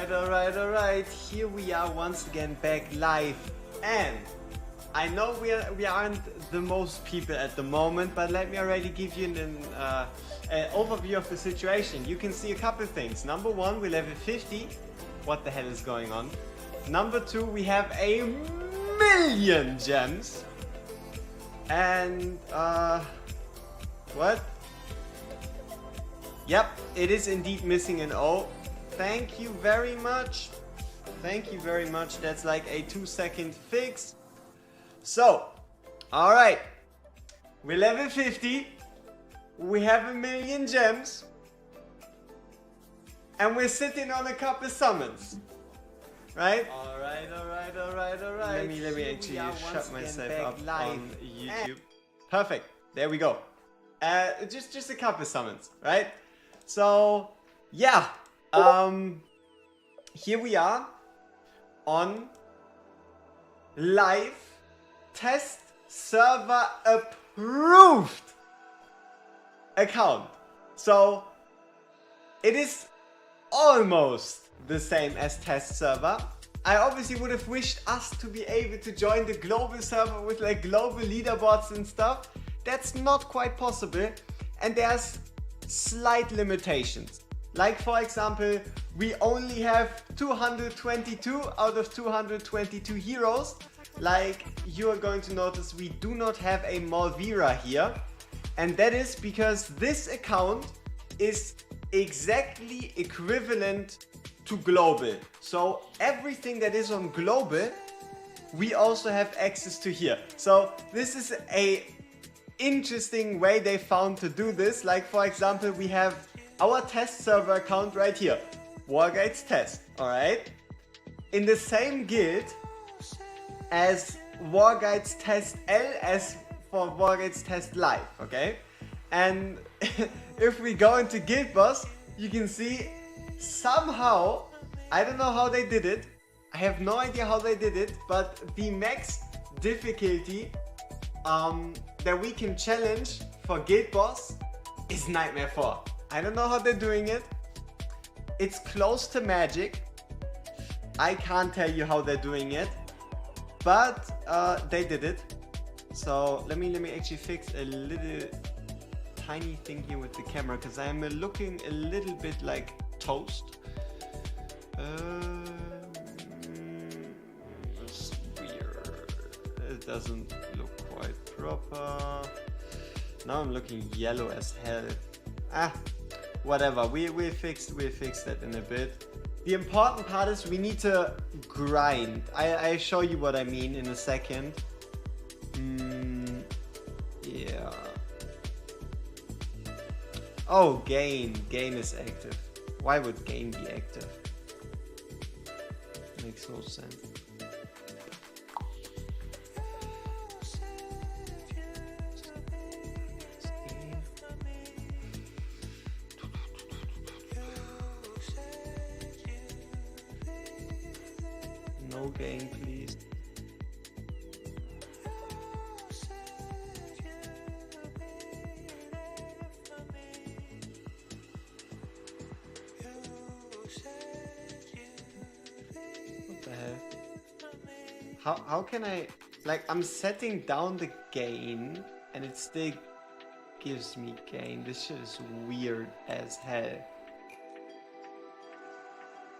Alright. Here we are once again back live, and I know we aren't the most people at the moment, but let me already give you an overview of the situation. You can see a couple things. Number one, we're level 50. What the hell is going on? Number two, we have a million gems. And what? Yep, it is indeed missing an O. Thank you very much. That's like a 2-second fix. So, alright. We're level 50. We have a million gems. And we're sitting on a couple summons. Right? Alright. Let me actually shut myself up on YouTube. Perfect. There we go. Just a couple summons, right? So, yeah. Here we are on live test server approved account. So it is almost the same as test server. I obviously would have wished us to be able to join the global server with like global leaderboards and stuff. That's not quite possible, and there's slight limitations. Like for example, we only have 222 out of 222 heroes. Like you are going to notice, we do not have a Malvira here. And that is because this account is exactly equivalent to global. So everything that is on global, we also have access to here. So this is a interesting way they found to do this. Like for example, we have our test server account right here, WorGuides test, alright? In the same guild as WorGuides test L as for WorGuides test live, okay? And if we go into guild boss, you can see somehow, I don't know how they did it, I have no idea how they did it, but the max difficulty that we can challenge for guild boss is Nightmare 4. I don't know how they're doing it. It's close to magic. I can't tell you how they're doing it, but they did it. So let me actually fix a little tiny thing here with the camera, because I'm looking a little bit like toast. It's weird. It doesn't look quite proper. Now I'm looking yellow as hell. Whatever, we'll fix that in a bit. The important part is we need to grind. I'll show you what I mean in a second. Yeah. Oh, game is active. Why would game be active? Makes no sense. No game, please. What the hell? How can I, like, I'm setting down the gain and it still gives me gain. This shit is weird as hell.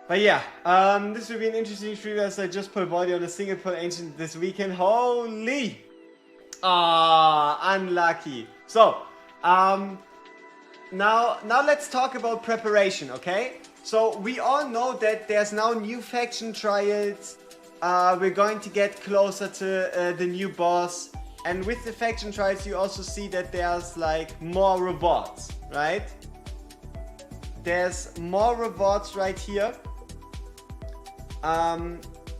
But yeah, this will be an interesting stream as I just put body on a single pull ancient this weekend. Holy! Unlucky. So, now let's talk about preparation, okay? So we all know that there's now new faction trials. We're going to get closer to the new boss. And with the faction trials, you also see that there's like more rewards, right? There's more rewards right here.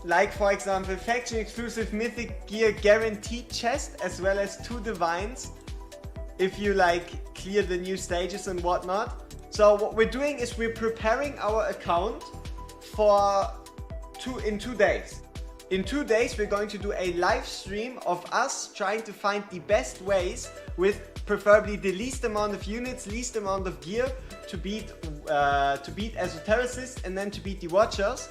Like for example, faction exclusive mythic gear guaranteed chest, as well as 2 divines if you like clear the new stages and whatnot. So what we're doing is we're preparing our account for in 2 days. In 2 days, we're going to do a live stream of us trying to find the best ways with preferably the least amount of units, least amount of gear to beat esotericists and then to beat the watchers.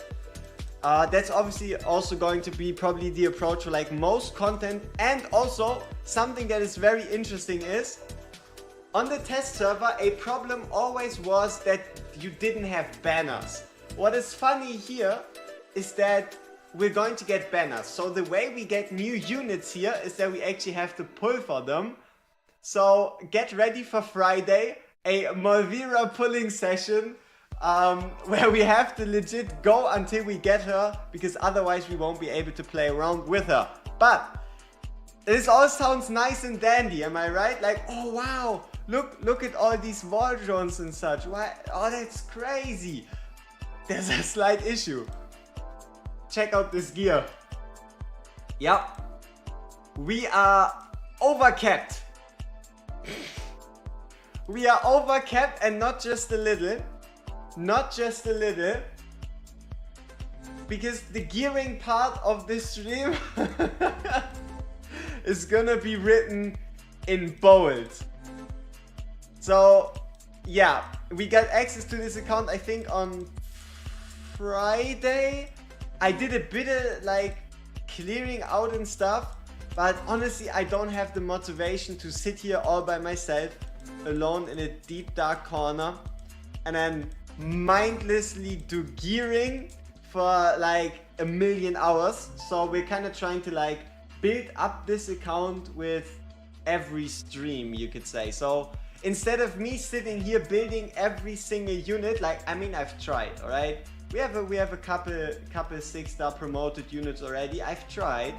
That's obviously also going to be probably the approach for like most content. And also something that is very interesting is on the test server, a problem always was that you didn't have banners. What is funny here is that we're going to get banners. So the way we get new units here is that we actually have to pull for them. So get ready for Friday, a Malvira pulling session where we have to legit go until we get her, because otherwise we won't be able to play around with her. But this all sounds nice and dandy, am I right? Like, oh wow, look at all these Valderons and such. Why? Oh, that's crazy. There's a slight issue. Check out this gear. Yep. We are overcapped. We are overcapped, and not just a little. Not just a little. Because the gearing part of this stream is gonna be written in bold. So yeah, we got access to this account I think on Friday. I did a bit of like clearing out and stuff, but honestly I don't have the motivation to sit here all by myself alone in a deep dark corner and then mindlessly do gearing for like a million hours. So we're kind of trying to like build up this account with every stream, you could say. So instead of me sitting here building every single unit, like, I mean, I've tried, all right? We have a couple 6-star promoted units already. I've tried,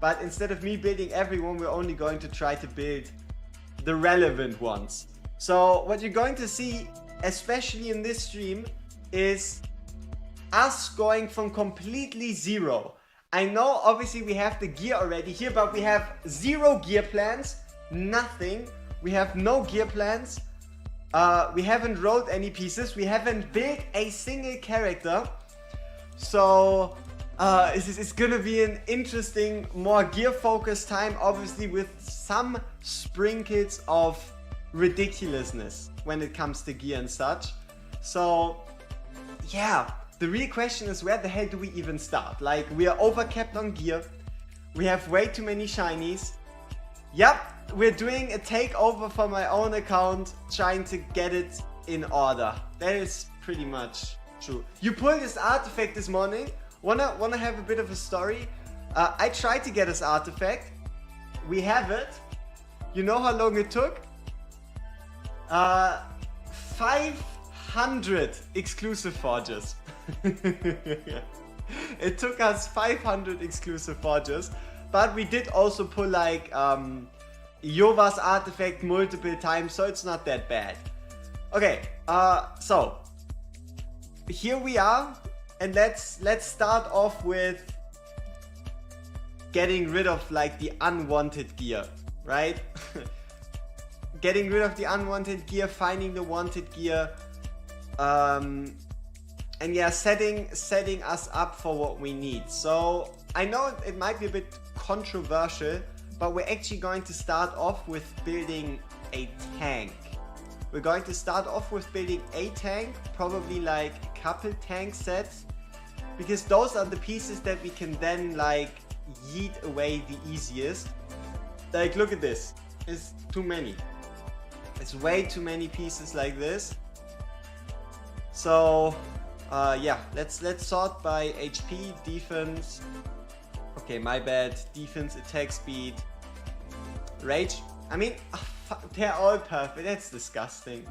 but instead of me building everyone, we're only going to try to build the relevant ones. So what you're going to see, especially in this stream, is us going from completely zero. I know obviously we have the gear already here, but we have 0 gear plans, nothing. We have no gear plans. We haven't rolled any pieces. We haven't built a single character. So it's gonna be an interesting, more gear focused time, obviously with some sprinkles of ridiculousness when it comes to gear and such. So yeah, the real question is, where the hell do we even start? Like, we are overcapped on gear. We have way too many shinies. Yep. We're doing a takeover for my own account, trying to get it in order. That is pretty much true. You pulled this artifact this morning. Wanna have a bit of a story? I tried to get this artifact. We have it. You know how long it took? 500 exclusive forges. It took us 500 exclusive forges, but we did also pull like Yova's artifact multiple times, so it's not that bad. Okay, so here we are, and let's start off with getting rid of like the unwanted gear, right? Getting rid of the unwanted gear, finding the wanted gear, and yeah, setting us up for what we need. So I know it might be a bit controversial, but we're actually going to start off with building a tank. We're going to start off with building a tank, probably like a couple tank sets, because those are the pieces that we can then like yeet away the easiest. Like, look at this, it's too many. It's way too many pieces like this. So yeah, let's sort by HP, defense. Okay, my bad. Defense, attack speed, rage. I mean, they're all perfect. That's disgusting.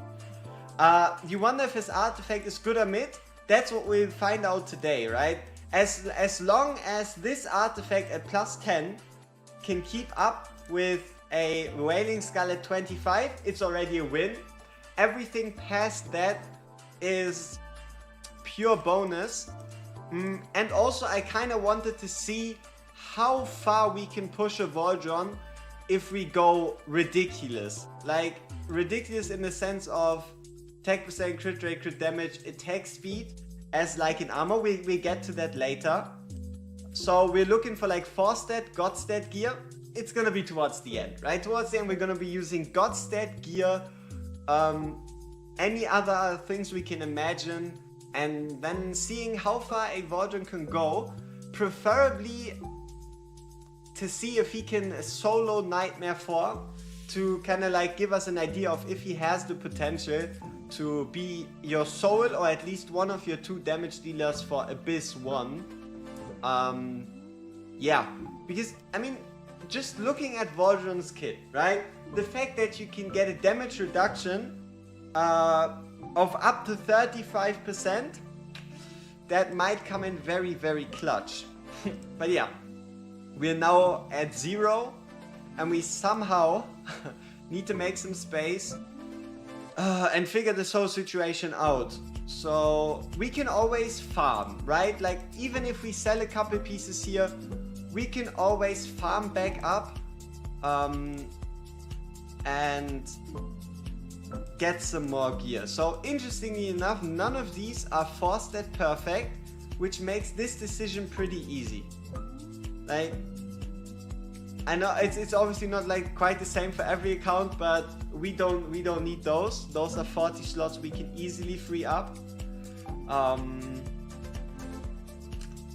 You wonder if his artifact is good or mid? That's what we'll find out today, right? As long as this artifact at +10 can keep up with a Wailing Skull at 25, it's already a win. Everything past that is pure bonus. And also I kind of wanted to see how far we can push a Valderon if we go ridiculous. Like, ridiculous in the sense of attack percent, crit rate, crit damage, attack speed as like in armor. We'll get to that later. So we're looking for like 4-stat, God-stat gear. It's gonna be towards the end, right? Towards the end, we're gonna be using God-stat gear, any other things we can imagine, and then seeing how far a Valderon can go, preferably to see if he can solo Nightmare 4 to kind of like give us an idea of if he has the potential to be your soul or at least one of your 2 damage dealers for Abyss 1. Yeah, because I mean, just looking at Valderon's kit, right? The fact that you can get a damage reduction of up to 35%, that might come in very, very clutch. But yeah, we're now at 0 and we somehow need to make some space and figure this whole situation out. So we can always farm, right? Like even if we sell a couple pieces here, we can always farm back up and get some more gear. So interestingly enough, none of these are 4-stat perfect, which makes this decision pretty easy. Like, I know it's obviously not like quite the same for every account, but we don't need those. Those are 40 slots we can easily free up.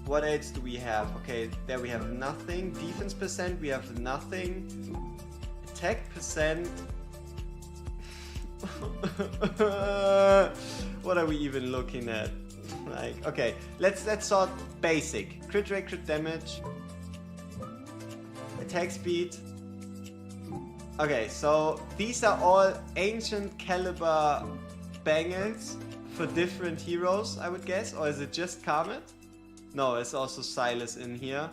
What else do we have? Okay, there we have nothing. Defense percent, we have nothing. Attack percent. What are we even looking at? Like, okay, let's sort basic. Crit rate, crit damage. Attack speed. Okay, so these are all ancient caliber bangles for different heroes, I would guess. Or is it just Karmet? No, it's also Silas in here.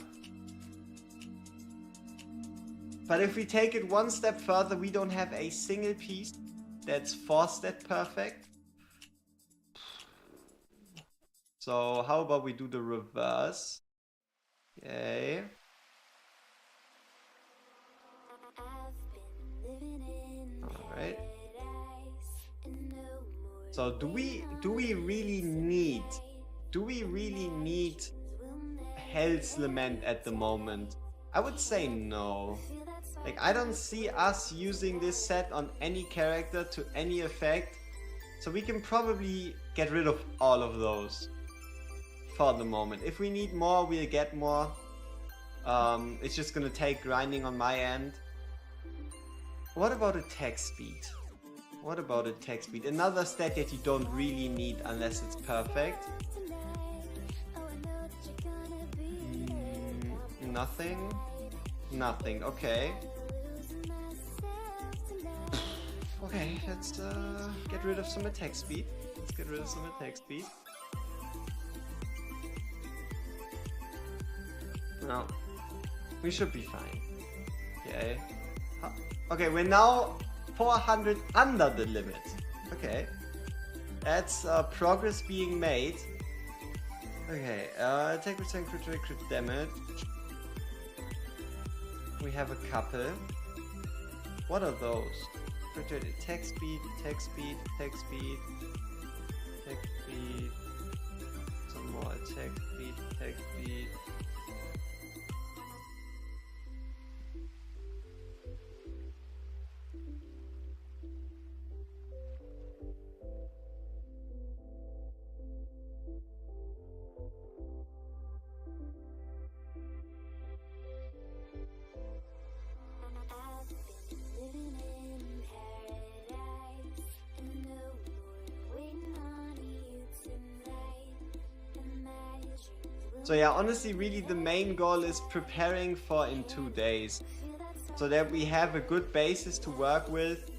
But if we take it one step further, we don't have a single piece that's 4-stat perfect. So how about we do the reverse? Okay. Alright. So do we really need Hell's Lament at the moment? I would say no. Like, I don't see us using this set on any character to any effect. So we can probably get rid of all of those for the moment. If we need more, we'll get more. It's just gonna take grinding on my end. What about attack speed? What about attack speed? Another stat that you don't really need unless it's perfect. Nothing. Nothing. Okay. Okay, let's get rid of some attack speed. Let's get rid of some attack speed. No, we should be fine. Okay. Okay, we're now 400 under the limit. Okay. That's progress being made. Okay, attack percent, crit rate, crit damage. We have a couple. What are those? Crit rate, attack speed, attack speed, attack speed, attack speed. Some more attack speed, attack speed. So yeah, honestly, really the main goal is preparing for in 2 days. So that we have a good basis to work with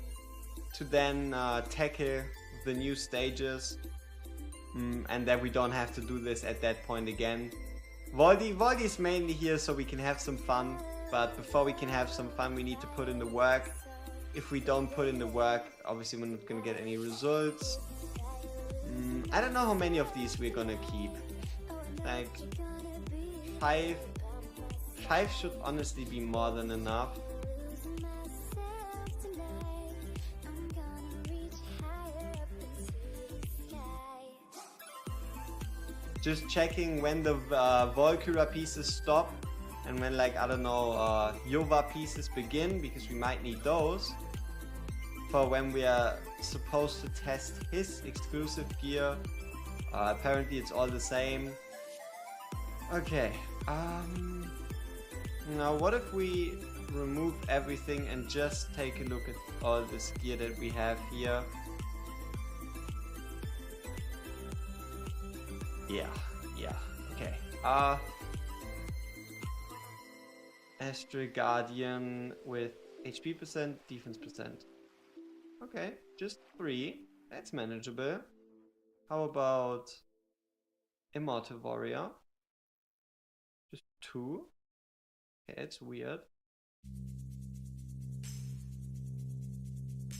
to then tackle the new stages. And that we don't have to do this at that point again. Valdi is mainly here so we can have some fun. But before we can have some fun, we need to put in the work. If we don't put in the work, obviously we're not going to get any results. I don't know how many of these we're going to keep. Like 5 should honestly be more than enough. just checking when the Valkyria pieces stop and when, like, I don't know, Yova pieces begin, because we might need those for when we are supposed to test his exclusive gear. Apparently it's all the same. Okay, now what if we remove everything and just take a look at all this gear that we have here? Yeah, okay. Astral Guardian with HP percent, defense percent. Okay, just 3. That's manageable. How about Immortal Warrior? Just 2. Okay, it's weird.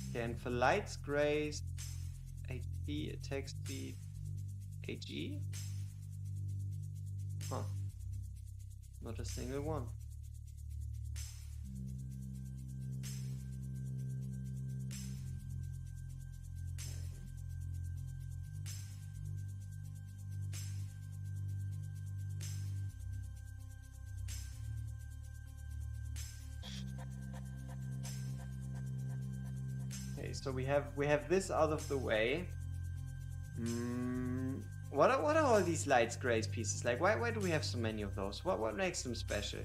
Okay, and for Lights, Grace, HP, attack speed, AG? Huh. Not a single one. Okay, so we have this out of the way. What are all these Lights Grace pieces? Like, why do we have so many of those? What makes them special?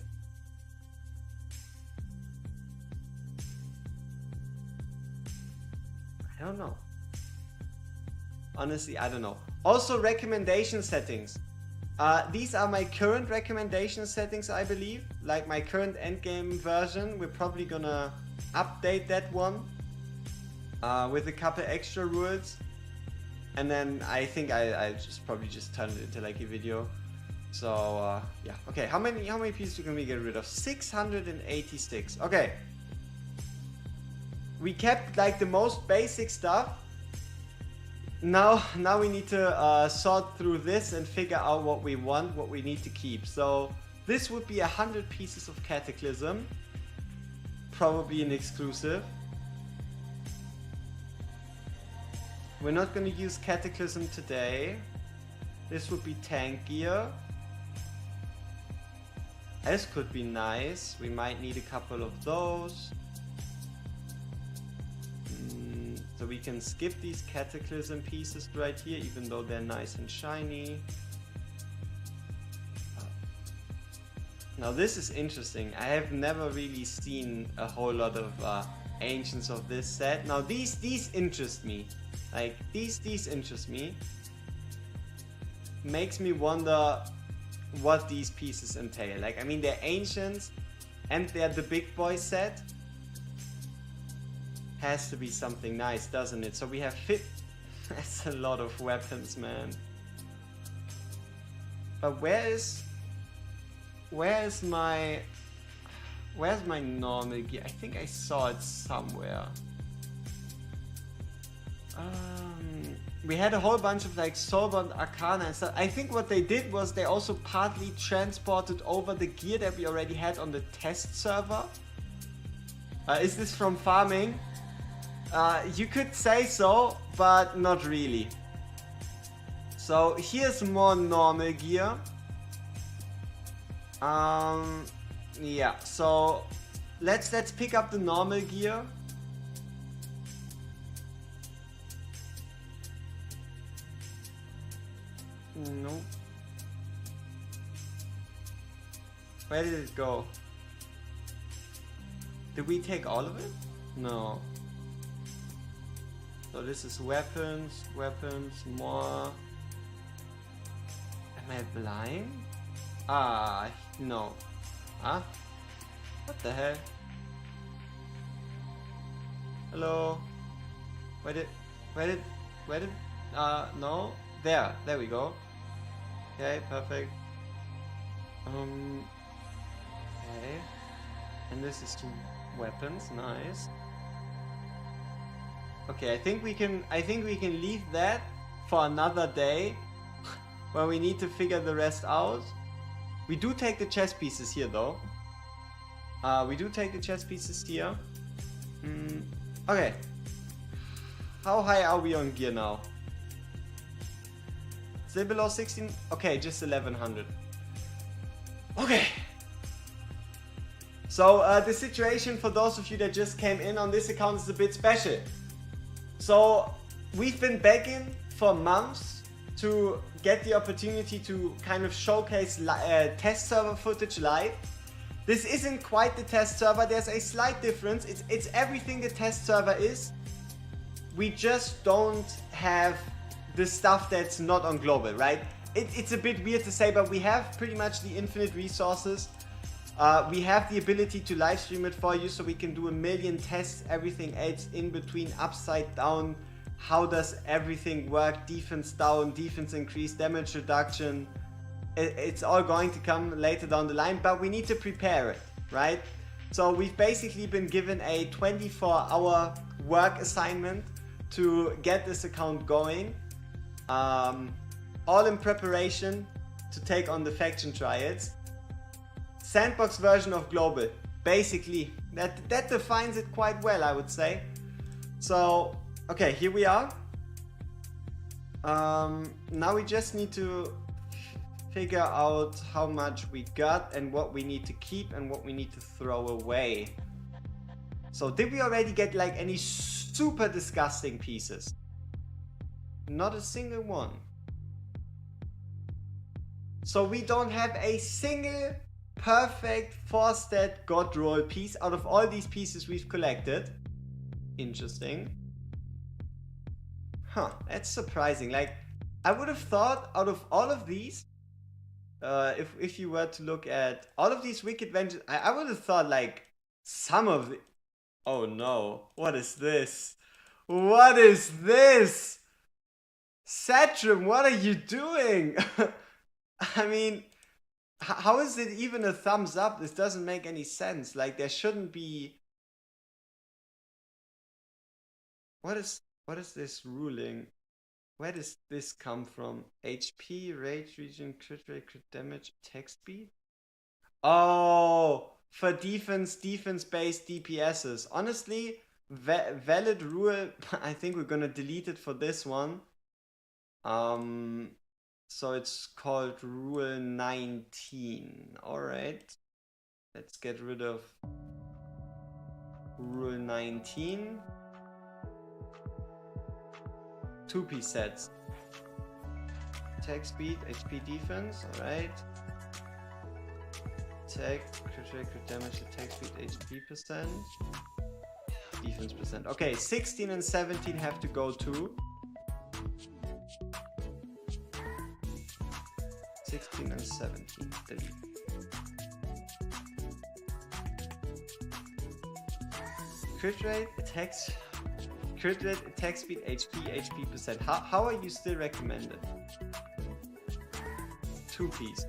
I don't know. Honestly, I don't know. Also, recommendation settings. These are my current recommendation settings, I believe. Like my current endgame version. We're probably gonna update that one with a couple extra rules. And then I think I probably just turn it into like a video. So yeah. Okay, how many pieces can we get rid of? 686. Okay. We kept like the most basic stuff. Now we need to sort through this and figure out what we want, what we need to keep. So this would be 100 pieces of Cataclysm. Probably an exclusive. We're not going to use Cataclysm today. This would be tank gear. This could be nice. We might need a couple of those. So we can skip these Cataclysm pieces right here, even though they're nice and shiny. Now this is interesting. I have never really seen a whole lot of Ancients of this set. Now these interest me. Like, these interest me. Makes me wonder what these pieces entail. Like, I mean, they're Ancients and they're the big boy set. Has to be something nice, doesn't it? So we have that's a lot of weapons, man. But where's my normal gear? I think I saw it somewhere. We had a whole bunch of like Soulbound Arcana and stuff. I think what they did was they also partly transported over the gear that we already had on the test server. Is this from farming? You could say so, but not really. So here's more normal gear. Yeah, so let's pick up the normal gear. No. Where did it go? Did we take all of it? No. So this is weapons, more. Am I blind? No. Huh? What the hell? Hello? Where did, no. There we go. Okay, perfect. Okay. And this is two weapons, nice. Okay, I think we can leave that for another day where we need to figure the rest out. We do take the chess pieces here though. Okay. How high are we on gear now? Still below 16? Okay, just 1100. Okay. So the situation for those of you that just came in on this account is a bit special. So we've been begging for months to get the opportunity to kind of showcase test server footage live. This isn't quite the test server, there's a slight difference. It's everything the test server is. We just don't have the stuff that's not on global, right? It's a bit weird to say, but we have pretty much the infinite resources. We have the ability to live stream it for you, so we can do a million tests, everything else in between, upside down. How does everything work? Defense down, defense increase, damage reduction. It's all going to come later down the line, but we need to prepare it, right? So we've basically been given a 24-hour work assignment to get this account going. All in preparation to take on the faction trials. Sandbox version of global. Basically, that defines it quite well, I would say. So, okay, here we are. Now we just need to figure out how much we got and what we need to keep and what we need to throw away. So did we already get like any super disgusting pieces? Not a single one. So we don't have a single perfect 4-stat god roll piece out of all these pieces we've collected. Interesting. Huh, that's surprising. Like, I would have thought out of all of these, if you were to look at all of these wicked vengeance, I would have thought like some of the... Oh no, what is this? What is this? Satram, what are you doing? I mean, how is it even a thumbs up? This doesn't make any sense. Like, there shouldn't be... What is this ruling? Where does this come from? HP, rage region, crit rate, crit damage, attack speed? Oh, for defense-based DPSs. Honestly, valid rule. I think we're gonna delete it for this one. So it's called Rule 19. Alright. Let's get rid of Rule 19. 2-piece sets. Attack speed, HP defense, alright. Attack, crit rate, crit damage, attack speed, HP percent. Defense percent. Okay, 16 and 17 have to go too. 16 and 17. Delete. Crit rate, attacks. Crit rate, attack speed, HP percent. How are you still recommended? 2-piece.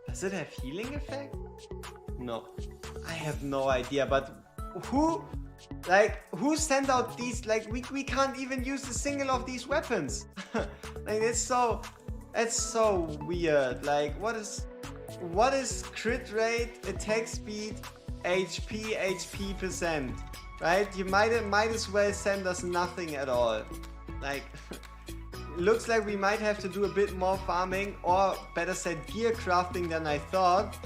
Does it have healing effect? No. I have no idea, but who sent out these? Like, we can't even use a single of these weapons. Like, it's so weird. Like, what is crit rate, attack speed, HP percent? Right? You might as well send us nothing at all. Like, looks like we might have to do a bit more farming, or better said, gear crafting than I thought.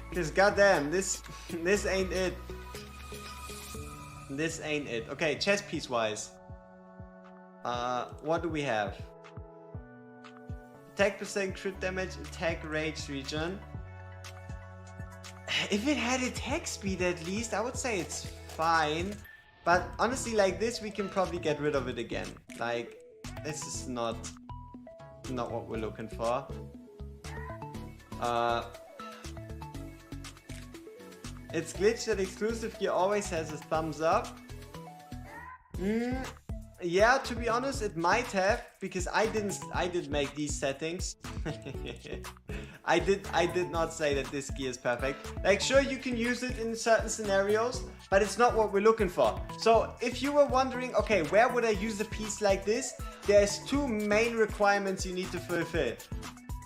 Because goddamn, this ain't it. This ain't it. Okay, chest piece wise. What do we have? Attack percent, crit damage, attack rage region. If it had attack speed at least, I would say it's fine. But honestly, like this, we can probably get rid of it again. Like, this is not what we're looking for. It's glitched that exclusive gear always has a thumbs up. Yeah, to be honest, it might have, because I didn't make these settings. I did not say that this gear is perfect. Like, sure, you can use it in certain scenarios, but it's not what we're looking for. So if you were wondering, okay, where would I use a piece like this? There's two main requirements you need to fulfill.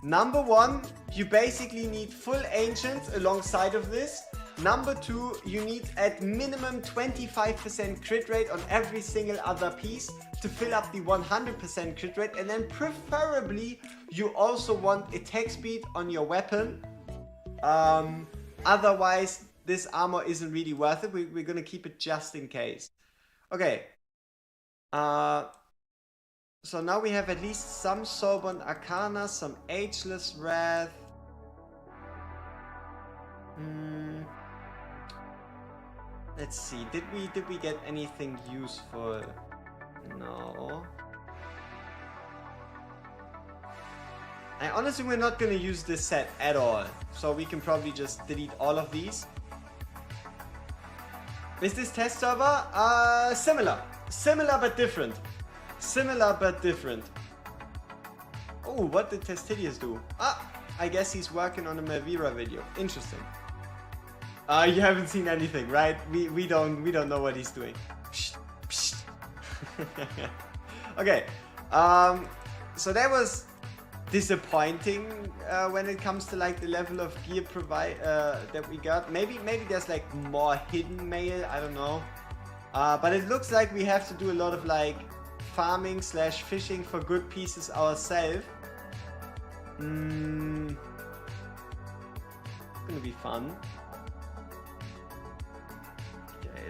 Number one, you basically need full ancients alongside of this. Number two, you need at minimum 25% crit rate on every single other piece to fill up the 100% crit rate, and then preferably you also want attack speed on your weapon. Otherwise this armor isn't really worth it. We're gonna keep it just in case. Okay. So now we have at least some Soulbound Arcana, some Ageless Wrath. Let's see, did we get anything useful? No. I honestly, we're not gonna use this set at all, so we can probably just delete all of these. Is this test server? Similar but different. Similar but different. Oh, what did Testidius do? I guess he's working on a Melvira video. Interesting. You haven't seen anything, right? We don't know what he's doing. Psst, psst. Okay. So that was disappointing when it comes to like the level of gear that we got. Maybe there's like more hidden mail. I don't know. But it looks like we have to do a lot of like farming / fishing for good pieces ourselves. It's gonna be fun.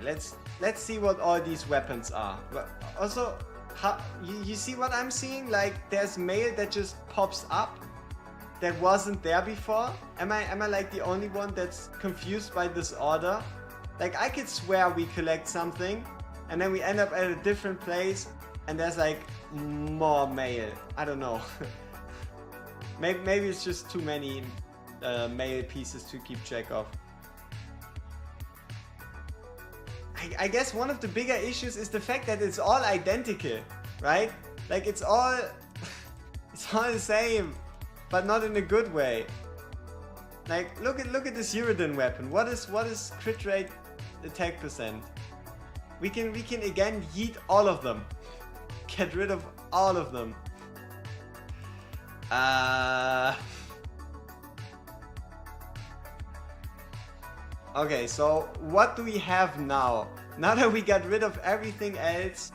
Let's see what all these weapons are. But also, you see what I'm seeing? Like, there's mail that just pops up that wasn't there before. Am I like the only one that's confused by this order? Like, I could swear we collect something and then we end up at a different place and there's like more mail. I don't know. Maybe it's just too many mail pieces to keep track of. I guess one of the bigger issues is the fact that it's all identical, right? Like, it's all the same, but not in a good way. Like, look at this Uridin weapon. What is crit rate, attack percent? We can again yeet all of them. Get rid of all of them. Okay, so what do we have now? Now that we got rid of everything else,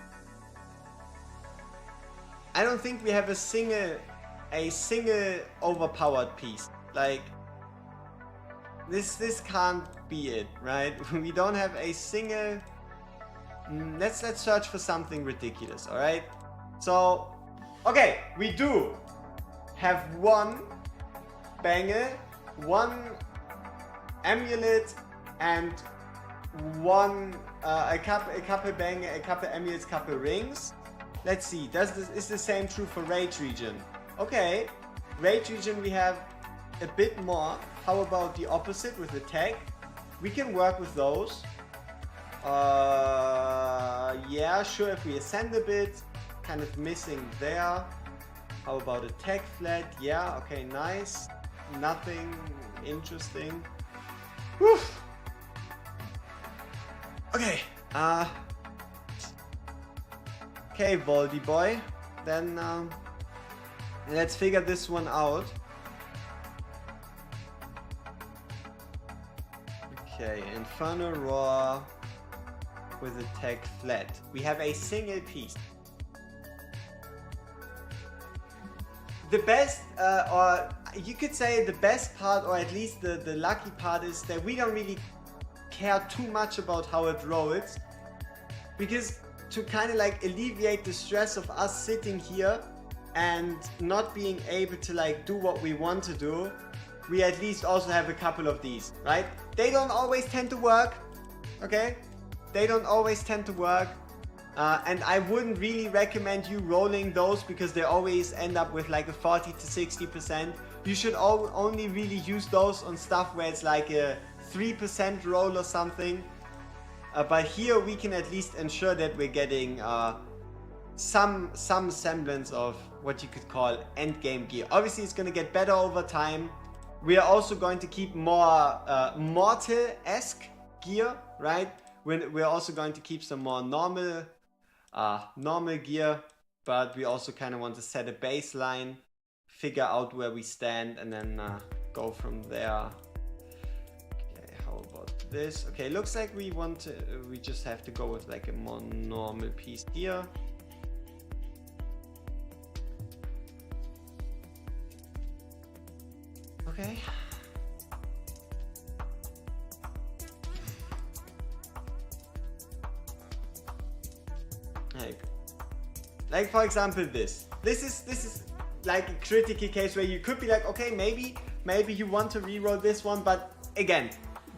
I don't think we have a single overpowered piece. Like, this can't be it, right? We don't have a single. Let's search for something ridiculous, all right? So, okay, we do have one bangle, one amulet, and one a couple bangle, a couple amulets, couple rings. Let's see. Is the same true for Rage Region? Okay, Rage Region we have a bit more. How about the opposite with attack? We can work with those. Yeah, sure. If we ascend a bit, kind of missing there. How about attack flat? Yeah, okay, nice. Nothing interesting. Whew. Okay, okay, Voldy boy. Then let's figure this one out. Okay, Inferno Roar with attack flat. We have a single piece. The best, or you could say the best part, or at least the lucky part, is that we don't really care too much about how it rolls, because to kind of like alleviate the stress of us sitting here and not being able to like do what we want to do, we at least also have a couple of these, right? They don't always tend to work, okay? They don't always tend to work. And I wouldn't really recommend you rolling those because they always end up with like a 40 to 60%. You should only really use those on stuff where it's like a 3% roll or something. But here we can at least ensure that we're getting some semblance of what you could call endgame gear. Obviously it's going to get better over time, We are also going to keep more mortal-esque gear, right? We're also going to keep some more normal gear, but we also kind of want to set a baseline, figure out where we stand, and then go from there. Okay, how about this? Okay, looks like we just have to go with like a more normal piece here. Okay. Like for example, this is like a critical case where you could be like, okay, maybe you want to reroll this one, but again,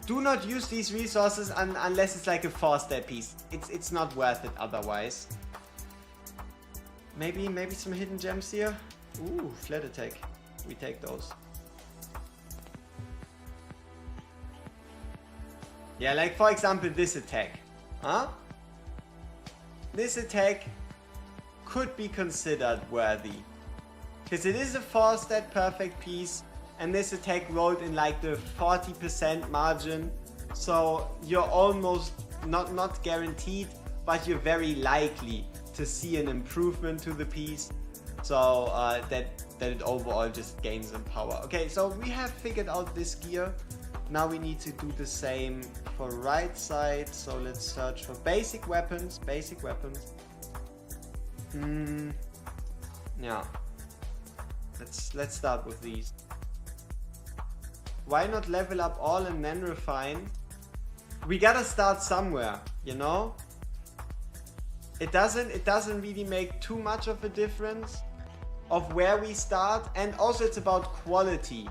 do not use these resources unless it's like a 4-step piece. It's not worth it otherwise. Maybe some hidden gems here. Ooh, flat attack. We take those. Yeah, like for example, this attack. Huh? This attack could be considered worthy. Because it is a 4-stat perfect piece, and this attack rolled in like the 40% margin. So you're almost not guaranteed, but you're very likely to see an improvement to the piece. So that it overall just gains in power. Okay, so we have figured out this gear. Now we need to do the same for right side. So let's search for basic weapons. Yeah. Let's start with these. Why not level up all and then refine? We gotta start somewhere, you know? It doesn't really make too much of a difference of where we start, and also it's about quality.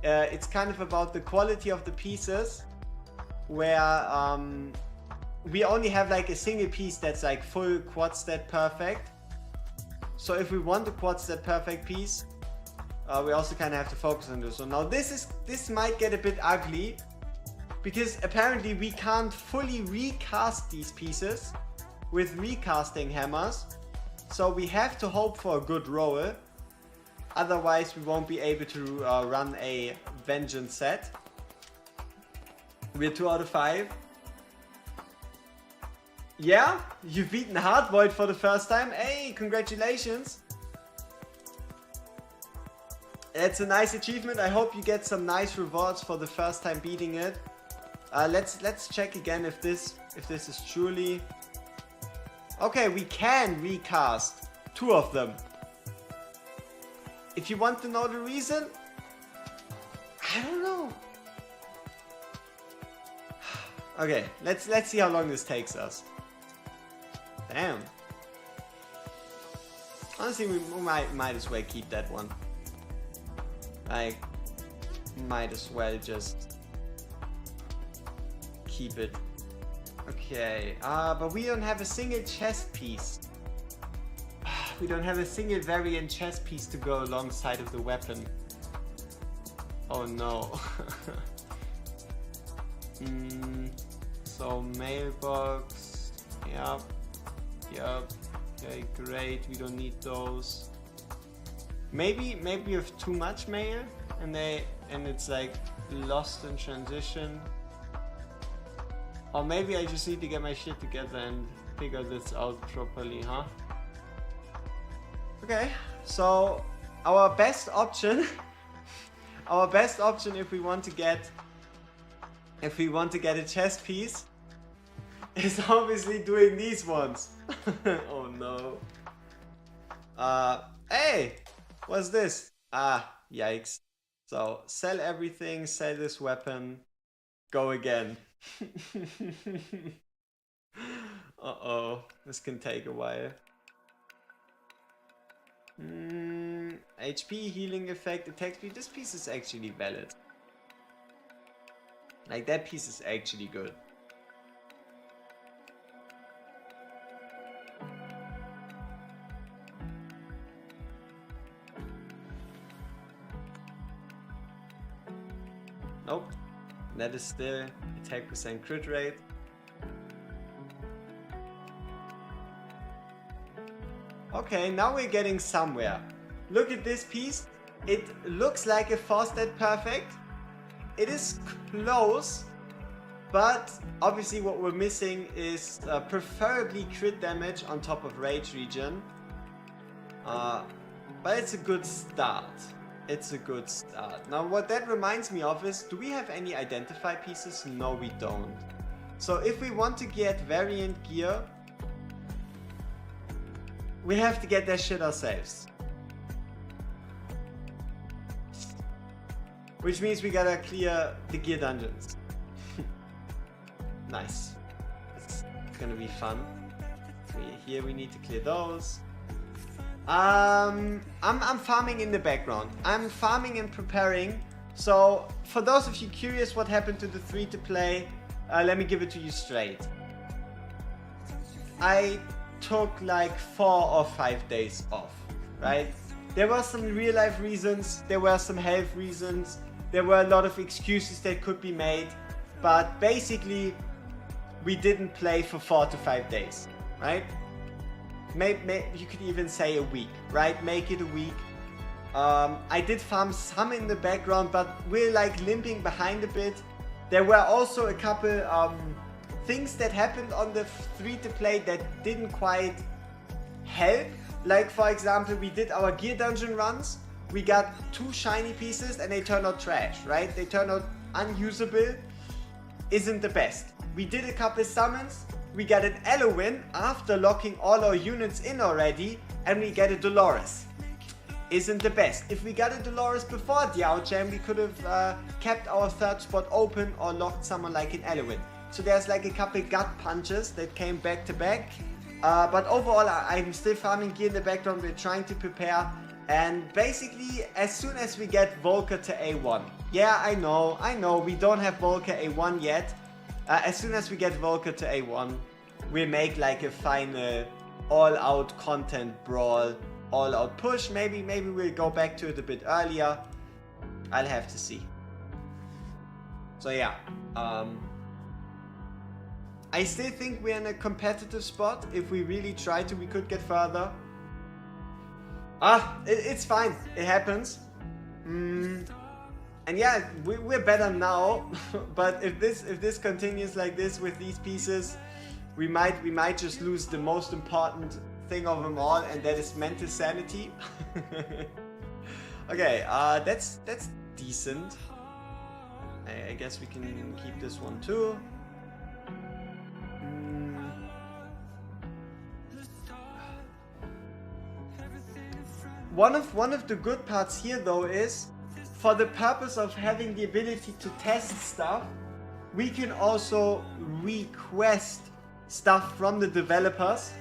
It's kind of about the quality of the pieces, where we only have like a single piece that's like full quad stat perfect. So if we want a quad stat perfect piece, we also kind of have to focus on this. So now this might get a bit ugly, because apparently we can't fully recast these pieces with recasting hammers. So we have to hope for a good roll. Otherwise we won't be able to run a vengeance set. We're 2 out of 5. Yeah, you've beaten Hard Void for the first time. Hey, congratulations. It's a nice achievement. I hope you get some nice rewards for the first time beating it. Let's check again if this is truly... Okay, we can recast 2 of them. If you want to know the reason, I don't know. Okay, let's see how long this takes us. Damn. Honestly, we might as well keep that one. Like, might as well just keep it. Okay, but we don't have a single chest piece. We don't have a single variant chest piece to go alongside of the weapon. Oh no. So mailbox. Yep. Okay, great. We don't need those. Maybe we have too much mail and it's like lost in transition. Or maybe I just need to get my shit together and figure this out properly, huh? Okay, so our best option if we want to get a chest piece is obviously doing these ones. Oh no. Hey, what's this? Yikes. So sell everything, sell this weapon, go again. Uh-oh, this can take a while. HP, healing effect, attack speed. This piece is actually valid. Like, that piece is actually good. Nope. That is still attack percent crit rate. Okay, now we're getting somewhere. Look at this piece. It looks like a 4-stat perfect. It is close, but obviously what we're missing is preferably crit damage on top of rage regen. But it's a good start. It's a good start. Now what that reminds me of is, do we have any identify pieces? No, we don't. So if we want to get variant gear, we have to get that shit ourselves. Which means we gotta clear the gear dungeons. Nice. It's gonna be fun. Here we need to clear those. I'm farming in the background. I'm farming and preparing. So for those of you curious what happened to the free-to-play, let me give it to you straight. I took like 4 or 5 days off, right? There were some real life reasons, there were some health reasons, there were a lot of excuses that could be made, but basically we didn't play for 4 to 5 days, right? Maybe you could even say a week, right? Make it a week. I did farm some in the background, but we're like limping behind a bit. There were also a couple things that happened on the free-to-play that didn't quite help. Like for example, we did our gear dungeon runs. We got 2 shiny pieces and they turned out trash, right? They turned out unusable. Isn't the best. We did a couple summons. We got an Elowin after locking all our units in already, and we get a Dolores. Isn't the best. If we got a Dolores before the outjam, we could have kept our 3rd spot open or locked someone like an Elowin. So there's like a couple gut punches that came back to back. But overall, I'm still farming gear in the background. We're trying to prepare. And basically, as soon as we get Volker to A1. Yeah, I know, we don't have Volker A1 yet. As soon as we get Volker to A1, we'll make like a final all-out content brawl, all-out push. Maybe we'll go back to it a bit earlier. I'll have to see. So yeah, I still think we're in a competitive spot. If we really try to, we could get further. It's fine. It happens. And yeah, we're better now, but if this continues like this with these pieces, we might just lose the most important thing of them all, and that is mental sanity. Okay, that's decent. I guess we can keep this one too. One of the good parts here though is, for the purpose of having the ability to test stuff, we can also request stuff from the developers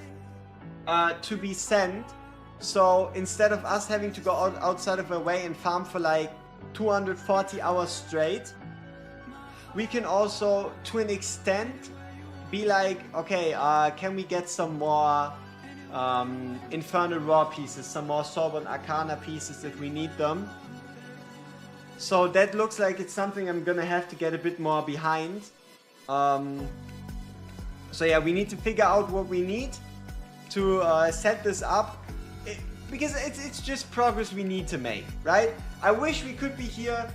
to be sent. So instead of us having to go outside of our way and farm for like 240 hours straight, we can also, to an extent, be like, okay, can we get some more Infernal Raw pieces, some more Sorbonne Arcana pieces if we need them. So that looks like it's something I'm gonna have to get a bit more behind. So yeah, we need to figure out what we need to set this up. Because it's just progress we need to make, right? I wish we could be here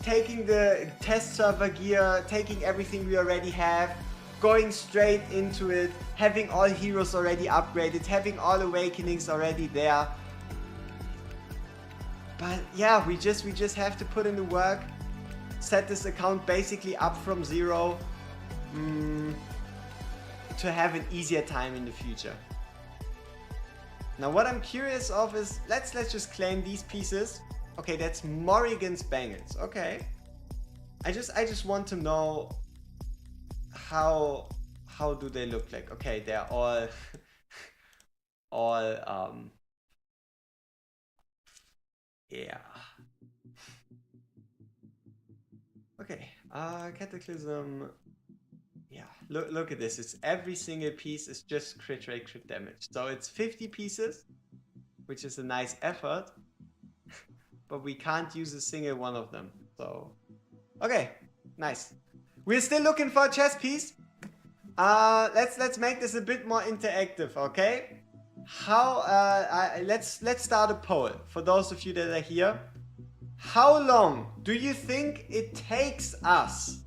taking the test server gear, taking everything we already have, going straight into it, having all heroes already upgraded, having all awakenings already there. But yeah, we just have to put in the work, set this account basically up from 0 to have an easier time in the future. Now what I'm curious of is, let's just claim these pieces. Okay, that's Morrigan's bangles. Okay. I just want to know how do they look like? Okay, they're all yeah. Okay, Cataclysm. Yeah, look at this. It's every single piece is just crit rate, crit damage. So it's 50 pieces, which is a nice effort, but we can't use a single one of them. So, okay, nice. We're still looking for a chess piece. Let's make this a bit more interactive, okay? How? Let's start a poll for those of you that are here. How long do you think it takes us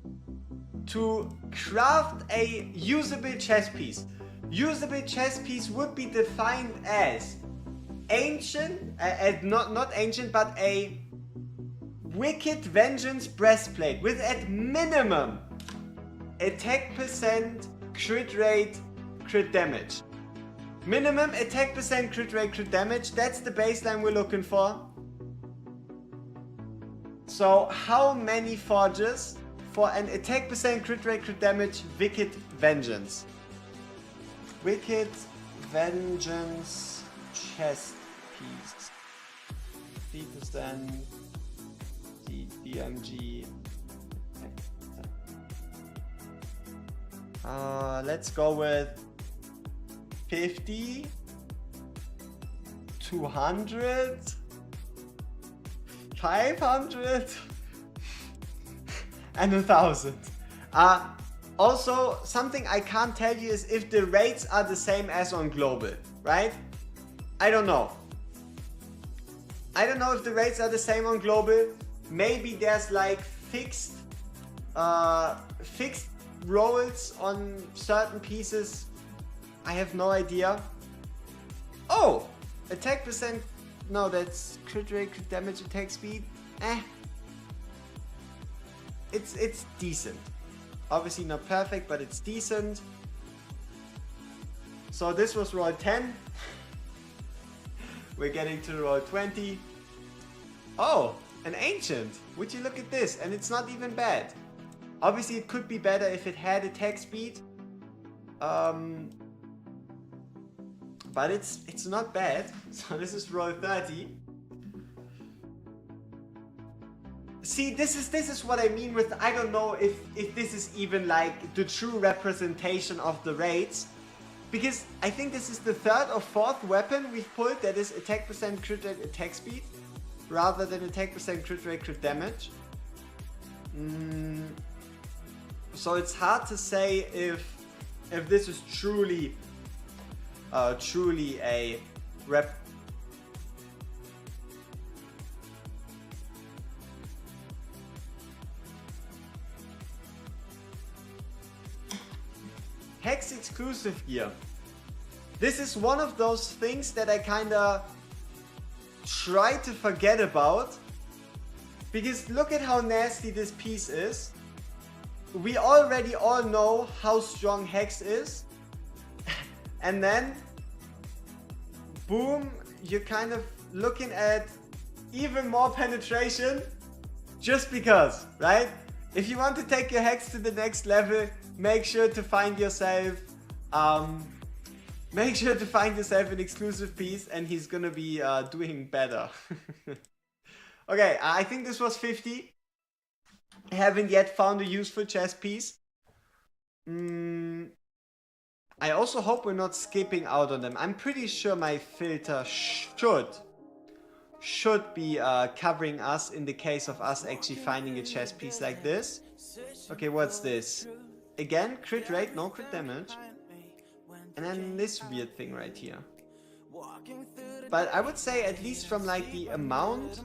to craft a usable chess piece? Usable chess piece would be defined as ancient, not ancient, but a Wicked Vengeance breastplate with at minimum attack percent, crit rate, crit damage. Minimum attack percent, crit rate, crit damage. That's the baseline we're looking for. So how many forges for an attack percent, crit rate, crit damage, Wicked Vengeance? Wicked Vengeance chest piece. 3% DMG. Let's go with 50, 200, 500, and 1,000. Also, something I can't tell you is if the rates are the same as on global, right? I don't know. I don't know if the rates are the same on global. Maybe there's like fixed rolls on certain pieces. I have no idea. Oh, attack percent. No, that's crit rate, crit damage, attack speed. It's decent. Obviously not perfect, but it's decent. So this was roll 10. We're getting to roll 20. Oh, an ancient. Would you look at this? And it's not even bad. Obviously it could be better if it had attack speed. But it's not bad. So this is roll 30. See, this is what I mean with, I don't know if this is even like the true representation of the rates. Because I think this is the third or fourth weapon we've pulled that is attack percent, crit rate, attack speed, rather than attack percent, crit rate, crit damage. So it's hard to say if this is truly a rep. Hex exclusive gear. This is one of those things that I kinda try to forget about. Because look at how nasty this piece is. We already all know how strong Hex is. And then, boom, you're kind of looking at even more penetration. Just because, right? If you want to take your Hex to the next level, make sure to find yourself an exclusive piece, and he's gonna be doing better. Okay, I think this was 50. I haven't yet found a useful chess piece. I also hope we're not skipping out on them. I'm pretty sure my filter should be covering us in the case of us actually finding a chess piece like this. Okay, what's this? Again, crit rate, no crit damage. And then this weird thing right here. But I would say at least from like the amount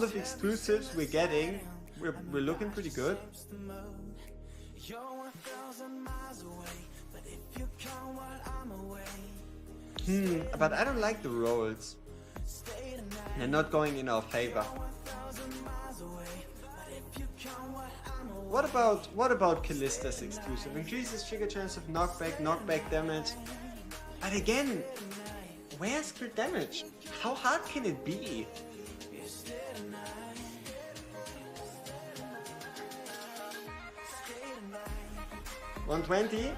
of exclusives we're getting, we're looking pretty good. But I don't like the rolls. They're not going in our favor. What about Callista's exclusive? Increases trigger chance of knockback damage. But again, where's crit damage? How hard can it be? $120?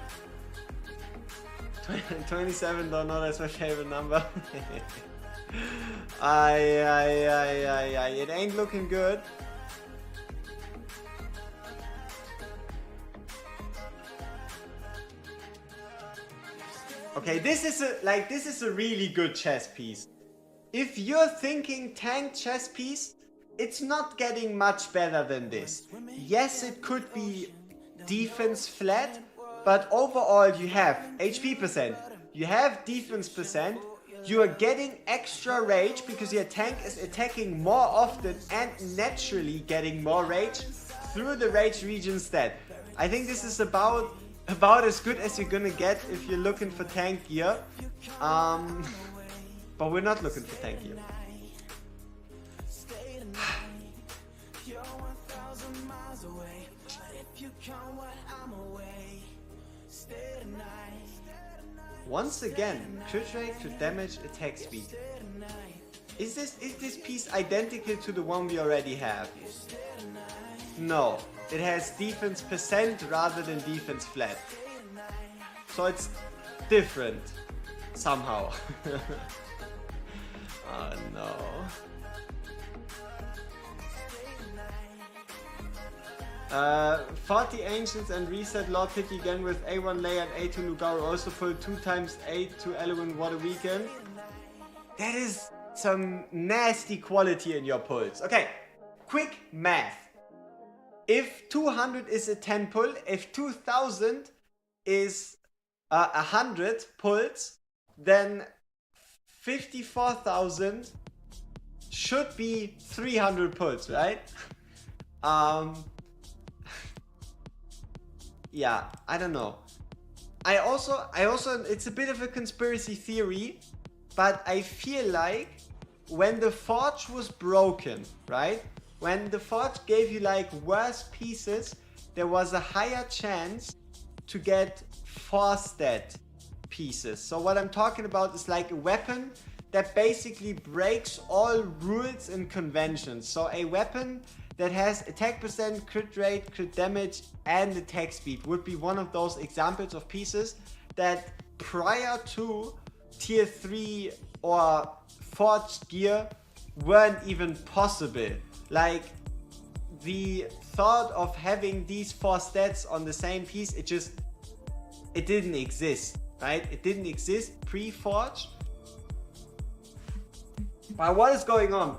27, don't know, that's my favorite number. It ain't looking good. Okay, this is a really good chess piece. If you're thinking tank chess piece, it's not getting much better than this. Yes, it could be defense flat, but overall you have HP percent, you have defense percent, you are getting extra rage because your tank is attacking more often and naturally getting more rage through the rage regen stat. I think this is about as good as you're gonna get if you're looking for tank gear. But we're not looking for tank gear. Once again, crit rate, crit damage, attack speed. Is this piece identical to the one we already have? No, it has defense percent rather than defense flat. So it's different somehow. Oh no. 40 Ancients and Reset Lord Pity again with A1 Layer and A2 Lugaru also pull 2 times 8 to Element Water Weekend. That is some nasty quality in your pulls. Okay, quick math. If 200 is a 10 pull, if 2000 is 100 pulls, then 54,000 should be 300 pulls, right? Yeah, I don't know. I also, it's a bit of a conspiracy theory, but I feel like when the forge was broken, right? When the forge gave you like worse pieces, there was a higher chance to get 4-stat pieces. So what I'm talking about is like a weapon that basically breaks all rules and conventions. So a weapon that has attack percent, crit rate, crit damage, and attack speed would be one of those examples of pieces that prior to tier 3 or forged gear weren't even possible. Like the thought of having these 4 stats on the same piece, it didn't exist, right? It didn't exist pre-forge. But what is going on?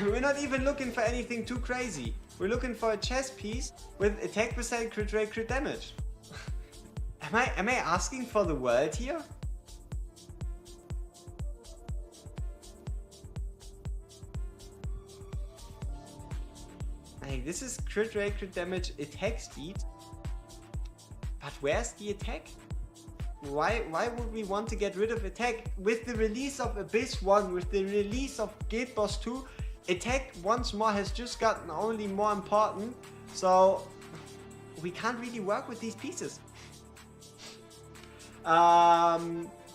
We're not even looking for anything too crazy. We're looking for a chest piece with attack percent, crit rate, crit damage. Am I asking for the world here? Like, this is crit rate, crit damage, attack speed. But where's the attack? Why would we want to get rid of attack? With the release of Abyss 1, with the release of Guild Boss 2, attack once more has just gotten only more important. So we can't really work with these pieces.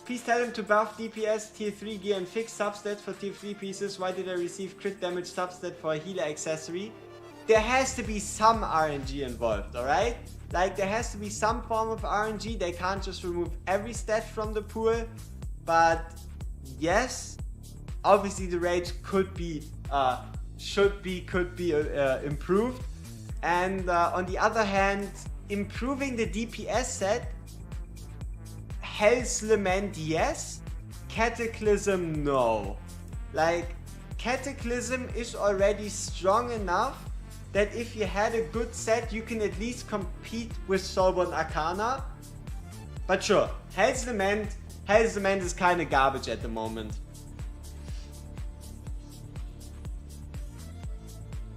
Please tell him to buff DPS tier 3 gear and fix substats for tier 3 pieces. Why did I receive crit damage substat for a healer accessory? There has to be some RNG involved, alright? Like, there has to be some form of RNG. They can't just remove every stat from the pool. But yes, obviously the rate could be, could be improved. And on the other hand, improving the DPS set, Hell's Lament yes, Cataclysm no. Like, Cataclysm is already strong enough that if you had a good set, you can at least compete with Soulborn Arcana. But sure, Hell's Lament is kind of garbage at the moment.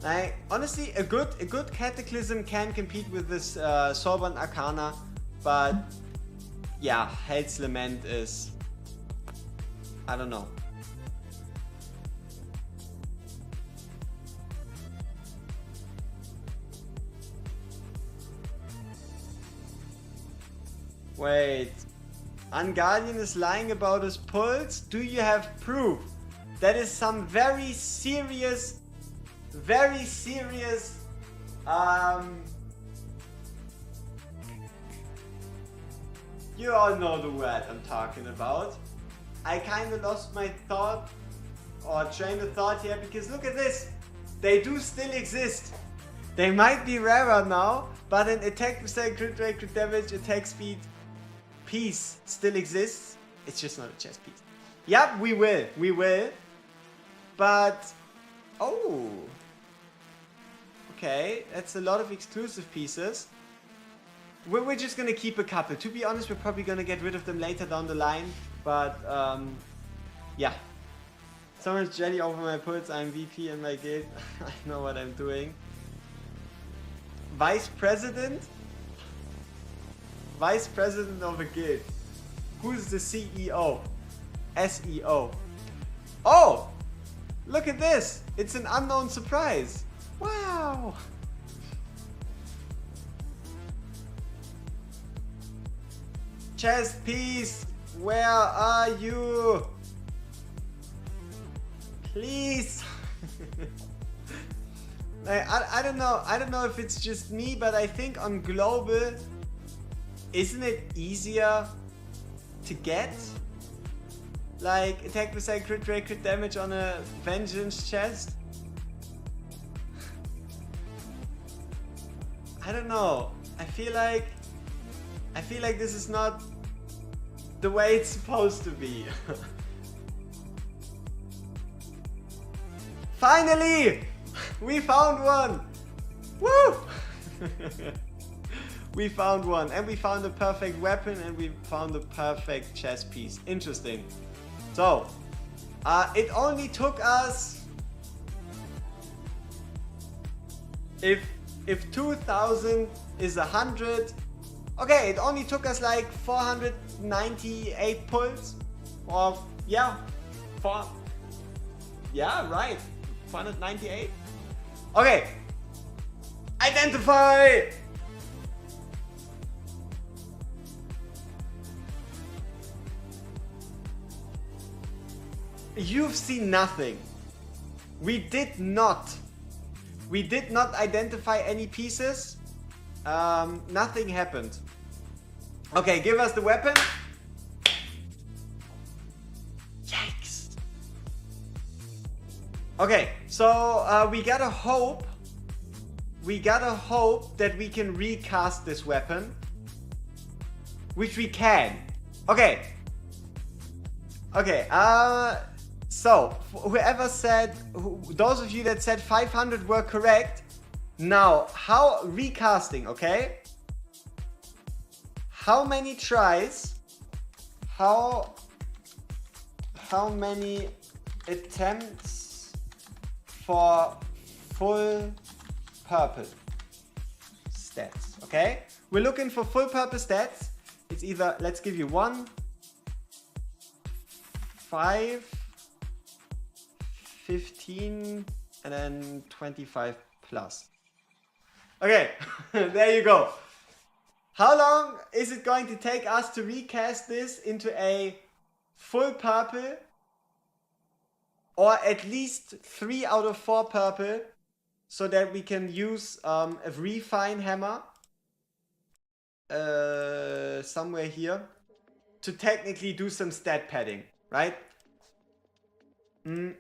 Like, honestly, a good Cataclysm can compete with this Soulborn Arcana, but yeah, Hell's Lament is, I don't know. Wait, Unguardian is lying about his pulse? Do you have proof? That is some very serious, you all know the word I'm talking about. I kinda lost my thought, or train of thought here, because look at this. They do still exist. They might be rarer now, but an attack percent, crit rate, crit damage, attack speed piece still exists. It's just not a chess piece. Yep, we will. But, oh. Okay, that's a lot of exclusive pieces. We're just gonna keep a couple. To be honest, we're probably gonna get rid of them later down the line. But, Yeah. So much jelly over my puts. I'm VP in my guild. I know what I'm doing. Vice President? Vice President of a guild. Who's the CEO? SEO. Oh! Look at this! It's an unknown surprise. Wow! Chess piece, where are you? Please. I don't know if it's just me, but I think on global, isn't it easier to get? Like attack with a crit rate, crit damage on a vengeance chest? I don't know. I feel like this is not the way it's supposed to be. Finally! We found one! Woo! We found one, and we found a perfect weapon, and we found a perfect chess piece. Interesting. So, it only took us... If 2000 is 100... Okay, it only took us like 498 pulls. Or, yeah, yeah, right. 498? Okay. Identify! You've seen nothing. We did not identify any pieces. Nothing happened. Okay, give us the weapon. Yikes. Okay, so we gotta hope that we can recast this weapon, which we can. Okay. So whoever said, those of you that said 500 were correct. Now, how recasting, okay? How many tries? How many attempts for full purple stats? Okay, we're looking for full purple stats. It's either, let's give you 1, 5, 15, and then 25 plus. Okay, there you go. How long is it going to take us to recast this into a full purple, or at least 3 out of 4 purple, so that we can use a refine hammer somewhere here to technically do some stat padding, right? And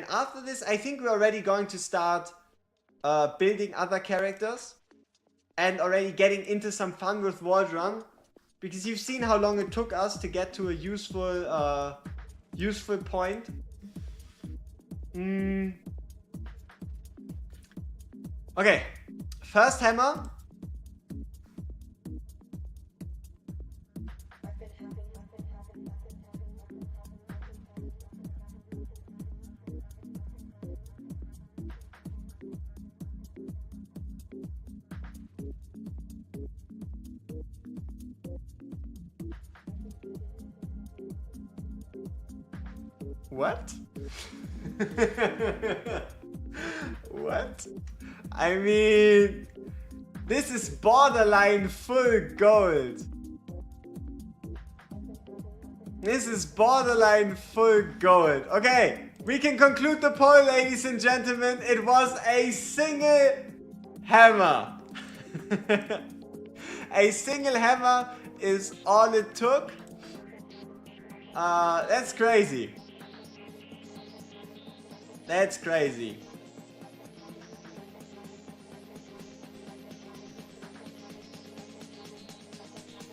after this, I think we're already going to start building other characters and already getting into some fun with Valderon, because you've seen how long it took us to get to a useful point. Okay, first hammer. What? What? I mean, this is borderline full gold. This is borderline full gold. Okay, we can conclude the poll, ladies and gentlemen. It was a single hammer. A single hammer is all it took. That's crazy. That's crazy.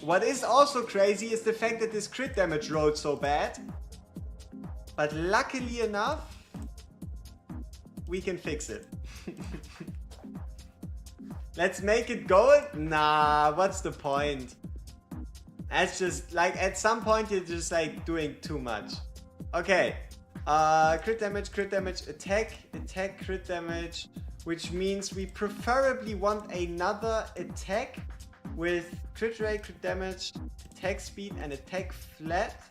What is also crazy is the fact that this crit damage rolled so bad. But luckily enough, we can fix it. Let's make it gold? Nah, what's the point? That's just like, at some point you're just like doing too much. Okay. Crit damage, attack, crit damage, which means we preferably want another attack with crit rate, crit damage, attack speed, and attack flat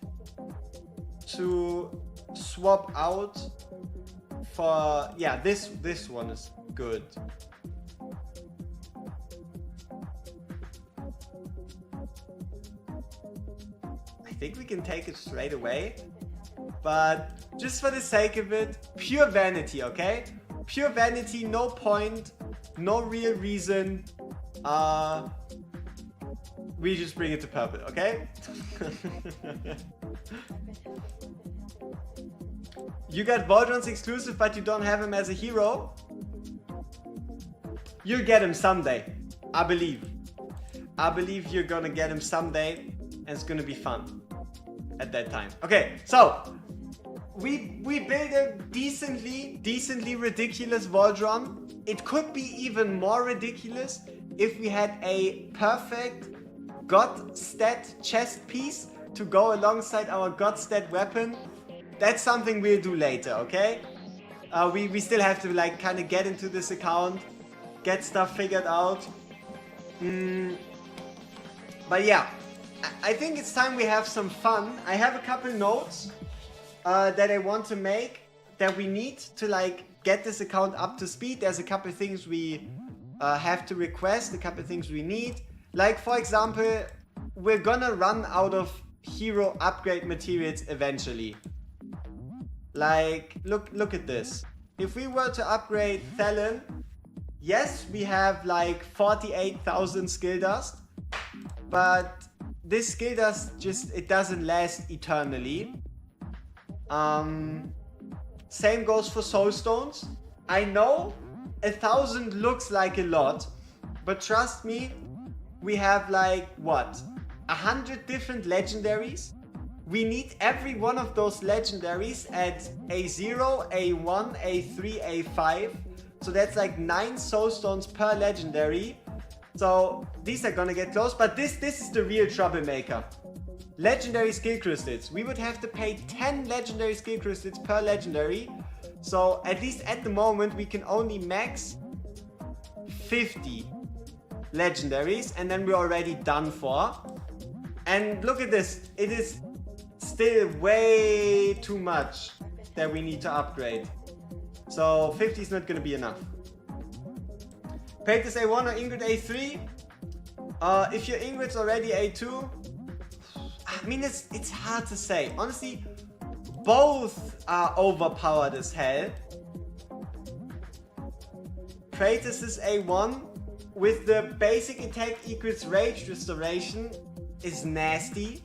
to swap out for, yeah, this one is good. I think we can take it straight away, but just for the sake of it, pure vanity, okay? Pure vanity, no point, no real reason. We just bring it to purple, okay? You got Valderon's exclusive, but you don't have him as a hero? You'll get him someday, I believe. I believe you're gonna get him someday, and it's gonna be fun at that time. Okay, so we build a decently ridiculous Valderon. It could be even more ridiculous if we had a perfect God stat chest piece to go alongside our God stat weapon. That's something we'll do later, okay? We still have to like kind of get into this account, get stuff figured out. But yeah, I think it's time we have some fun. I have a couple notes that I want to make that we need to like get this account up to speed. There's a couple things we have to request, a couple things we need. Like for example, we're gonna run out of hero upgrade materials eventually. Like, look at this. If we were to upgrade Thelen, yes, we have like 48,000 skill dust, but this skill dust just, it doesn't last eternally. Same goes for soul stones. I know 1,000 looks like a lot, but trust me, we have like, what, 100 different legendaries? We need every one of those legendaries at A0, A1, A3, A5. So that's like 9 soul stones per legendary. So these are gonna get close, but this is the real troublemaker. Legendary skill crystals. We would have to pay 10 legendary skill crystals per legendary. So at least at the moment we can only max 50 legendaries and then we're already done for. And look at this, it is still way too much that we need to upgrade. So 50 is not gonna be enough. Paytas A1 or Ingrid A3? If your Ingrid's already A2, I mean it's hard to say. Honestly, both are overpowered as hell. Kratos is A1 with the basic attack equals rage restoration is nasty.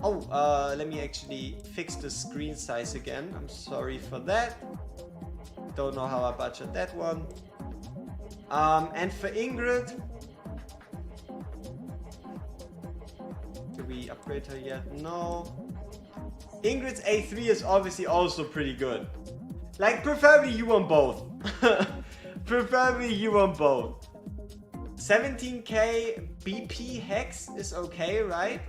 Oh, let me actually fix the screen size again. I'm sorry for that. Don't know how I butchered that one. And for Ingrid, do we upgrade her yet? No. Ingrid's A3 is obviously also pretty good. Like, preferably you want both. Preferably you want both. 17k BP hex is okay, right?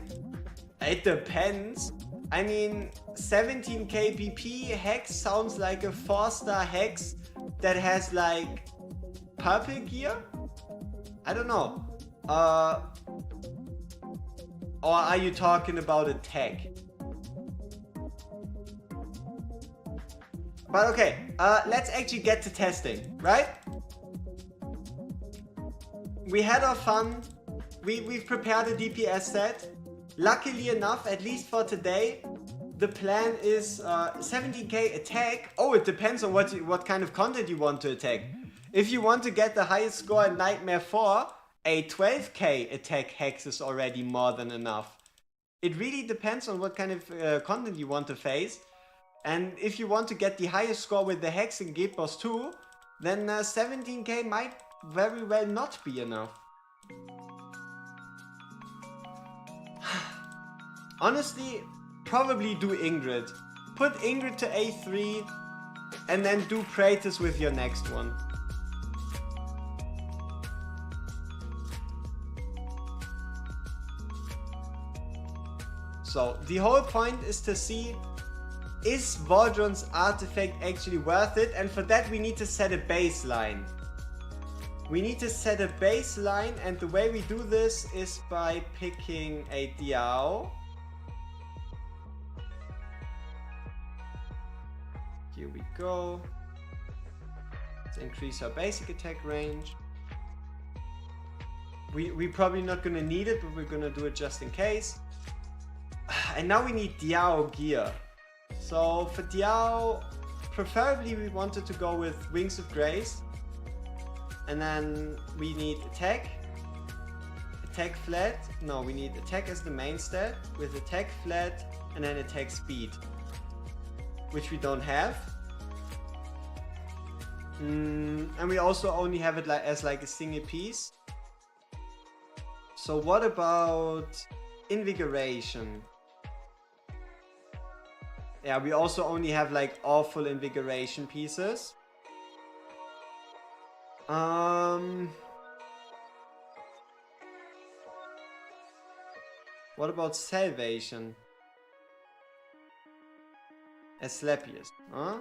It depends. I mean, 17k BP hex sounds like a 4-star hex that has like purple gear? I don't know. Or are you talking about attack? But okay, let's actually get to testing, right? We had our fun. We've prepared a DPS set. Luckily enough, at least for today, the plan is 17k attack. Oh, it depends on what kind of content you want to attack. If you want to get the highest score in Nightmare 4, a 12k attack hex is already more than enough. It really depends on what kind of content you want to face. And if you want to get the highest score with the hex in Guild Boss 2, then 17k might very well not be enough. Honestly, probably do Ingrid. Put Ingrid to A3 and then do Praetus with your next one. So the whole point is to see is Valderon's artifact actually worth it? And for that we need to set a baseline. We need to set a baseline, and the way we do this is by picking a Diao. Here we go. Let's increase our basic attack range. We're probably not gonna need it, but we're gonna do it just in case. And now we need Diao gear. So for Diao, preferably we wanted to go with Wings of Grace. And then we need attack flat. No, we need attack as the main stat with attack flat and then attack speed, which we don't have. And we also only have it as like a single piece. So what about invigoration? Yeah, we also only have like awful invigoration pieces. What about salvation? Asclepius, huh?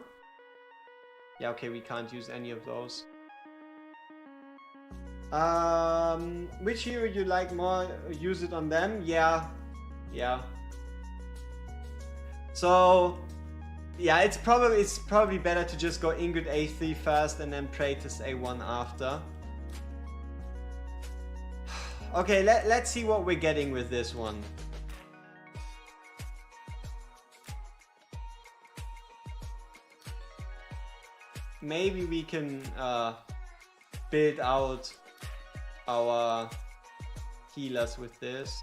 Yeah, okay, we can't use any of those. Which hero you like more? Use it on them? Yeah. So, yeah, it's probably better to just go Ingrid A3 first and then Praetus A1 after. Okay, let's see what we're getting with this one. Maybe we can build out our healers with this.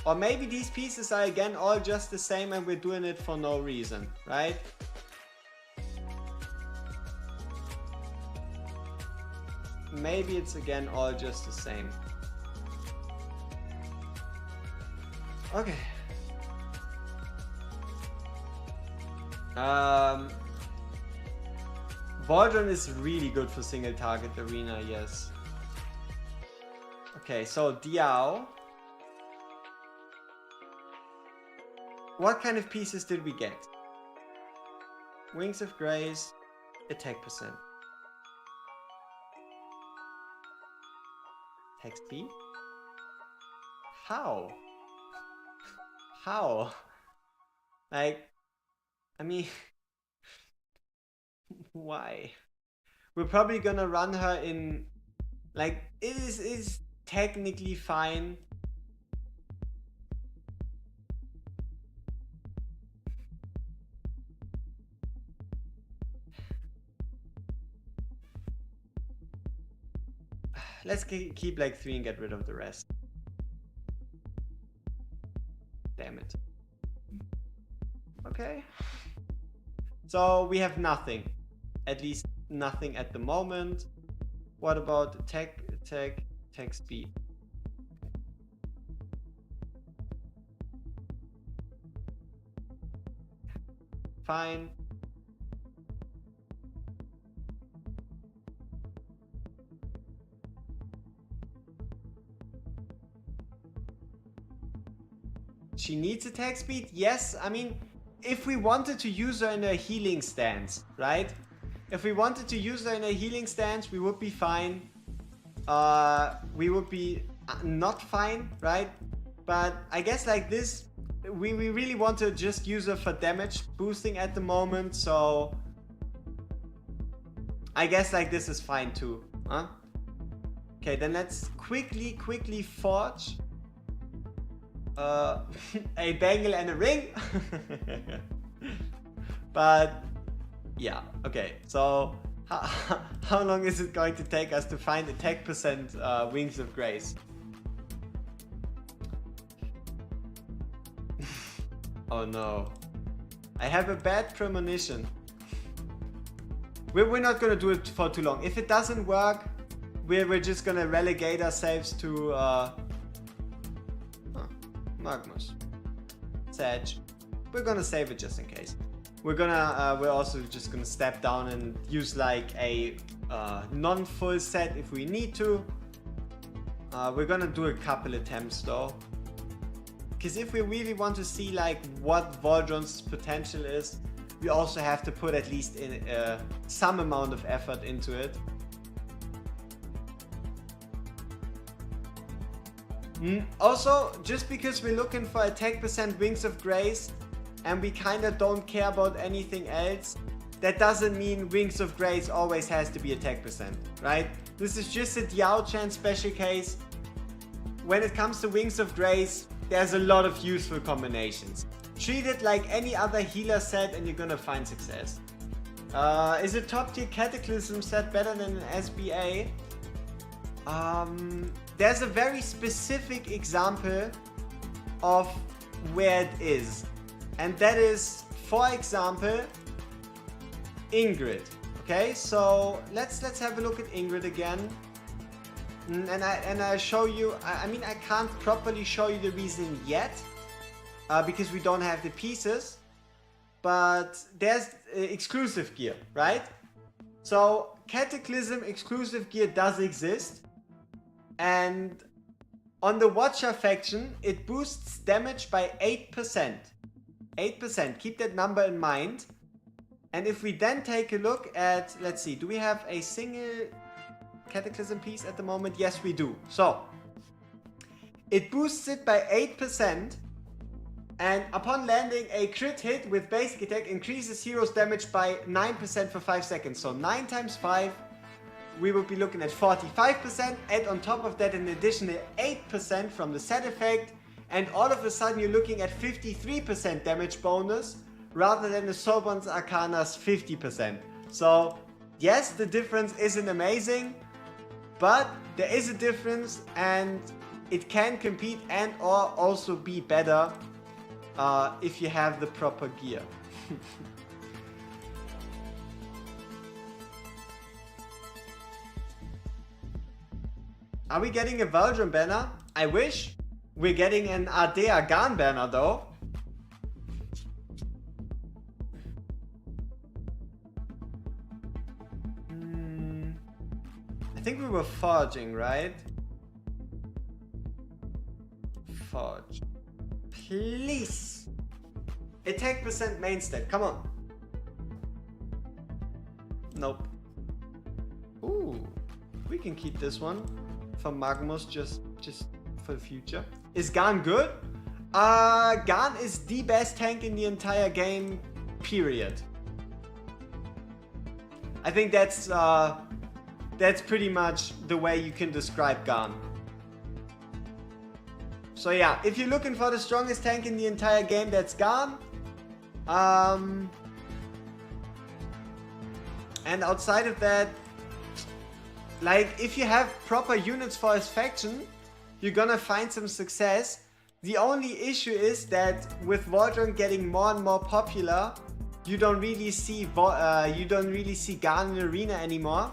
Or maybe these pieces are again all just the same and we're doing it for no reason, right? Maybe it's again all just the same. Okay. Valderon is really good for single target arena, yes. Okay, so Diao. What kind of pieces did we get? Wings of Grace, attack percent. Attack speed? How? How? Like, I mean, why? We're probably gonna run her in, like, it is technically fine. Let's keep like 3 and get rid of the rest. Damn it. Okay. So we have nothing. At least nothing at the moment. What about attack speed? Fine. She needs attack speed? Yes, I mean, if we wanted to use her in a healing stance, right? If we wanted to use her in a healing stance, we would be fine. We would be not fine, right? But I guess like this, we really want to just use her for damage boosting at the moment, so I guess like this is fine too, huh? Okay, then let's quickly forge a bangle and a ring. But yeah, okay, so how long is it going to take us to find attack percent Wings of Grace? Oh no, I have a bad premonition. We're not gonna do it for too long. If it doesn't work, we're just gonna relegate ourselves to Magnus, Sag. We're gonna save it just in case. We're also just gonna step down and use like a non-full set if we need to. We're gonna do a couple attempts though. because if we really want to see like what Valderon's potential is, we also have to put at least in some amount of effort into it. Also, just because we're looking for attack percent, Wings of Grace, and we kind of don't care about anything else, that doesn't mean Wings of Grace always has to be attack percent, right? This is just a Diao-Chan special case. When it comes to Wings of Grace, there's a lot of useful combinations. Treat it like any other healer set and you're gonna find success. Is a top tier Cataclysm set better than an SBA? There's a very specific example of where it is. And that is, for example, Ingrid. Okay, so let's have a look at Ingrid again. And I show you, I mean, I can't properly show you the reason yet, because we don't have the pieces, but there's exclusive gear, right? So Cataclysm exclusive gear does exist, and on the Watcher faction, it boosts damage by 8%. 8%, keep that number in mind. And if we then take a look at, let's see, do we have a single Cataclysm piece at the moment? Yes, we do. So it boosts it by 8%, and upon landing, a crit hit with basic attack increases hero's damage by 9% for 5 seconds. So 9 times 5, we will be looking at 45%. Add on top of that an additional 8% from the set effect, and all of a sudden you're looking at 53% damage bonus rather than the Sorbonne's Arcana's 50%. So yes, the difference isn't amazing, but there is a difference, and it can compete and or also be better if you have the proper gear. Are we getting a Valderon banner? I wish. We're getting an Ardea Garn banner though. I think we were forging, right? Forge. Please. Attack percent main stat. Come on. Nope. Ooh. We can keep this one for Magmus just for the future. Is Garn good? Garn is the best tank in the entire game, period. I think that's pretty much the way you can describe Garn. So yeah, if you're looking for the strongest tank in the entire game, that's Garn. And outside of that, like, if you have proper units for his faction, you're gonna find some success. The only issue is that with Valderon getting more and more popular, you don't really see Garn in Arena anymore.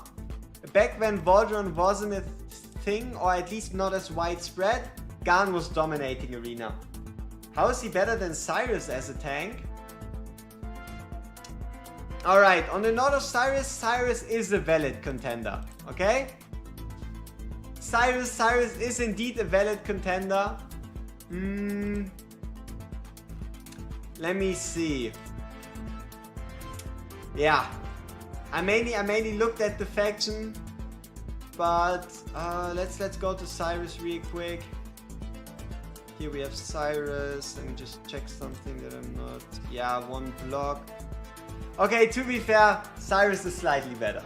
Back when Valderon wasn't a thing, or at least not as widespread, Garn was dominating Arena. How is he better than Cyrus as a tank? Alright, on the note of Cyrus, Cyrus is a valid contender, okay? Cyrus is indeed a valid contender. Let me see. Yeah, I mainly looked at the faction, but let's go to Cyrus real quick. Here we have Cyrus. Let me just check something that I'm not. Yeah, one block. Okay, to be fair, Cyrus is slightly better.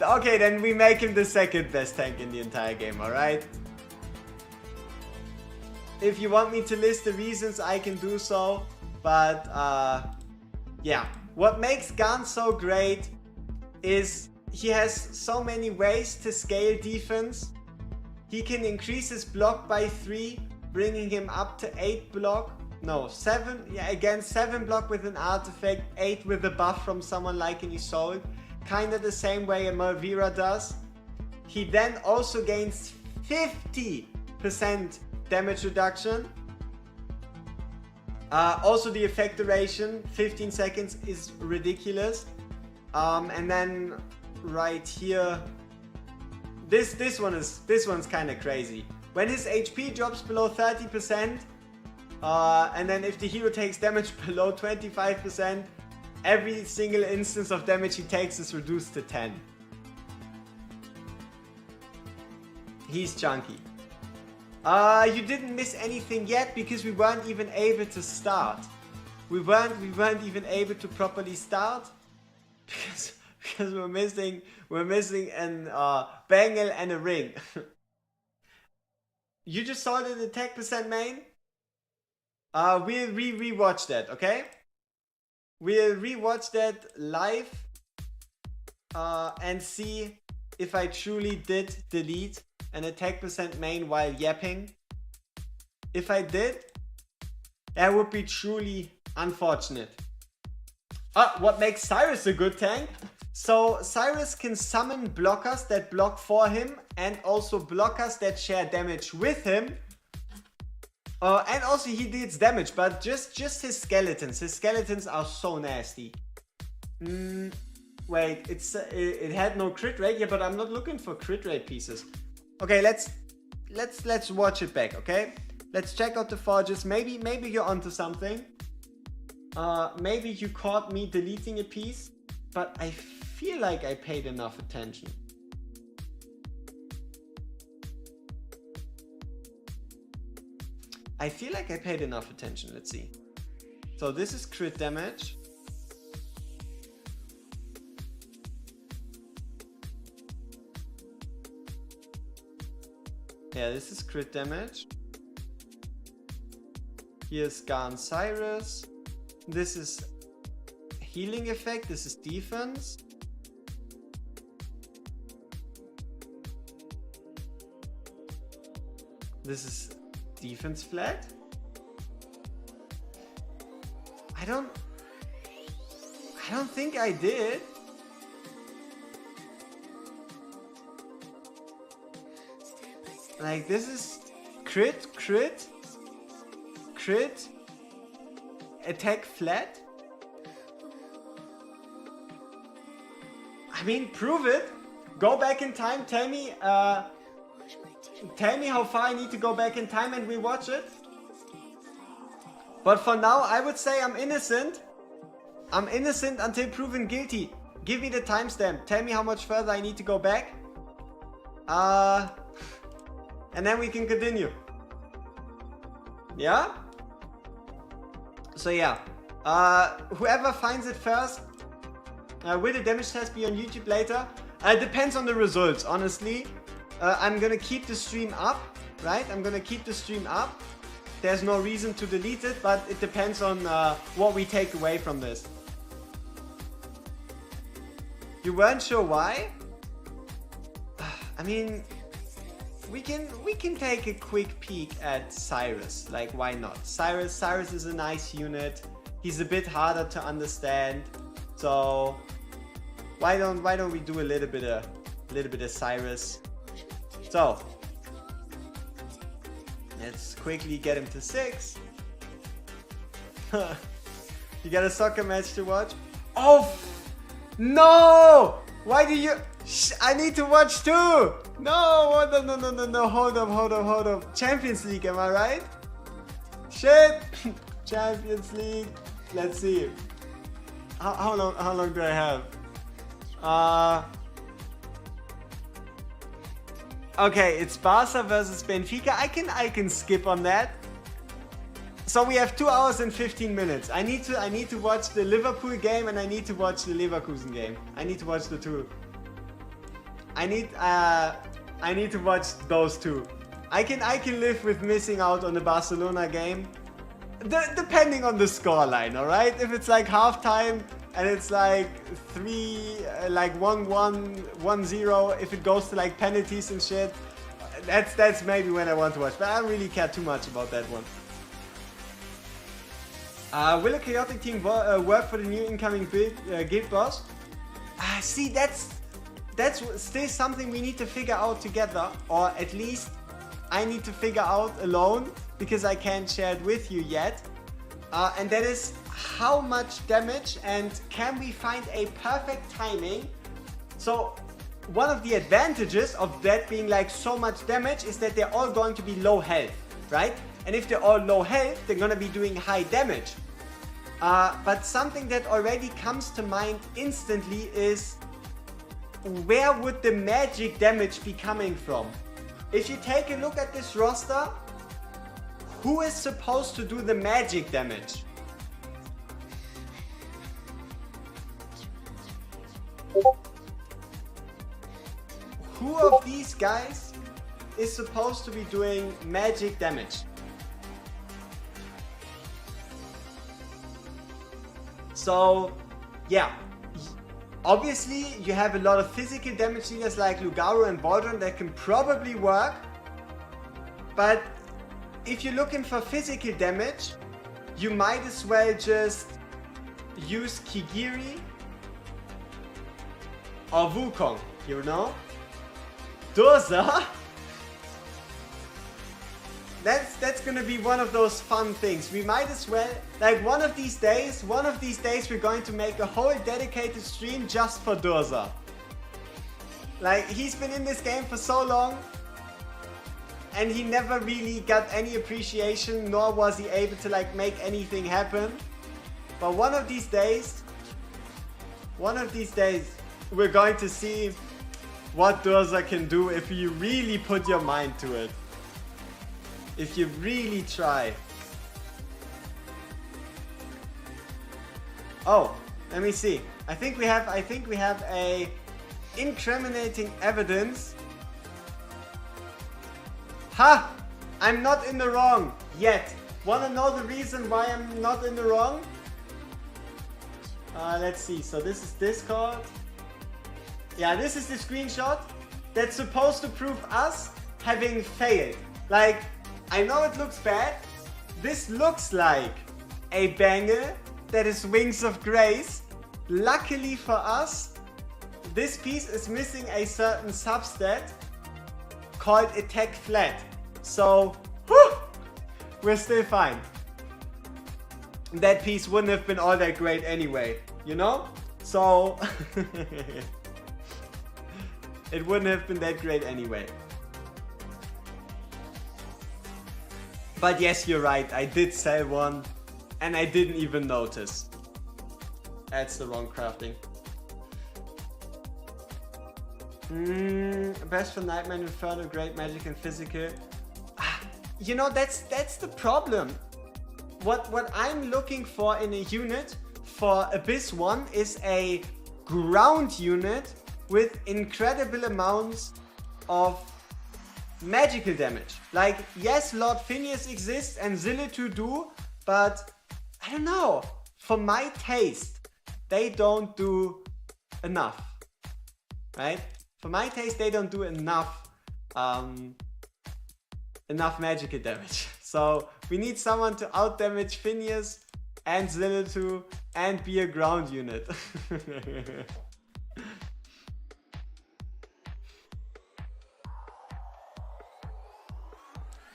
Okay, then we make him the second best tank in the entire game, alright? If you want me to list the reasons, I can do so. But, yeah. What makes Garn so great is he has so many ways to scale defense. He can increase his block by 3, bringing him up to 8 block. No, 7. Yeah, again, 7 block with an artifact, 8 with a buff from someone like an Isolde. Kinda the same way a Malvira does. He then also gains 50% damage reduction. Also the effect duration, 15 seconds, is ridiculous. And then right here, this one's kind of crazy. when his HP drops below 30%, and then if the hero takes damage below 25%, every single instance of damage he takes is reduced to 10. He's chunky. You didn't miss anything yet because we weren't even able to start. We weren't even able to properly start because we're missing an bangle and a ring. You just saw the attack percent main? We'll rewatch that, okay? We'll rewatch that live and see if I truly did delete an attack percent main while yapping. If I did, that would be truly unfortunate. What makes Cyrus a good tank? So Cyrus can summon blockers that block for him and also blockers that share damage with him. And also he deals damage, but just his skeletons. His skeletons are so nasty. Wait, it had no crit rate, yeah, but I'm not looking for crit rate pieces. Okay, let's watch it back, okay? Let's check out the forges. Maybe you're onto something. Maybe you caught me deleting a piece, but I feel like I paid enough attention. I feel like I paid enough attention. Let's see. So this is crit damage. Yeah, this is crit damage. Here's Garn Cyrus. This is healing effect. This is defense. This is defense flat. I don't think I did. Like, this is crit, attack flat. I mean, prove it. Go back in time. Tell me how far I need to go back in time and rewatch it. But for now, I would say I'm innocent. I'm innocent until proven guilty. Give me the timestamp. Tell me how much further I need to go back. And then we can continue. Yeah? So yeah. Whoever finds it first. Will the damage test be on YouTube later? It depends on the results, honestly. I'm gonna keep the stream up, right? I'm gonna keep the stream up. There's no reason to delete it, but it depends on what we take away from this. You weren't sure why? I mean, we can take a quick peek at Cyrus. Like, why not? Cyrus is a nice unit. He's a bit harder to understand. So why don't we do a little bit of Cyrus? So let's quickly get him to 6. You got a soccer match to watch? Oh no! Why do you? I need to watch too. No, no. Hold up. Champions League, am I right? Shit. Champions League. Let's see. How long do I have? Okay, it's Barca versus Benfica. I can skip on that. So we have 2 hours and 15 minutes. I need to watch the Liverpool game and I need to watch the Leverkusen game. I need to watch the two. I need to watch those two. I can live with missing out on the Barcelona game, depending on the scoreline. All right, if it's like halftime and it's like 1-1, 1-0, if it goes to like penalties and shit, that's maybe when I want to watch. But I don't really care too much about that one. Will a chaotic team work for the new incoming guild boss? See, that's still something we need to figure out together, or at least I need to figure out alone, because I can't share it with you yet. And that is how much damage, and can we find a perfect timing? So one of the advantages of that being like so much damage is that they're all going to be low health, right? And if they're all low health, they're gonna be doing high damage. But something that already comes to mind instantly is, where would the magic damage be coming from? If you take a look at this roster, who is supposed to do the magic damage? Who of these guys is supposed to be doing magic damage? So, yeah. Obviously, you have a lot of physical damage dealers like Lugaro and Valderon that can probably work. But if you're looking for physical damage, you might as well just use Kigiri or Wukong, you know? Durza? That's gonna be one of those fun things. We might as well, like one of these days we're going to make a whole dedicated stream just for Durza. Like, he's been in this game for so long and he never really got any appreciation, nor was he able to like make anything happen. But one of these days we're going to see what Durza can do if you really put your mind to it. If you really try. Oh, let me see. I think we have a incriminating evidence. Ha! I'm not in the wrong yet. Wanna know the reason why I'm not in the wrong? Let's see. So this is Discord. Yeah, this is the screenshot that's supposed to prove us having failed. Like, I know it looks bad. This looks like a bangle that is Wings of Grace. Luckily for us, this piece is missing a certain substat called Attack Flat. So, whew, we're still fine. That piece wouldn't have been all that great anyway, you know? So, it wouldn't have been that great anyway. But yes, you're right, I did sell one and I didn't even notice. That's the wrong crafting. Best for Nightmare, Inferno, Great Magic and Physical. You know, that's the problem. What I'm looking for in a unit for Abyss 1 is a ground unit with incredible amounts of magical damage. Like, yes, Lord Phineas exists and Zillitu do, but I don't know. For my taste, they don't do enough. Right? For my taste, they don't do enough magical damage. So we need someone to out damage Phineas and Zillitu and be a ground unit.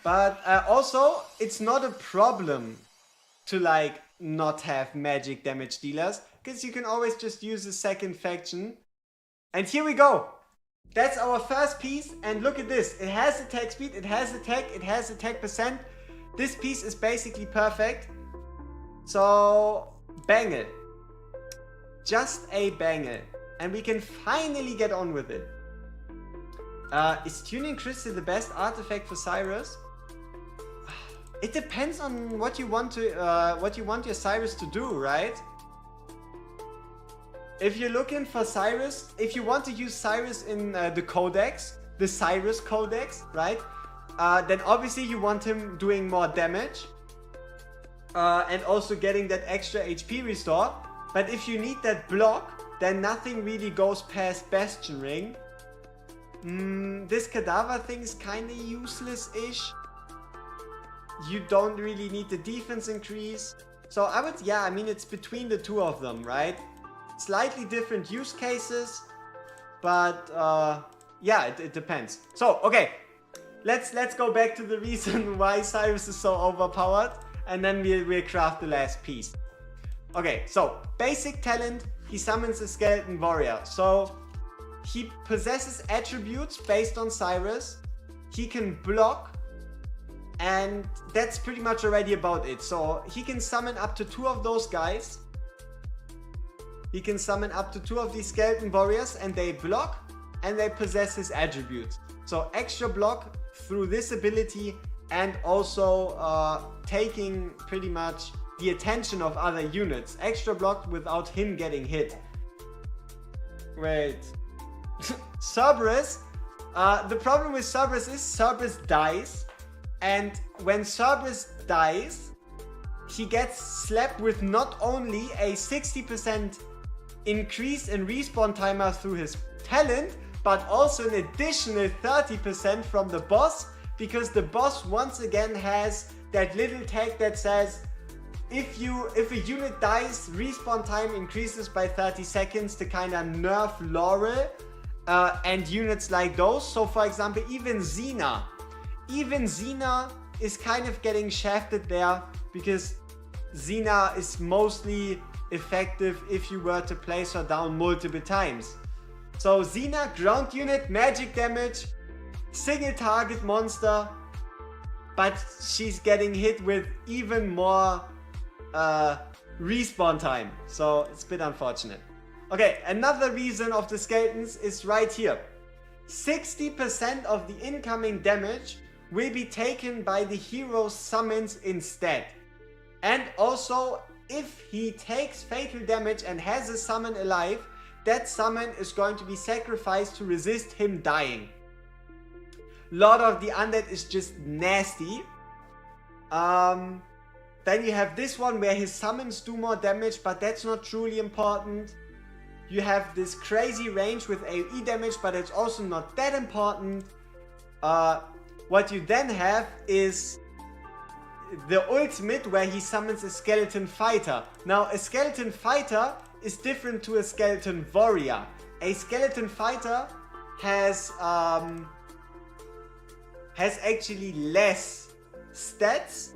But also, it's not a problem to like not have magic damage dealers, because you can always just use a second faction. And here we go. That's our first piece, and look at this. It has attack speed, it has attack percent. This piece is basically perfect. So, bangle. Just a bangle. And we can finally get on with it. Is Tuning Crystal the best artifact for Cyrus? It depends on what you want your Cyrus to do, right? If you're looking for Cyrus, if you want to use Cyrus in the Codex, the Cyrus Codex, right? Then obviously you want him doing more damage. And also getting that extra HP restore. But if you need that block, then nothing really goes past Bastion Ring. This Cadaver thing is kinda useless-ish. You don't really need the defense increase. So I would, yeah, I mean, it's between the two of them, right? Slightly different use cases, but yeah, it depends. So, okay, let's go back to the reason why Cyrus is so overpowered, and then we'll craft the last piece. Okay, so basic talent, he summons a skeleton warrior. So he possesses attributes based on Cyrus. He can block. And that's pretty much already about it. So he can summon up to 2 of those guys. He can summon up to 2 of these skeleton warriors, and they block and they possess his attributes. So extra block through this ability, and also taking pretty much the attention of other units. Extra block without him getting hit. Wait. Cerberus. The problem with Cerberus is Cerberus dies. And when Cerberus dies, he gets slapped with not only a 60% increase in respawn timer through his talent, but also an additional 30% from the boss, because the boss once again has that little tag that says if a unit dies, respawn time increases by 30 seconds to kind of nerf Laurel and units like those. So for example, even Xena is kind of getting shafted there, because Xena is mostly effective if you were to place her down multiple times. So Xena, ground unit, magic damage, single target monster, but she's getting hit with even more respawn time. So it's a bit unfortunate. Okay, another reason of the skeletons is right here. 60% of the incoming damage will be taken by the hero's summons instead. And also, if he takes fatal damage and has a summon alive, that summon is going to be sacrificed to resist him dying. Lord of the Undead is just nasty. Then you have this one where his summons do more damage, but that's not truly important. You have this crazy range with AoE damage, but it's also not that important. What you then have is the ultimate, where he summons a skeleton fighter. Now, a skeleton fighter is different to a skeleton warrior. A skeleton fighter has actually less stats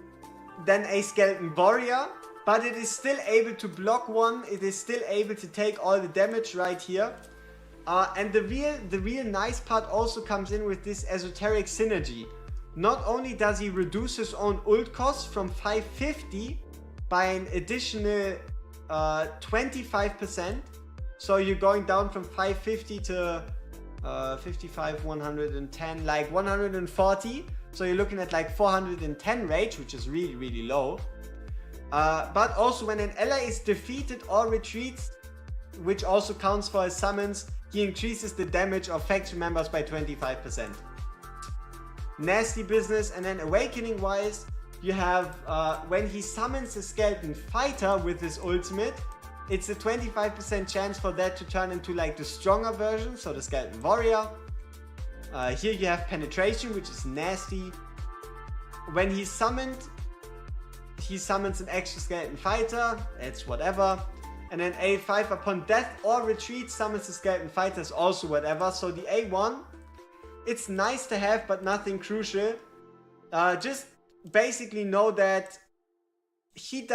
than a skeleton warrior, but it is still able to block one. It is still able to take all the damage right here. And the real nice part also comes in with this esoteric synergy. Not only does he reduce his own ult cost from 550 by an additional 25%. So you're going down from 550 to 55, 110, like 140. So you're looking at like 410 rage, which is really, really low. But also when an ally is defeated or retreats, which also counts for his summons, he increases the damage of faction members by 25%. Nasty business. And then awakening wise, you have when he summons a skeleton fighter with his ultimate, it's a 25% chance for that to turn into like the stronger version, so the skeleton warrior. Here you have penetration, which is nasty. When he summons an extra skeleton fighter, it's whatever. And then A5 upon death or retreat summons the skeleton fighter is also whatever. So the A1, it's nice to have, but nothing crucial. Just basically know that he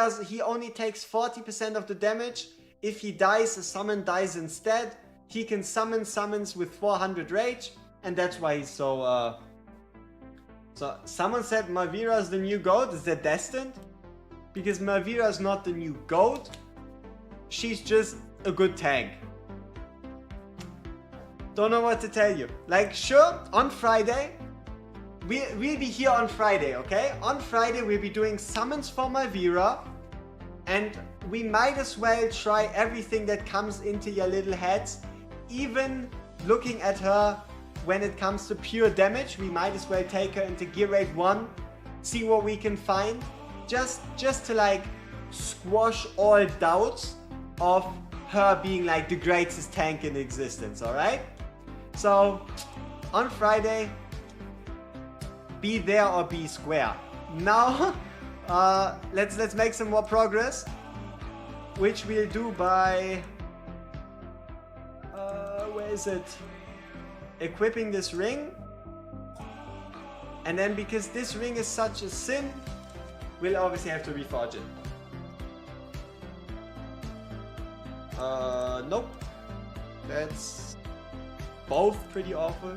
only takes 40% of the damage. If he dies, a summon dies instead. He can summon summons with 400 rage, and that's why he's so So someone said Malvira is the new GOAT. Is that destined? Because Malvira is not the new GOAT. She's just a good tank. Don't know what to tell you. Like, sure, on Friday, we'll be here on Friday, okay? On Friday, we'll be doing summons for Malvira. And we might as well try everything that comes into your little heads. Even looking at her when it comes to pure damage, we might as well take her into gear rate 1. See what we can find. Just to like squash all doubts of her being like the greatest tank in existence, alright? So, on Friday, be there or be square. Now, let's make some more progress, which we'll do by, where is it? Equipping this ring. And then because this ring is such a sin, we'll obviously have to reforge it. Nope. both pretty awful.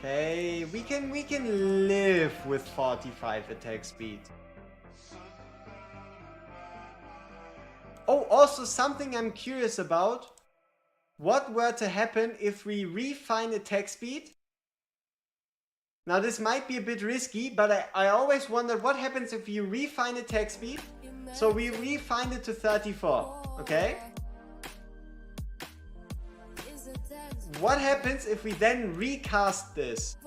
Okay, we can live with 45 attack speed. Oh, also something I'm curious about. What were to happen if we refine attack speed? Now this might be a bit risky, but I always wondered what happens if you refine attack speed. So we refine it to 34, okay? What happens if we then recast this?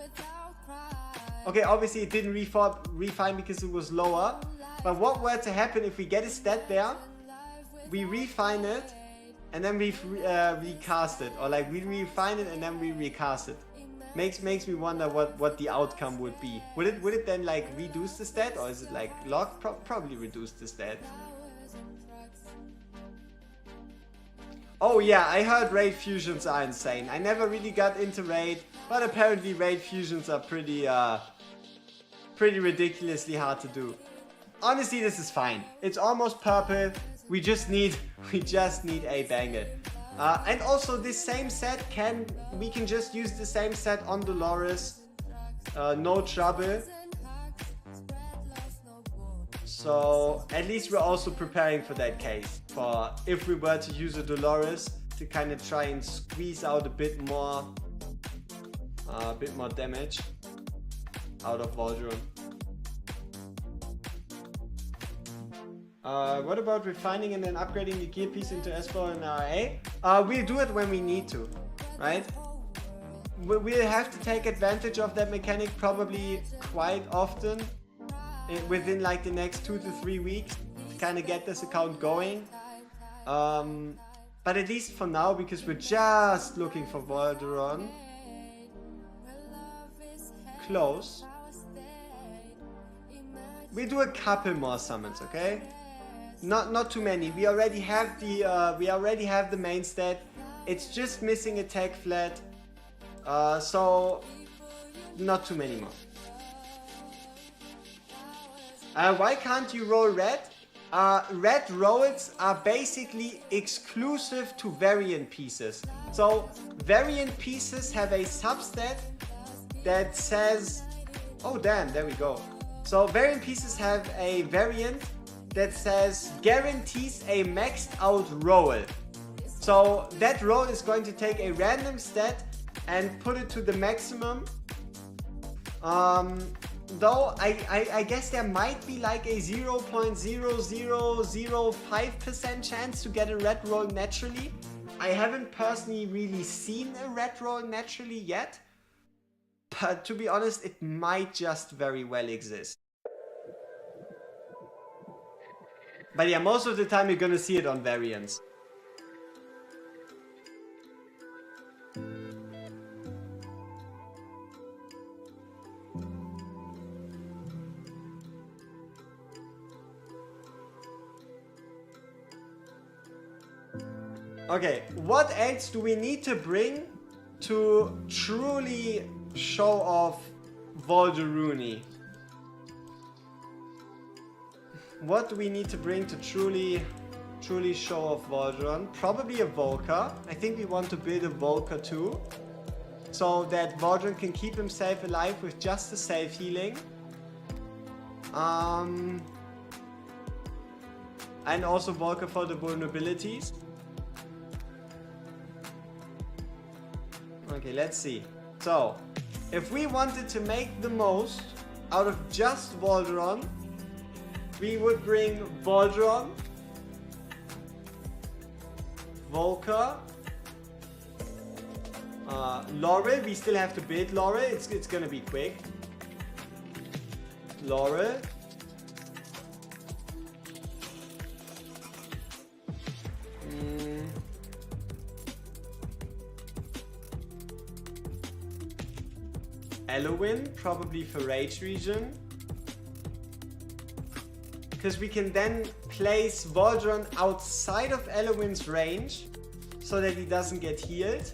Okay, obviously it didn't refine because it was lower. But what were to happen if we get a stat there, we refine it, and then we recast it? Or like we refine it and then we recast it. Makes me wonder what the outcome would be. Would it then like reduce the stat, or is it like lock? Probably reduce the stat. Oh yeah, I heard raid fusions are insane. I never really got into raid, but apparently raid fusions are pretty ridiculously hard to do. Honestly, this is fine. It's almost purple. We just need a banger. And also this same set we can just use the same set on Dolores. No trouble. So at least we're also preparing for that case. For if we were to use a Dolores to kind of try and squeeze out a bit more damage out of Valderon. What about refining and then upgrading the gear piece into S-Bow and RA? We'll do it when we need to, right? We'll have to take advantage of that mechanic probably quite often within like the next 2 to 3 weeks to kind of get this account going. But at least for now, because we're just looking for Valderon. Close. We do a couple more summons, okay? Not too many. We already have the main stat. It's just missing attack flat. So not too many more. Why can't you roll red? Red rolls are basically exclusive to variant pieces. So variant pieces have a substat that says, oh damn, there we go. So variant pieces have a variant that says guarantees a maxed out roll. So that roll is going to take a random stat and put it to the maximum. Though I guess there might be like a 0.0005% chance to get a red roll naturally. I haven't personally really seen a red roll naturally yet, but to be honest, it might just very well exist. But yeah, most of the time you're gonna see it on variants. Okay, what else do we need to bring to truly show off Valderon? What do we need to bring to truly show off Valderon? Probably a Volker. I think we want to build a Volker too, so that Valderon can keep himself alive with just the self-healing. And also Volker for the vulnerabilities. Okay, let's see. So, if we wanted to make the most out of just Valderon, we would bring Valderon, Volker, Laurel. We still have to build Laurel. It's gonna be quick. Laurel. Elowin, probably for Rage Region. Because we can then place Valderon outside of Elowin's range so that he doesn't get healed.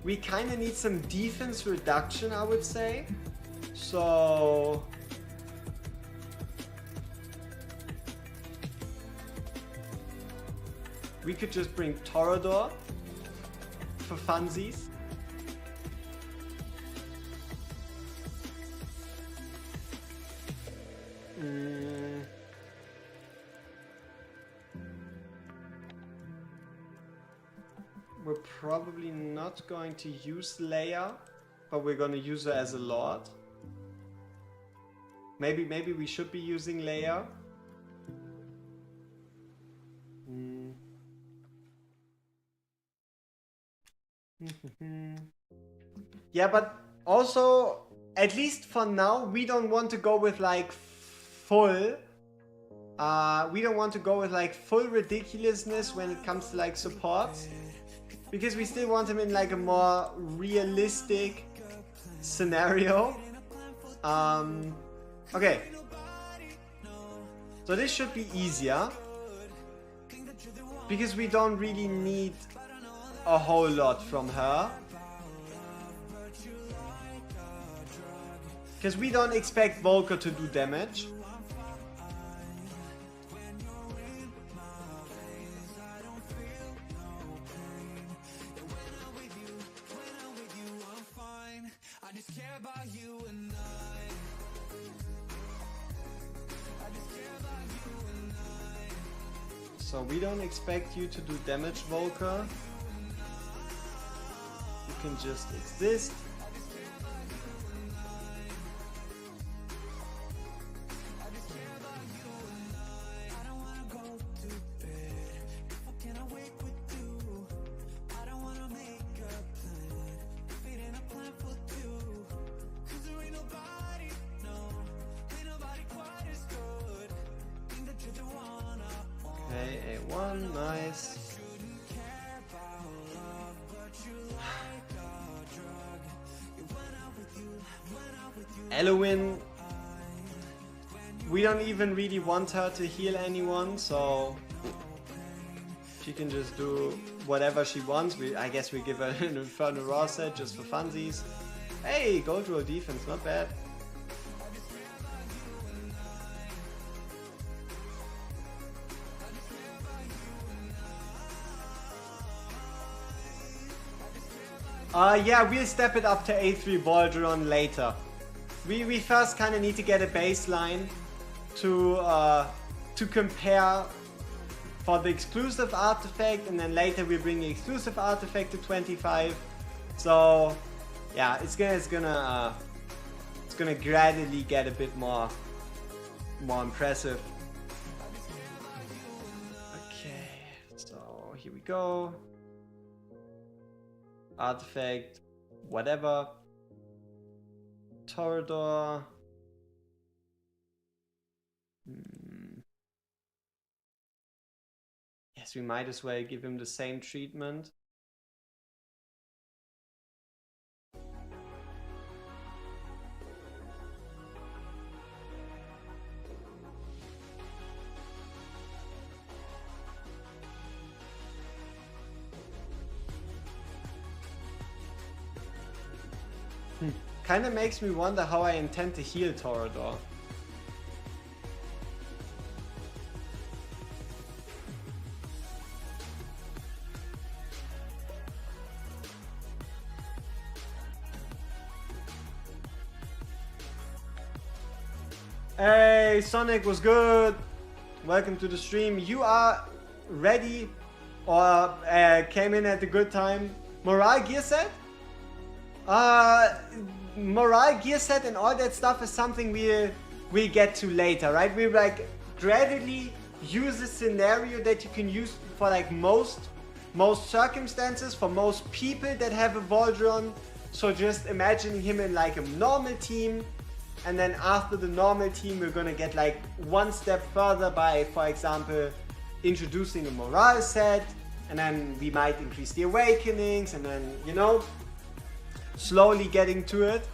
We kind of need some defense reduction, I would say. So we could just bring Torador for funsies. We're probably not going to use Leia, but we're going to use her as a Lord. Maybe we should be using Leia. Yeah, but also, at least for now, we don't want to go with like full. We don't want to go with like full ridiculousness when it comes to like supports, because we still want him in like a more realistic scenario. Okay, so this should be easier because we don't really need a whole lot from her, because we don't expect Volker to do damage. So we don't expect you to do damage, Volker. You can just exist. Okay, A1, nice. Elowen, we don't even really want her to heal anyone, so she can just do whatever she wants. I guess we give her an Inferno Raw set just for funsies. Hey, gold roll defense, not bad. Yeah, we'll step it up to A3 Valderon later. We first kind of need to get a baseline to compare for the exclusive artifact, and then later we bring the exclusive artifact to 25. So yeah, it's gonna gradually get a bit more impressive. Okay, so here we go. Artifact, whatever. Torador. Yes, we might as well give him the same treatment. Kinda makes me wonder how I intend to heal Torador. Hey, Sonic was good. Welcome to the stream. You are ready, or came in at a good time. Morale gear set? Morale gear set and all that stuff is something we'll get to later, right? We like gradually use a scenario that you can use for like most circumstances, for most people that have a Valderon. So just imagine him in like a normal team, and then after the normal team we're gonna get like one step further by, for example, introducing a morale set, and then we might increase the awakenings, and then, you know, slowly getting to it,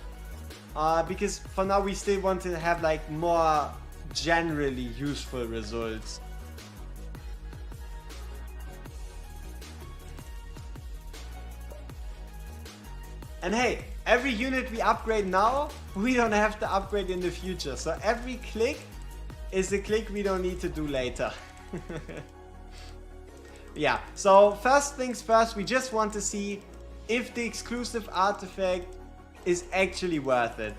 because for now we still want to have like more generally useful results And hey, every unit we upgrade now, we don't have to upgrade in the future. So every click is a click we don't need to do later. Yeah, so first things first, we just want to see if the exclusive artifact is actually worth it.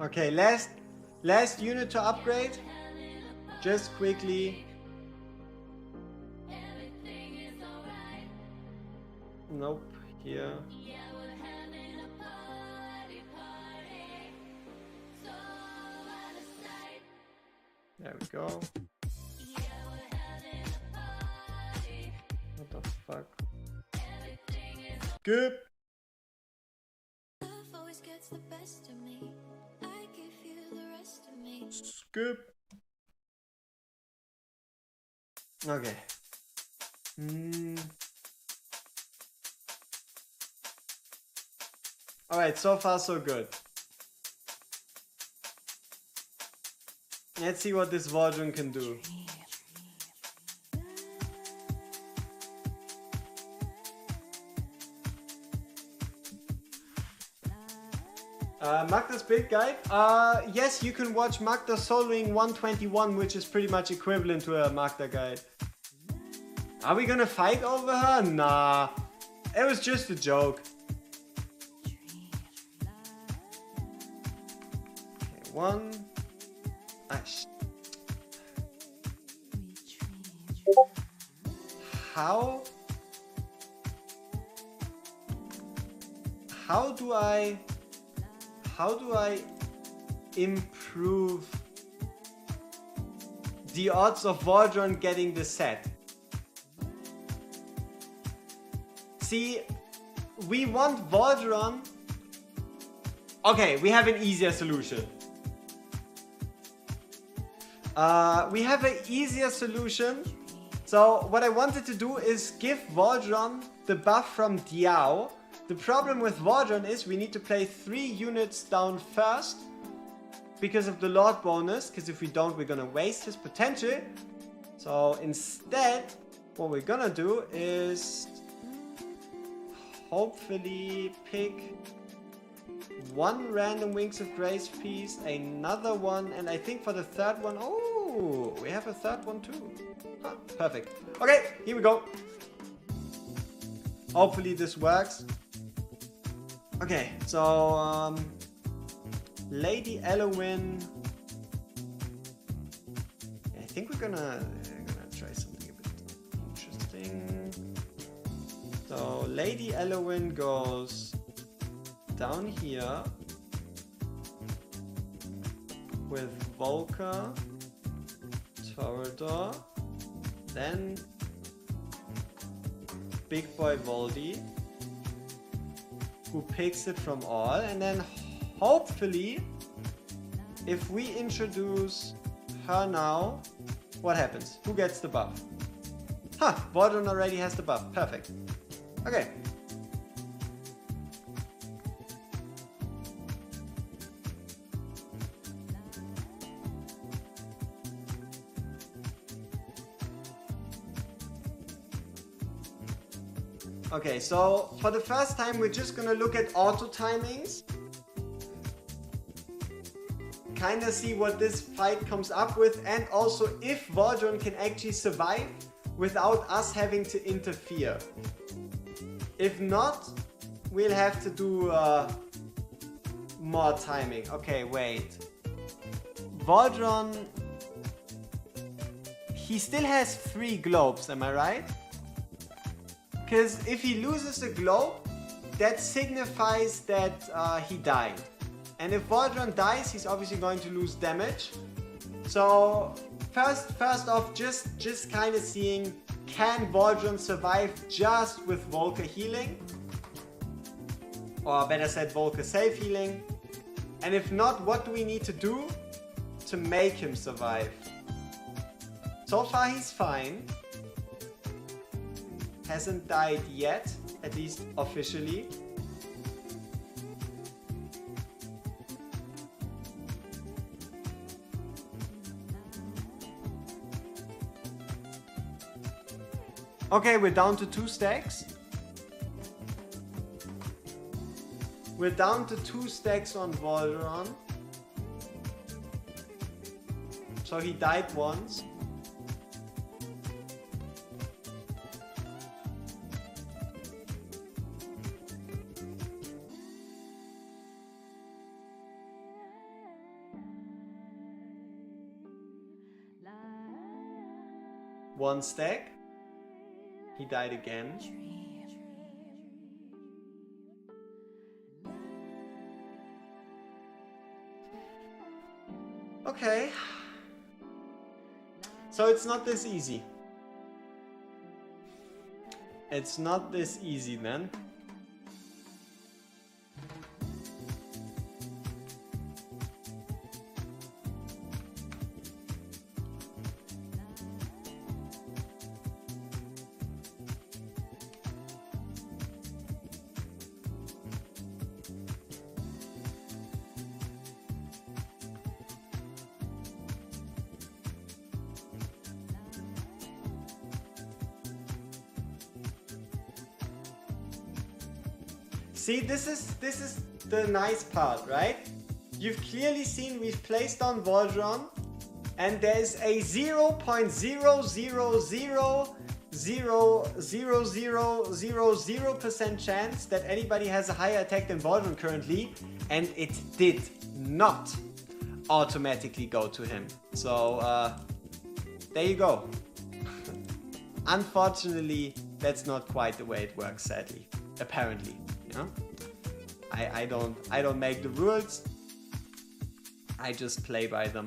Okay, last unit to upgrade. Just quickly. Nope, here. There we go. What the fuck? Good. Skip. Okay. Alright, so far so good. Let's see what this Valderon can do. Magda's build guide? Yes, you can watch Magda soloing 121, which is pretty much equivalent to a Magda guide. Are we gonna fight over her? Nah. It was just a joke. Okay, one. How do I improve the odds of Valderon getting the set? See, we want Valderon. Okay, we have an easier solution. We have an easier solution. So what I wanted to do is give Valderon the buff from Diao. The problem with Valderon is we need to play 3 units down first because of the Lord bonus, because if we don't, we're gonna waste his potential. So instead, what we're gonna do is hopefully pick one random Wings of Grace piece, another one, and I think for the third one, oh, we have a third one too. Huh, perfect. Okay, here we go. Hopefully this works. Okay, so Lady Elowin. I think we're gonna try something a bit interesting. So Lady Elowin goes down here with Volker, Torador, then Big Boy Voldy, who picks it from all, and then hopefully if we introduce her now, what happens? Who gets the buff? Huh, Valderon already has the buff. Perfect. Okay. Okay, so for the first time we're just gonna look at auto timings. Kinda see what this fight comes up with, and also if Valderon can actually survive without us having to interfere. If not, we'll have to do more timing. Okay, wait. Valderon, he still has 3 globes, am I right? Because if he loses a globe, that signifies that he died. And if Valderon dies, he's obviously going to lose damage. So first off, just kind of seeing, can Valderon survive just with Volker healing? Or better said, Volker safe healing. And if not, what do we need to do to make him survive? So far he's fine. Hasn't died yet, at least officially. Okay, we're down to 2 stacks. We're down to 2 stacks on Valderon. So he died once. One stack. He died again. Okay. So it's not this easy. It's not this easy then. See, this is the nice part, right? You've clearly seen we've placed on Valderon, and there's a 0.000000000% chance that anybody has a higher attack than Valderon currently, and it did not automatically go to him. So there you go. Unfortunately, that's not quite the way it works, sadly. Apparently. You know? I don't make the rules. I just play by them.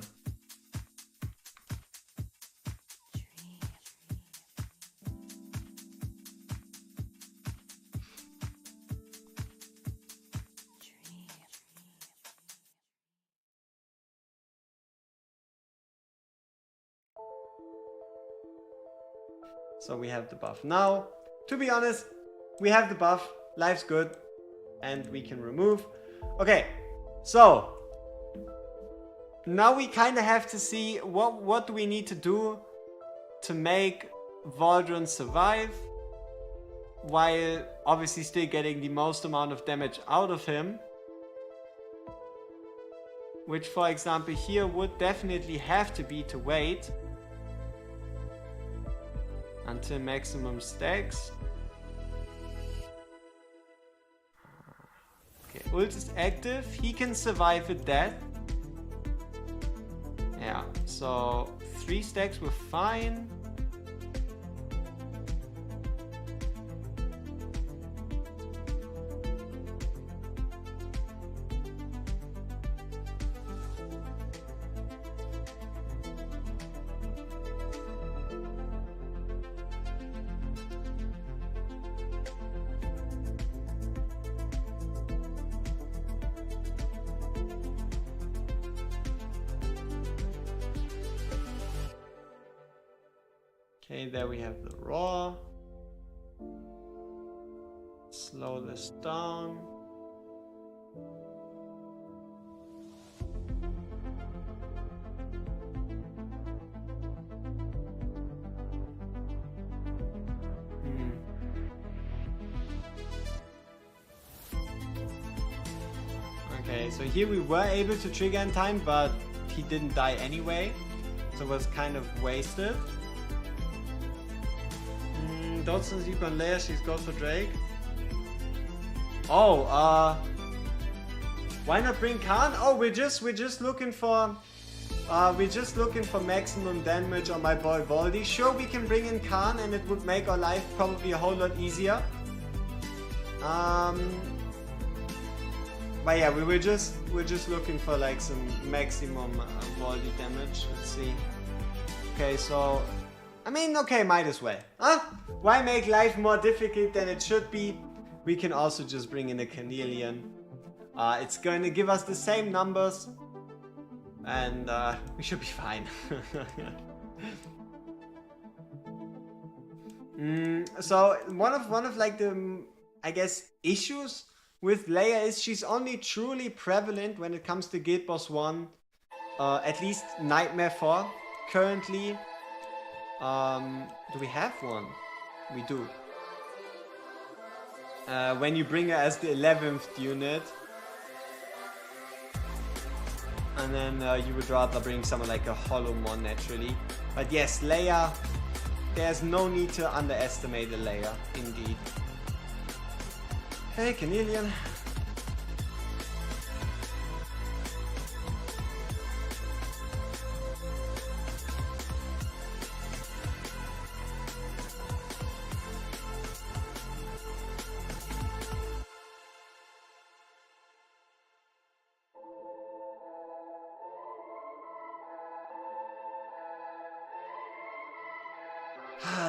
So we have the buff. Now, to be honest, we have the buff. Life's good. And we can remove. Okay, so now we kind of have to see what do we need to do to make Valderon survive while obviously still getting the most amount of damage out of him. Which, for example, here would definitely have to be to wait until maximum stacks. Okay, ult is active. He can survive with that. Yeah, so 3 stacks were fine. Okay, there we have the raw. Slow this down. Okay, so here we were able to trigger in time, but he didn't die anyway, so it was kind of wasted. Dodson, Zeep and Leia, she's got for Drake. Oh, why not bring Khan? Oh, we're just looking for We're just looking for maximum damage on my boy Valdi. Sure, we can bring in Khan and it would make our life probably a whole lot easier. But yeah, we're just looking for like some maximum Valdi damage. Let's see. Okay, so I mean, okay, might as well. Huh? Why make life more difficult than it should be? We can also just bring in a Carnelian. It's going to give us the same numbers. And we should be fine. So one of like the, I guess, issues with Leia is she's only truly prevalent when it comes to Guild Boss 1. At least Nightmare 4 currently. Do we have one? We do. When you bring her as the 11th unit. And then you would rather bring someone like a Holomon naturally. But yes, Leia, there's no need to underestimate a Leia, indeed. Hey, Carnelian.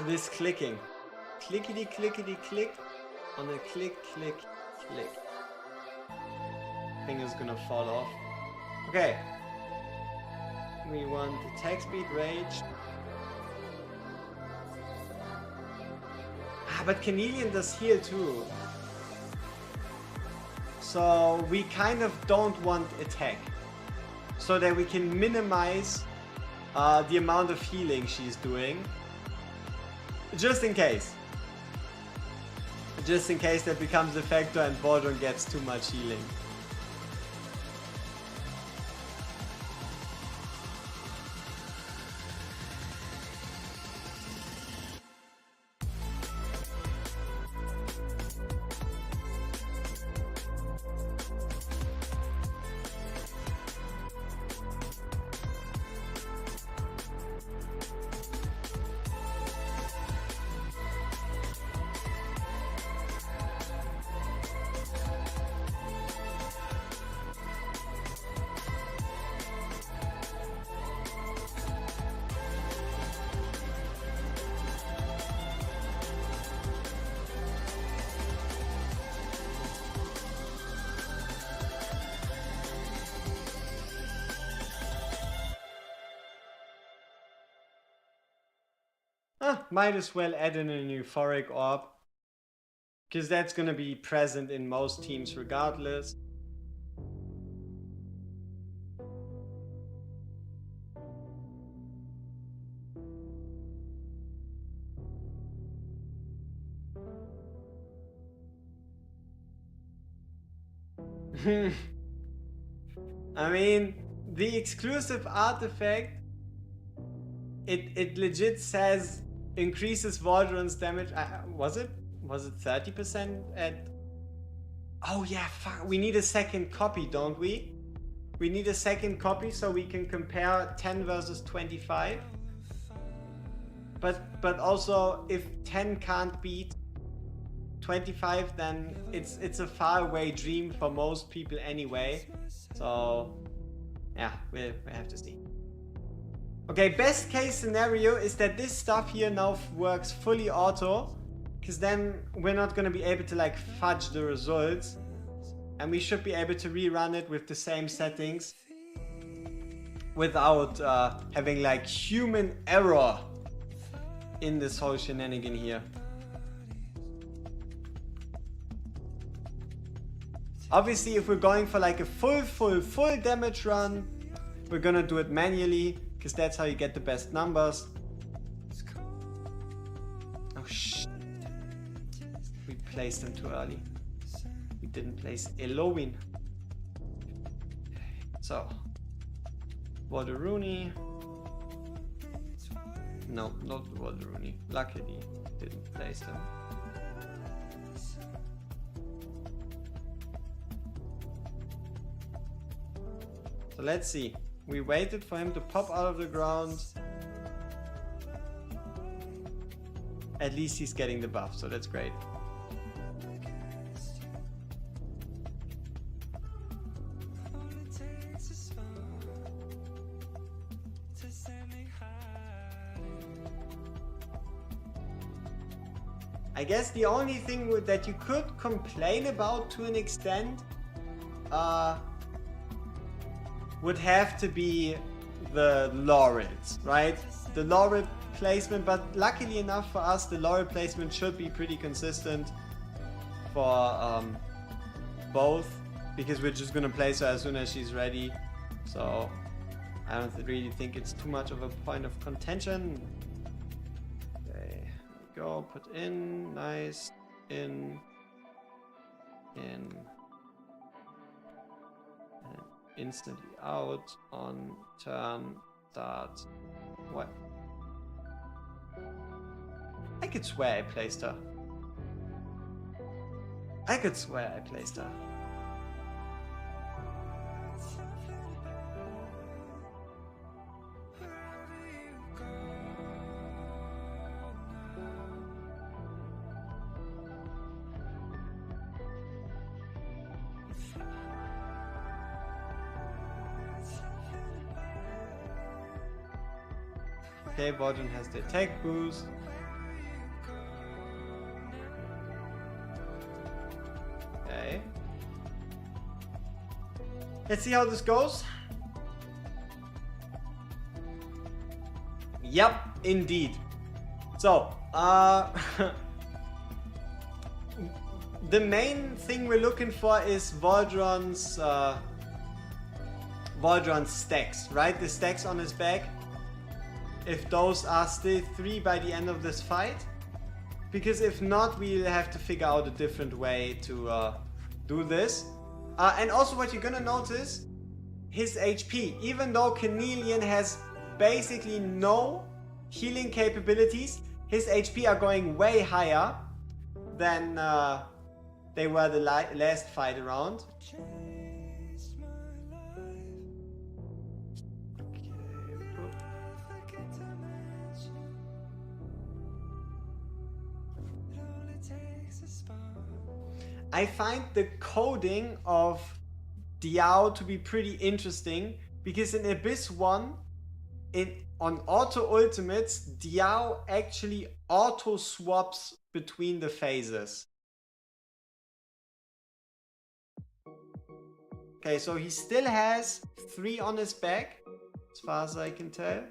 This clicking. Clickety clickety click on a click click click. Thing is gonna fall off. Okay. We want attack speed, rage. But Carnelian does heal too. So we kind of don't want attack. So that we can minimize the amount of healing she's doing. Just in case. Just in case that becomes a factor and Valderon gets too much healing. Might as well add in an euphoric orb. Because that's gonna be present in most teams regardless. I mean, the exclusive artifact, it legit says increases Valderon's damage. Was it 30% at... Oh yeah, fuck. We need a second copy, don't we? We need a second copy so we can compare 10 versus 25. But also, if 10 can't beat 25, then it's a faraway dream for most people anyway. So yeah, we'll have to see. Okay, best case scenario is that this stuff here now works fully auto, because then we're not going to be able to like fudge the results, and we should be able to rerun it with the same settings without having like human error in this whole shenanigan here. Obviously, if we're going for like a full damage run, we're gonna do it manually, because that's how you get the best numbers. Oh shit. We placed them too early. We didn't place Elowen. So, Valderon. No, not Valderon. Luckily, didn't place them. So let's see. We waited for him to pop out of the ground. At least he's getting the buff, so that's great. I guess the only thing that you could complain about to an extent would have to be the laurels, right? The laurel placement, but luckily enough for us, the laurel placement should be pretty consistent for both, because we're just gonna place her as soon as she's ready. So I don't really think it's too much of a point of contention. Okay, go, put in, nice, in, and instantly out on turn, start. What? I could swear I placed her. I could swear I placed her. Okay, Valderon has the attack boost. Okay. Let's see how this goes. Yep, indeed. So, the main thing we're looking for is Valderon's stacks, right? The stacks on his back. If those are still 3 by the end of this fight. Because if not, we'll have to figure out a different way to do this. And also what you're gonna notice, his HP. Even though Cornelian has basically no healing capabilities, his HP are going way higher than they were the last fight around. I find the coding of Diao to be pretty interesting, because in Abyss 1, on auto ultimates, Diao actually auto swaps between the phases. Okay, so he still has 3 on his back, as far as I can tell.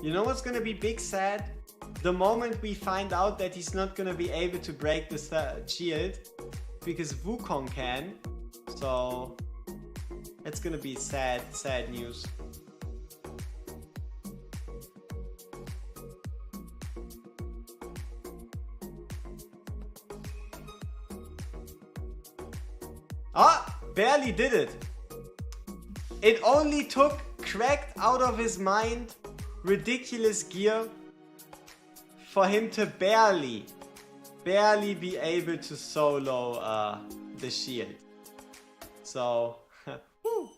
You know what's gonna be big sad? The moment we find out that he's not gonna be able to break the shield, because Wukong can. So it's gonna be sad news. Ah, barely did it. It only took cracked out of his mind ridiculous gear for him to barely be able to solo the shield. So woo.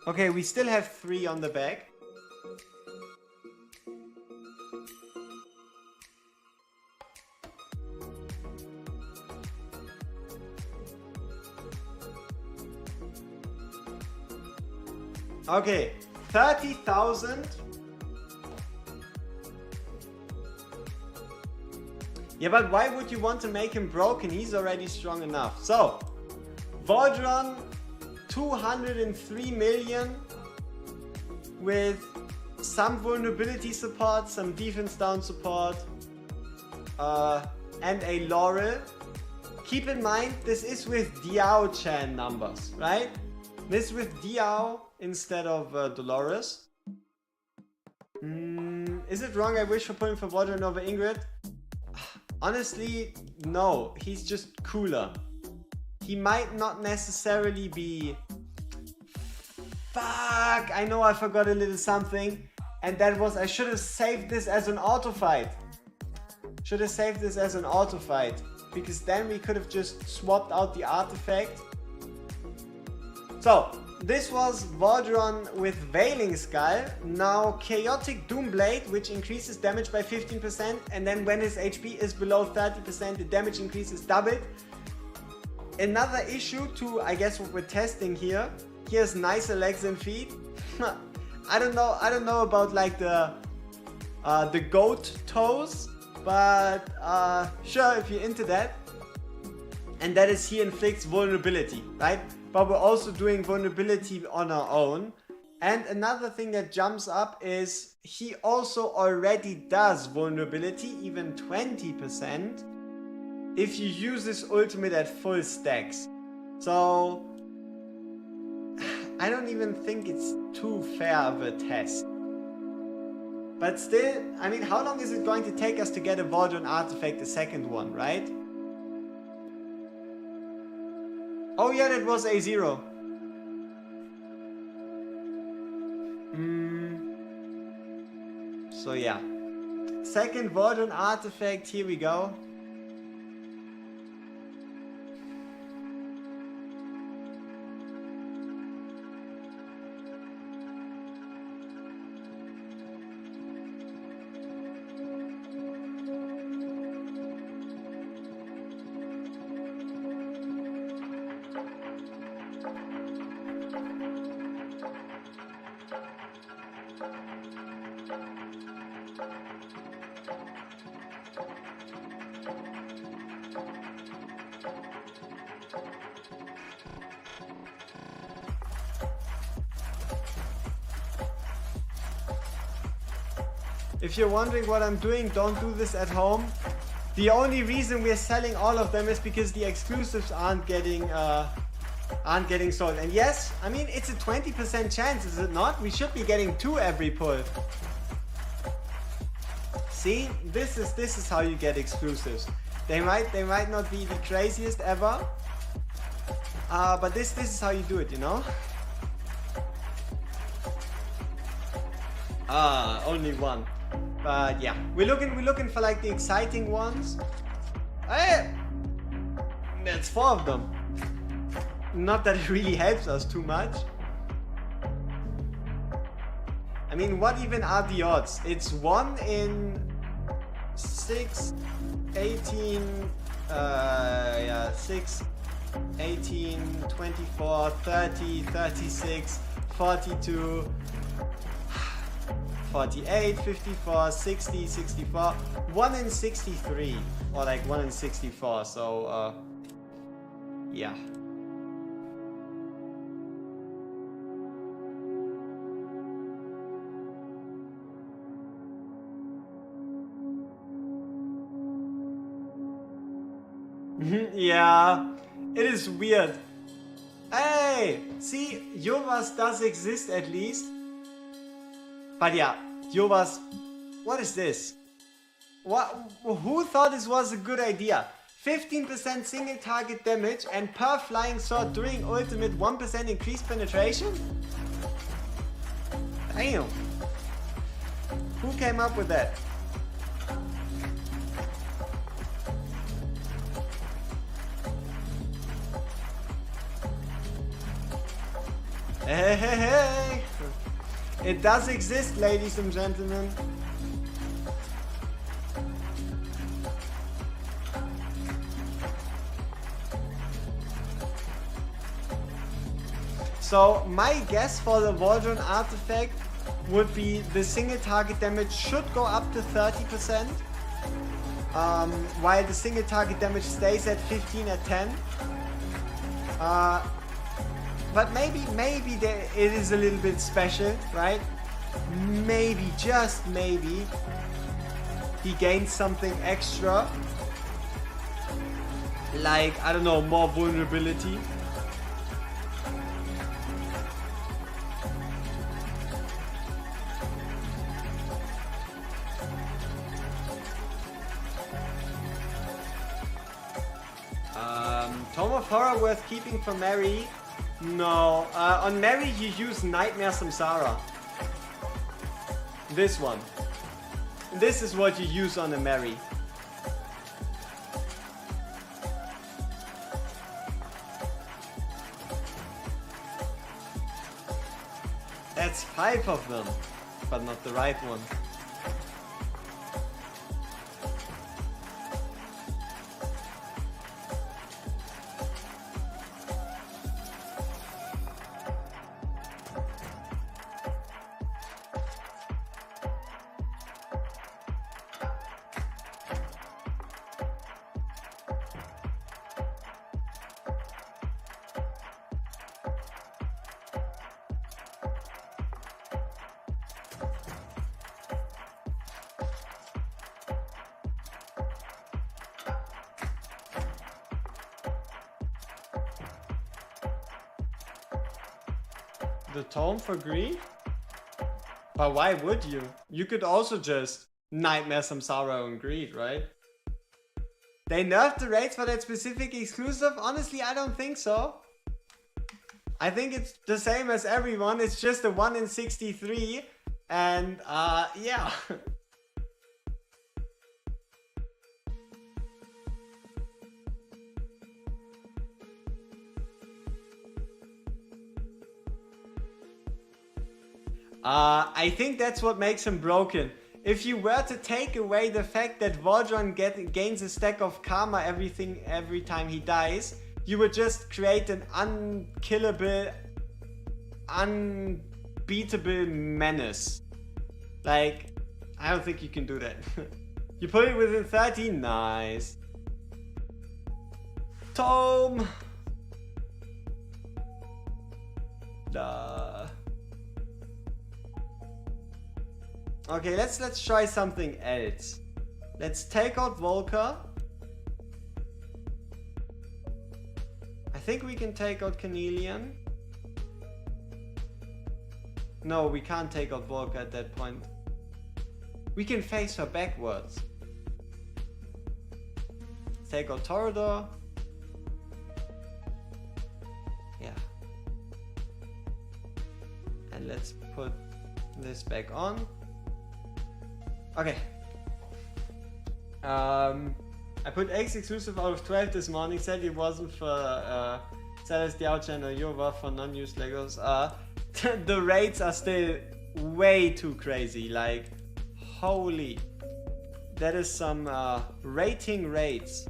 Okay, we still have 3 on the back. Okay, 30,000. Yeah, but why would you want to make him broken? He's already strong enough. So, Valderon, 203 million with some vulnerability support, some defense down support, and a Laurel. Keep in mind, this is with Diao Chan numbers, right? This is with Diao instead of Dolores. Is it wrong I wish for pulling for Valderon over Ingrid? Honestly, no. He's just cooler. He might not necessarily be... Fuck! I know I forgot a little something. And that was... I should have saved this as an auto fight. Should have saved this as an auto fight. Because then we could have just swapped out the artifact. So, this was Valderon with Veiling Skull. Now, Chaotic Doomblade, which increases damage by 15. And then when his HP is below 30%, the damage increase is doubled. Another issue to, I guess, what we're testing here. He has nicer legs and feet. I don't know about like the goat toes. But sure, if you're into that. And that is he inflicts vulnerability, right? But we're also doing vulnerability on our own. And another thing that jumps up is he also already does vulnerability, even 20%, if you use this ultimate at full stacks. So I don't even think it's too fair of a test. But still, I mean, how long is it going to take us to get a Valderon artifact, the second one, right? Oh yeah, that was A0. So yeah. Second Valderon artifact, here we go. If you're wondering what I'm doing, don't do this at home. The only reason we're selling all of them is because the exclusives aren't getting sold. And yes, I mean, it's a 20% chance, is it not? We should be getting 2 every pull. See, this is how you get exclusives. They might not be the craziest ever, but this is how you do it, you know? Only 1. But yeah, we're looking for like the exciting ones. Hey, that's 4 of them. Not that it really helps us too much. I mean, what even are the odds? It's 1 in 6, 18, 6, 18, 24, 30, 36, 42, 48, 54, 60, 64, 1 in 63, or like 1 in 64, so yeah. Yeah, it is weird. Hey, see, Jovas does exist at least. But yeah, Jovas, what is this? Who thought this was a good idea? 15% single target damage and per flying sword during ultimate 1% increased penetration? Damn. Who came up with that? Hey, hey, hey! It does exist, ladies and gentlemen. So my guess for the Valderon artifact would be the single target damage should go up to 30%, while the single target damage stays at 15 at 10. But maybe it is a little bit special, right? Maybe, just maybe, he gains something extra. Like, I don't know, more vulnerability. Tome of Horror worth keeping for Mary? No. On Mary you use Nightmare Samsara. This one. This is what you use on a Mary. That's 5 of them, but not the right one. The Tome for Grief? But why would you? You could also just Nightmare Samsara on Greed, right? They nerfed the rates for that specific exclusive? Honestly, I don't think so. I think it's the same as everyone. It's just a 1 in 63. And, yeah. I think that's what makes him broken. If you were to take away the fact that Valderon gains a stack of karma every time he dies, you would just create an unkillable, unbeatable menace. Like, I don't think you can do that. You put it within 30? Nice. Tome! Duh. Okay, let's try something else. Let's take out Volker. I think we can take out Cornelian. No, we can't take out Volker at that point. We can face her backwards. Take out Torador. Yeah. And let's put this back on. Okay. I put X exclusive out of 12 this morning. Said it wasn't for Celestial Channel. You were for non-used Legos. The rates are still way too crazy. Like, holy. That is some rating rates.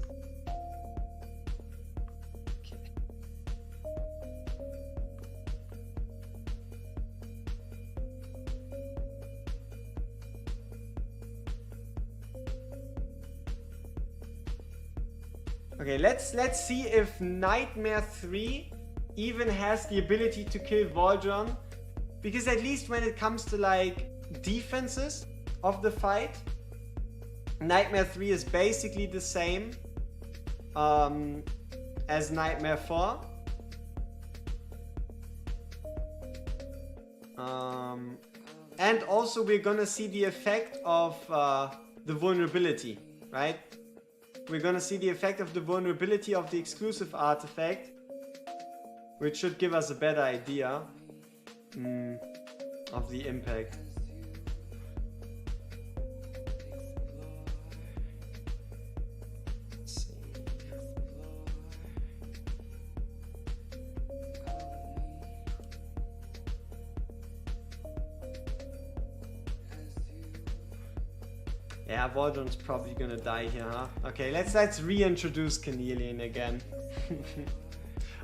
Okay, let's see if Nightmare 3 even has the ability to kill Valderon. Because at least when it comes to like defenses of the fight, Nightmare 3 is basically the same as Nightmare 4. And also we're gonna see the effect of the vulnerability, right? We're gonna see the effect of the vulnerability of the exclusive artifact, which should give us a better idea of the impact. Let's see. Yeah, Valderon's probably gonna die here, huh? Okay, let's reintroduce Cornelian again.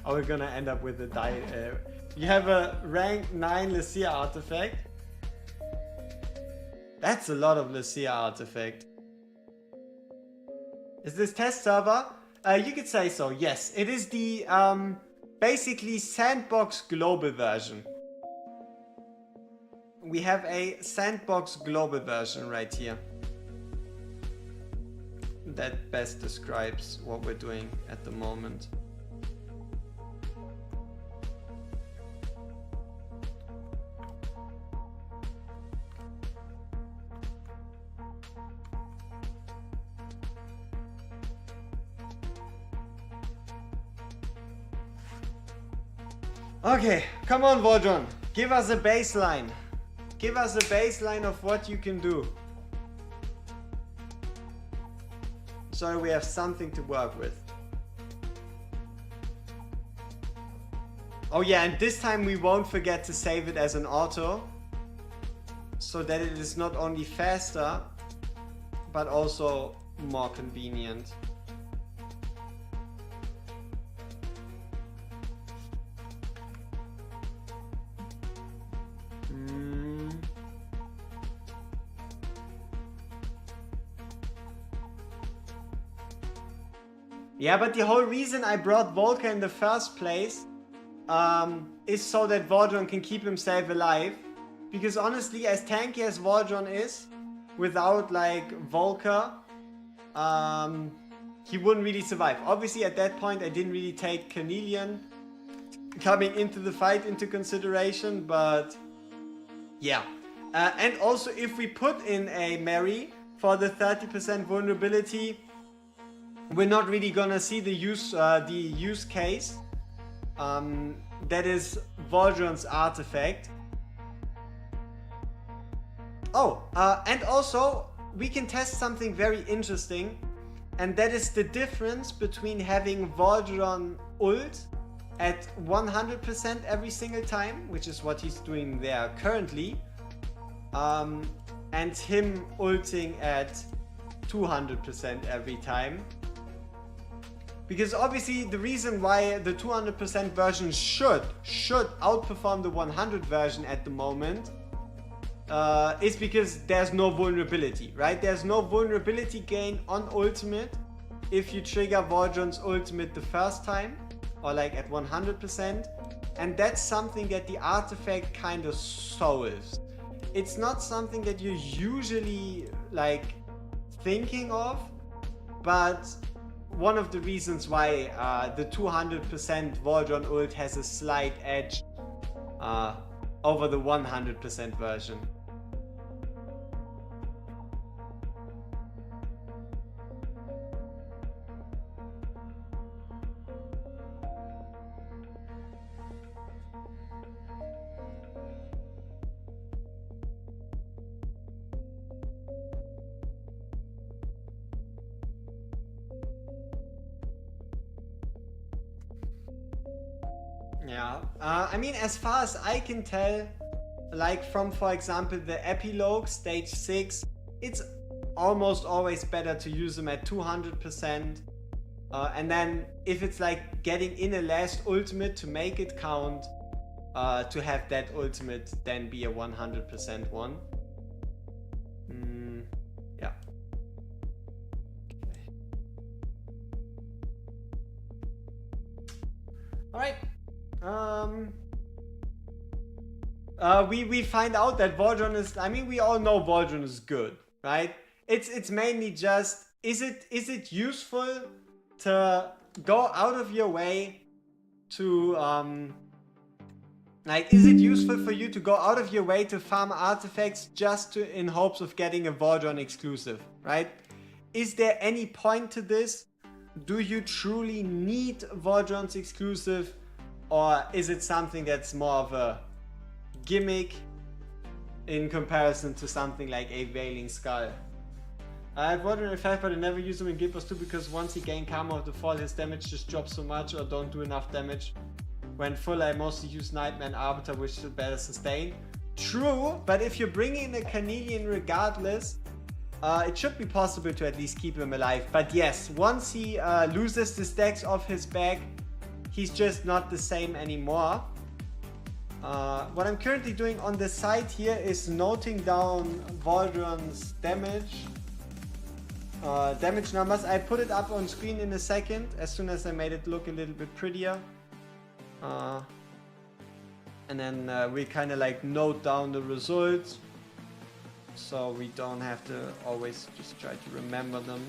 Or we're gonna end up with a die. You have a rank 9 Lucia artifact. That's a lot of Lucia artifact. Is this test server? You could say so, yes. It is the basically sandbox global version. We have a sandbox global version right here. That best describes what we're doing at the moment. Okay, come on, Valderon. Give us a baseline. Give us a baseline of what you can do. So we have something to work with. Oh yeah, and this time we won't forget to save it as an auto, so that it is not only faster, but also more convenient. Yeah, but the whole reason I brought Volker in the first place is so that Valderon can keep himself alive. Because honestly, as tanky as Valderon is, without like Volker, he wouldn't really survive. Obviously at that point I didn't really take Cornelian coming into the fight into consideration, but yeah. And also if we put in a Mary for the 30% vulnerability, we're not really gonna see the use case. That is Valderon's artifact. Oh, and also we can test something very interesting, and that is the difference between having Valderon ult at 100% every single time, which is what he's doing there currently, and him ulting at 200% every time. Because obviously the reason why the 200% version should outperform the 100 version at the moment is because there's no vulnerability, right? There's no vulnerability gain on ultimate if you trigger Valderon's ultimate the first time, or like at 100%, and that's something that the artifact kind of solves. It's not something that you're usually like thinking of, but one of the reasons why the 200% Valderon ult has a slight edge over the 100% version. Yeah, I mean, as far as I can tell, like from, for example, the epilogue stage 6, it's almost always better to use them at 200%. And then if it's like getting in a last ultimate to make it count, to have that ultimate then be a 100% one. Yeah. Okay. All right. We find out that Valderon is, I mean, we all know Valderon is good, right? It's mainly just, is it useful to go out of your way to like, is it useful for you to go out of your way to farm artifacts just in hopes of getting a Valderon exclusive, right? Is there any point to this? Do you truly need Valderon's exclusive? Or is it something that's more of a gimmick in comparison to something like a Veiling Skull? I have Valderon in 5, but I never use him in Guild Wars 2 because once he gains Karma of the Fall, his damage just drops so much or don't do enough damage. When full, I mostly use Nightmare and Arbiter, which should better sustain. True, but if you're bringing in a Cornelian regardless, it should be possible to at least keep him alive. But yes, once he loses the stacks off his back, he's just not the same anymore. What I'm currently doing on the side here is noting down Valderon's damage numbers. I put it up on screen in a second as soon as I made it look a little bit prettier. And then we kind of like note down the results so we don't have to always just try to remember them.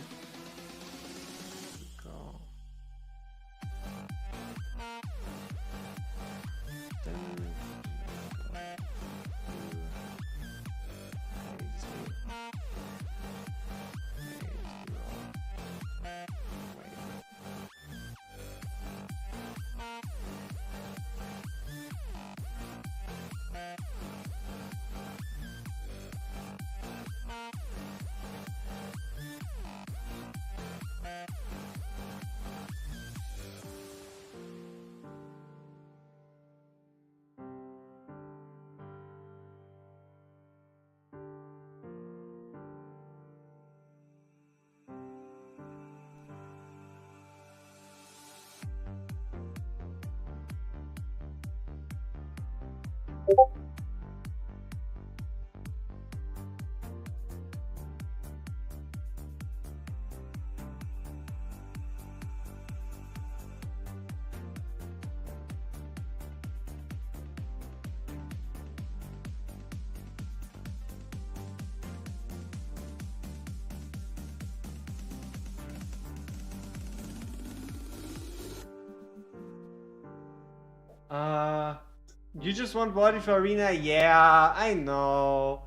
You just want body for arena? Yeah, I know.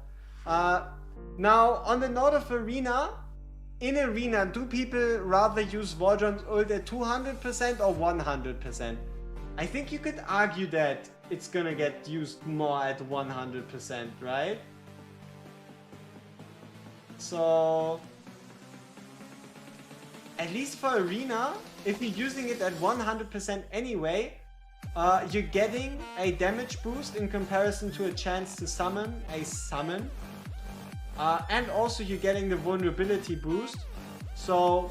Now, on the note of arena, in arena, do people rather use Valderon's ult at 200% or 100%? I think you could argue that it's gonna get used more at 100%, right? So, at least for arena, if you're using it at 100% anyway, you're getting a damage boost in comparison to a chance to summon a summon. And also you're getting the vulnerability boost. So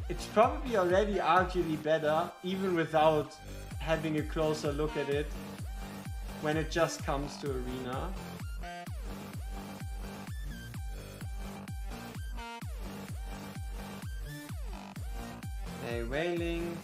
it's probably already arguably better, even without having a closer look at it, when it just comes to arena. A wailing.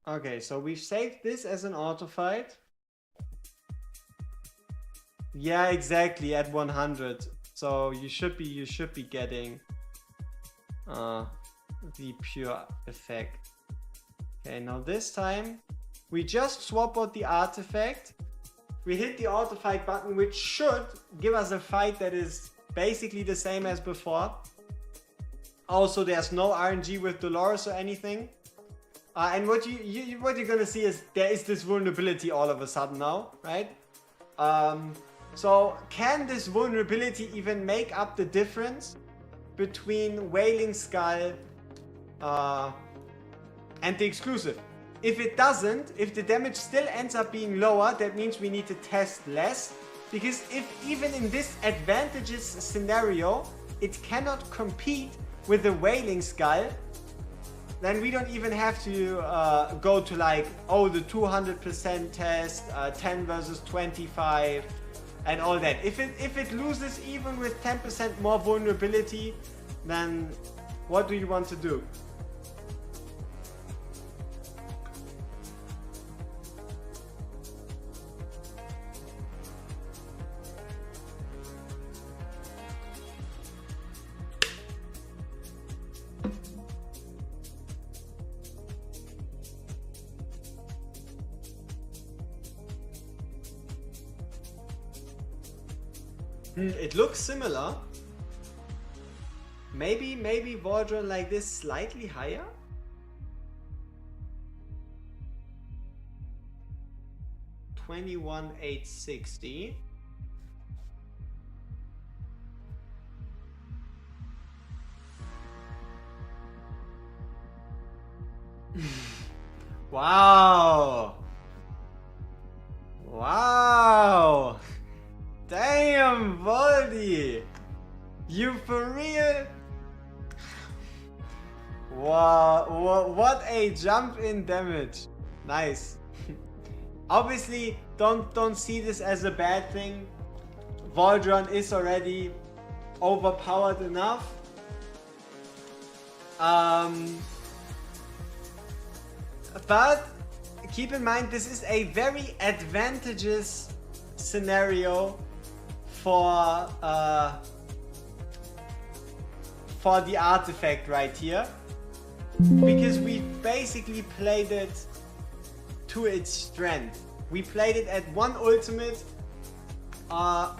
Okay, so we've saved this as an auto fight. Yeah, exactly, at 100. So you should be getting the pure effect. Okay, now this time we just swap out the artifact. We hit the auto fight button, which should give us a fight that is basically the same as before. Also, there's no RNG with Dolores or anything. And what you're gonna see is there is this vulnerability all of a sudden now, right? So can this vulnerability even make up the difference between Wailing Skull and the exclusive? If it doesn't, if the damage still ends up being lower, that means we need to test less. Because if even in this advantageous scenario, it cannot compete with the Wailing Skull, then we don't even have to go to like, oh, the 200% test, 10 versus 25, and all that. If it loses even with 10% more vulnerability, then what do you want to do? It looks similar. Maybe Valderon like this slightly higher? $21,860. Wow. Wow. Damn, Valdi! You for real? Wow, what a jump in damage. Nice. Obviously, don't see this as a bad thing. Valderon is already overpowered enough. But keep in mind, this is a very advantageous scenario for the artifact right here, because we basically played it to its strength. We played it at one ultimate, but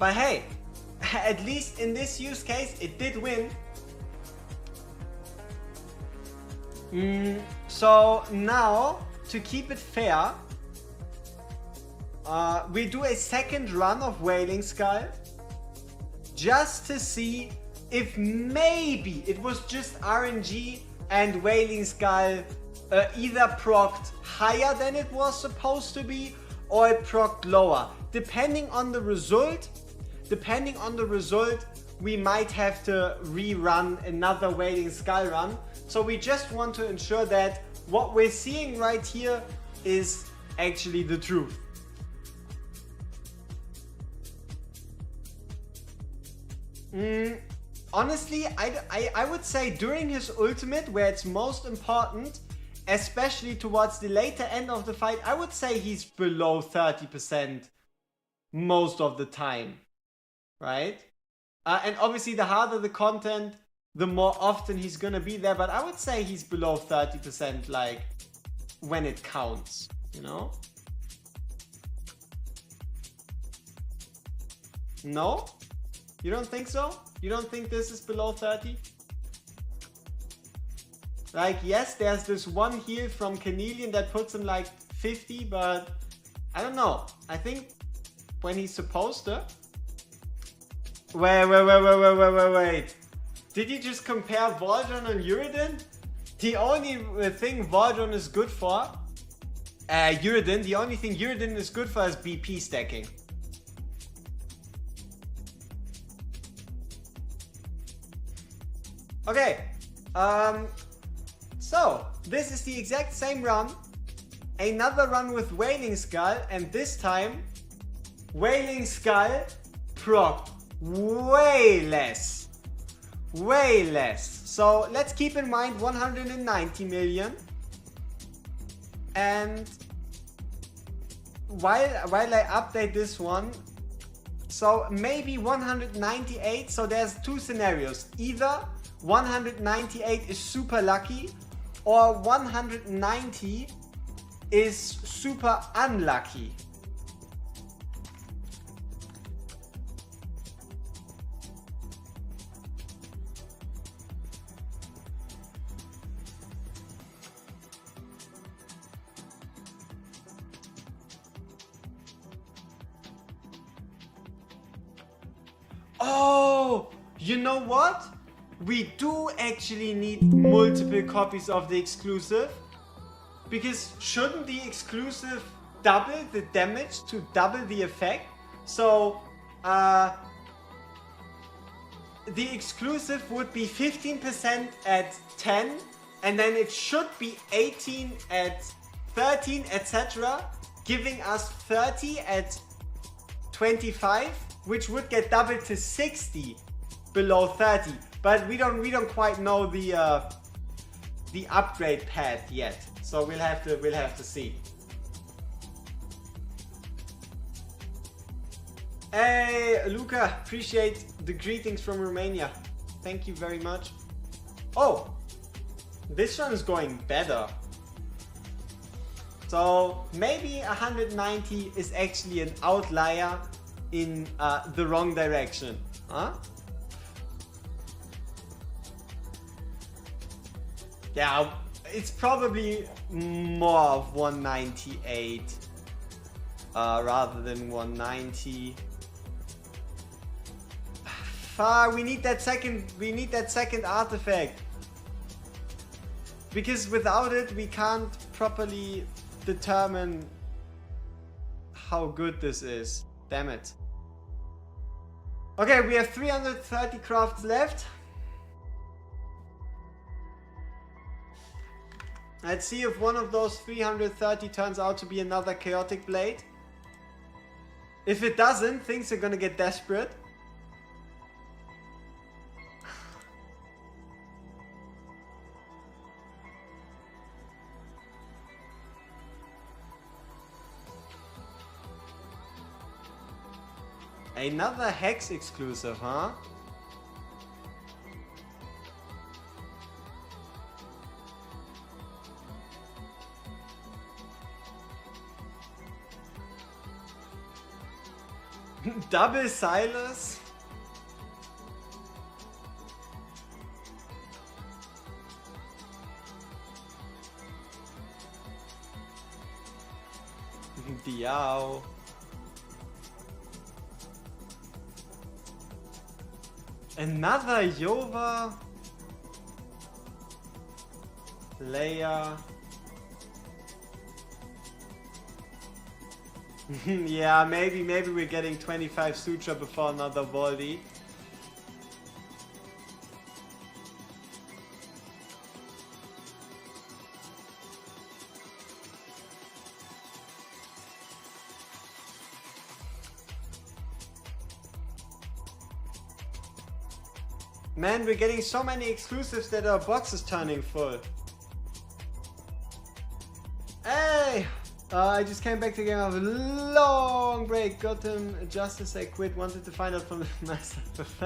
hey, at least in this use case it did win. So now, to keep it fair, we do a second run of Wailing Skull, just to see if maybe it was just RNG and Wailing Skull either procced higher than it was supposed to be, or it procced lower. Depending on the result, we might have to rerun another Wailing Skull run. So we just want to ensure that what we're seeing right here is actually the truth. Honestly, I would say during his ultimate, where it's most important, especially towards the later end of the fight, I would say he's below 30% most of the time, right? And obviously the harder the content, the more often he's gonna be there, but I would say he's below 30%, like, when it counts, you know? No? You don't think so? You don't think this is below 30? Like, yes, there's this one heal from Canelian that puts him like 50, but I don't know. I think when he's supposed to... Wait. Did you just compare Valderon and Uridin? The only thing Valderon is good for... Uridin, the only thing Uridin is good for is BP stacking. Okay, so this is the exact same run, another run with Wailing Skull, and this time Wailing Skull proc way less. So let's keep in mind 190 million, and while I update this one, so maybe 198, so there's two scenarios, either 198 is super lucky, or 190 is super unlucky. Oh, you know what? We do actually need multiple copies of the exclusive, because shouldn't the exclusive double the damage to double the effect? So the exclusive would be 15% at 10, and then it should be 18 at 13, etc., giving us 30 at 25, which would get doubled to 60 below 30. But we don't quite know the upgrade path yet, so we'll have to see. Hey Luca, appreciate the greetings from Romania. Thank you very much. Oh, this one is going better. So maybe 190 is actually an outlier in the wrong direction, huh? Yeah, it's probably more of 198 rather than 190. We need that second artifact, because without it we can't properly determine how good this is. Damn it. Okay, we have 330 crafts left. Let's see if one of those 330 turns out to be another chaotic blade. If it doesn't, things are gonna get desperate. Another Hex exclusive, huh? Double Silas? Diao. Another Yova? Leia. Yeah, maybe we're getting 25 Sutra before another Voldy. Man, we're getting so many exclusives that our box is turning full. Hey! I just came back to the game after a long break. Got him just as I quit. Wanted to find out from myself.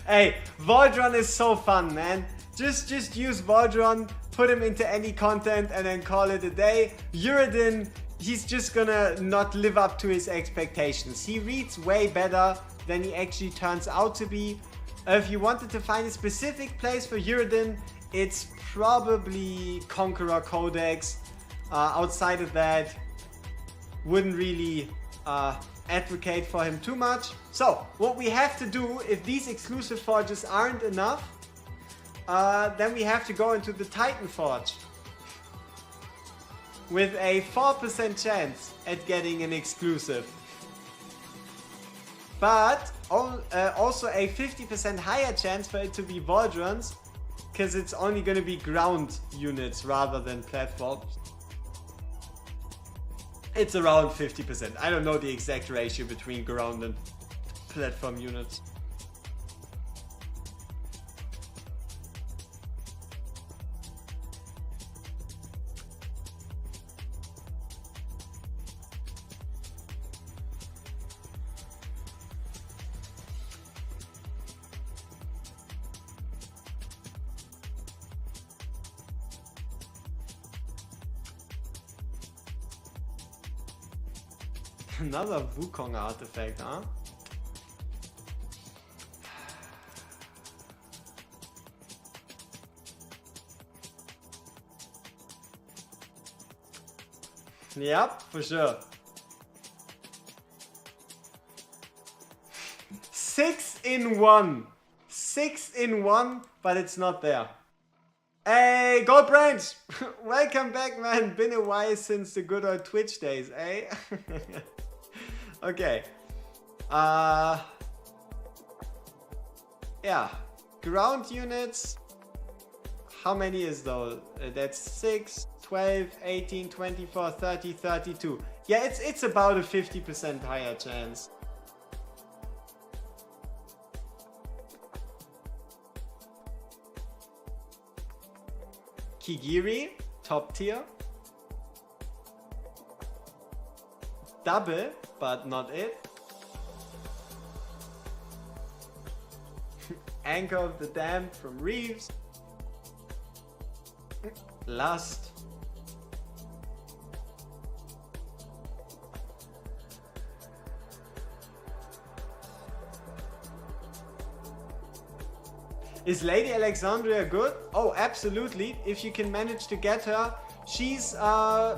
Hey, Valderon is so fun, man. Just use Valderon, put him into any content and then call it a day. Uridin, he's just gonna not live up to his expectations. He reads way better than he actually turns out to be. If you wanted to find a specific place for Uridin, it's probably Conqueror Codex. Outside of that, wouldn't really advocate for him too much. So, what we have to do, if these exclusive forges aren't enough, then we have to go into the Titan Forge. With a 4% chance at getting an exclusive. But also a 50% higher chance for it to be Valderons, because it's only going to be ground units rather than platforms. It's around 50%. I don't know the exact ratio between ground and platform units. Another Wukong artifact, huh? Yep, for sure. 6 in 1. 6 in 1, but it's not there. Hey, Gold Branch! Welcome back, man. Been a while since the good old Twitch days, eh? Okay. Yeah. Ground units. How many is those? That's 6, 12, 18, 24, 30, 32. Yeah, it's about a 50% higher chance. Kigiri, top tier. Double, but not it. Anchor of the Damned from Reeves. Lust. Is Lady Alexandria good? Oh, absolutely. If you can manage to get her, she's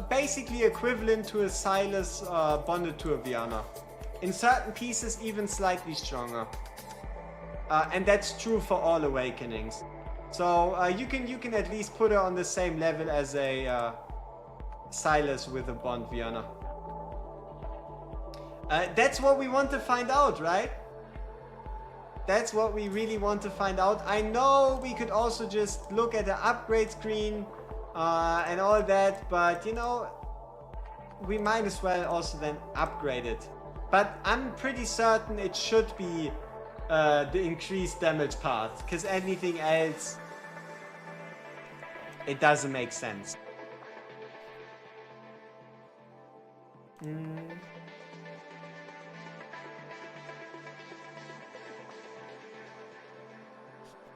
basically equivalent to a Silas bonded to a Viana. In certain pieces, even slightly stronger. And that's true for all awakenings. So you can at least put her on the same level as a Silas with a bond Viana. That's what we want to find out, right? That's what we really want to find out. I know we could also just look at the upgrade screen and all that, but you know, we might as well also then upgrade it. But I'm pretty certain it should be the increased damage part, because anything else, it doesn't make sense.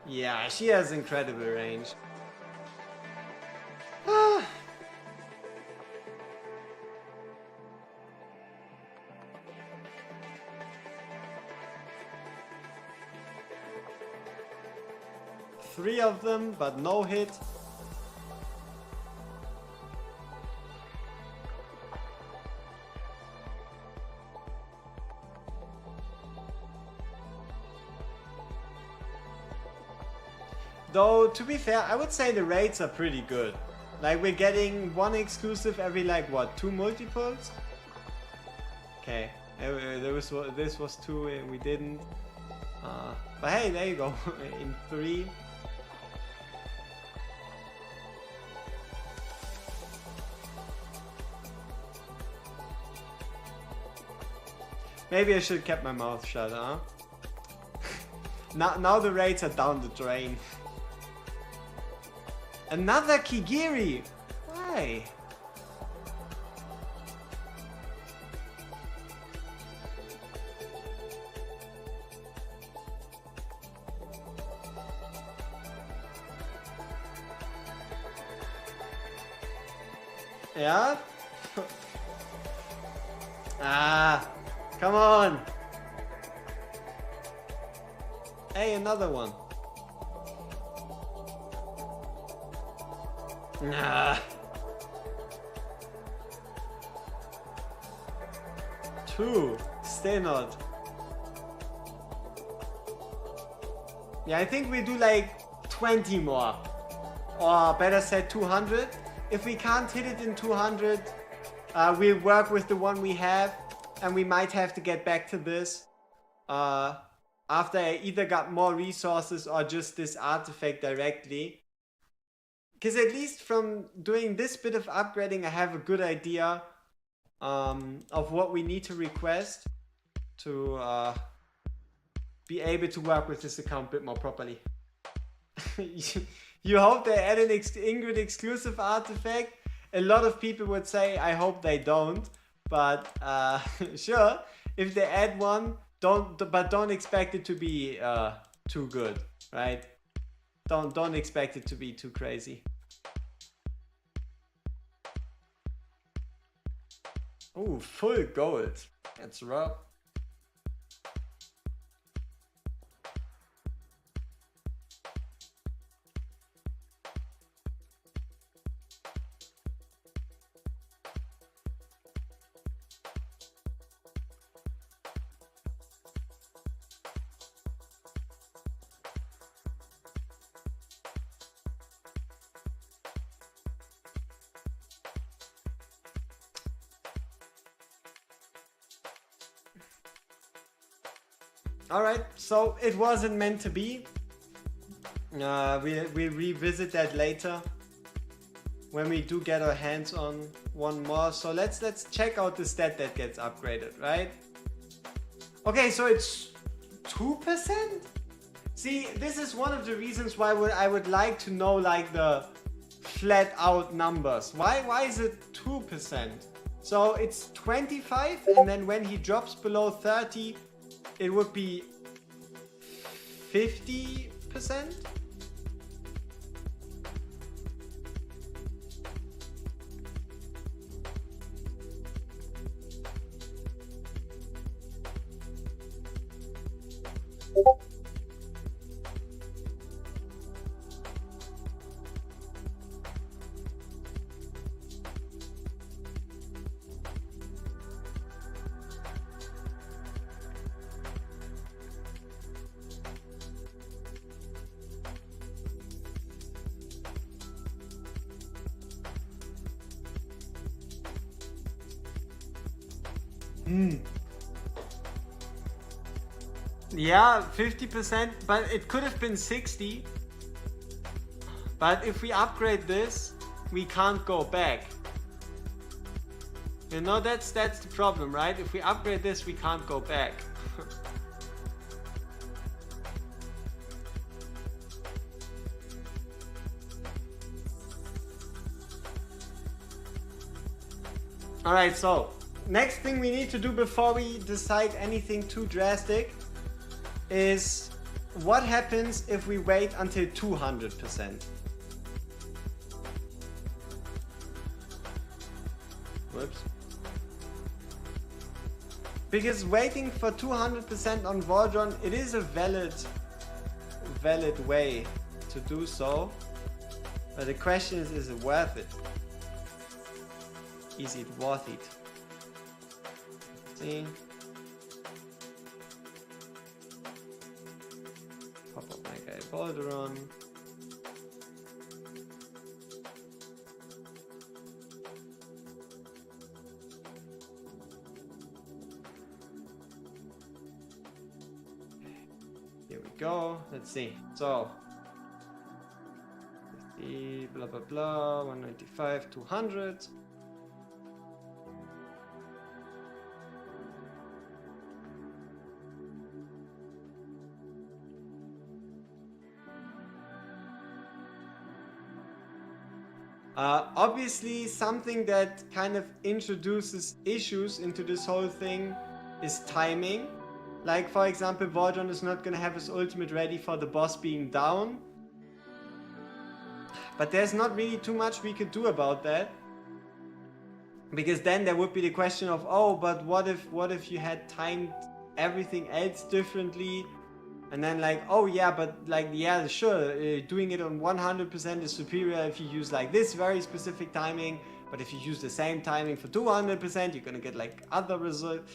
Yeah, she has incredible range. Three of them, but no hit. Though, to be fair, I would say the rates are pretty good. Like, we're getting one exclusive every, like, what, 2 multiples? Okay, this was 2 and we didn't. But hey, there you go, in 3. Maybe I should have kept my mouth shut, huh? Now the rates are down the drain. Another Kigiri! Why? Yeah? Ah, come on! Hey, another one. Nah. 2. Still not. Yeah, I think we do like 20 more. Or better said 200. If we can't hit it in 200, we'll work with the one we have. And we might have to get back to this. After I either got more resources or just this artifact directly. Because at least from doing this bit of upgrading, I have a good idea of what we need to request to be able to work with this account a bit more properly. You hope they add an Ingrid exclusive artifact? A lot of people would say, I hope they don't. But sure, if they add one, don't expect it to be too good, right? Don't expect it to be too crazy. Ooh, full gold. That's rough. Alright, so it wasn't meant to be. We'll revisit that later when we do get our hands on one more. So let's check out the stat that gets upgraded, right? Okay, so it's 2%? See, this is one of the reasons why I would like to know like the flat out numbers. Why is it 2%? So it's 25 and then when he drops below 30, it would be 50%? Yeah, 50%, but it could have been 60. But if we upgrade this, we can't go back. You know, that's the problem, right? If we upgrade this, we can't go back. Alright, so next thing we need to do before we decide anything too drastic is what happens if we wait until 200%. Whoops. Because waiting for 200% on Valderon, it is a valid way to do so. But the question is it worth it? Is it worth it? See? Pop up my guy Valderon. Here we go. Let's see. So, 50, blah blah blah, 195, 200. Obviously, something that kind of introduces issues into this whole thing is timing. Like, for example, Valderon is not going to have his ultimate ready for the boss being down. But there's not really too much we could do about that. Because then there would be the question of, oh, but what if you had timed everything else differently? And then like, oh yeah, but like, yeah, sure, doing it on 100% is superior if you use like this very specific timing. But if you use the same timing for 200%, you're gonna get like other results.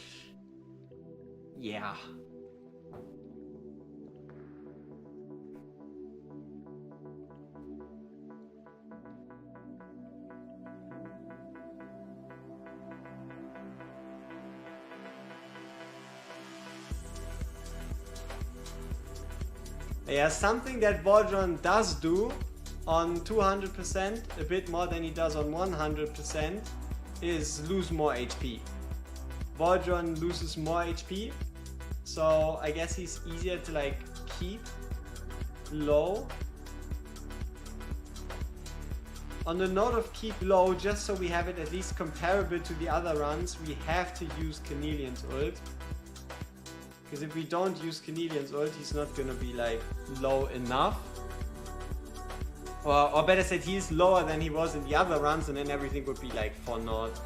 Yeah. Yeah, something that Valderon does do on 200%, a bit more than he does on 100%, is lose more HP. Valderon loses more HP, so I guess he's easier to like keep low. On the note of keep low, just so we have it at least comparable to the other runs, we have to use Cornelian's ult. Because if we don't use Cornelian's ult, he's not gonna be like low enough. Or better said, he's lower than he was in the other runs, and then everything would be like for naught.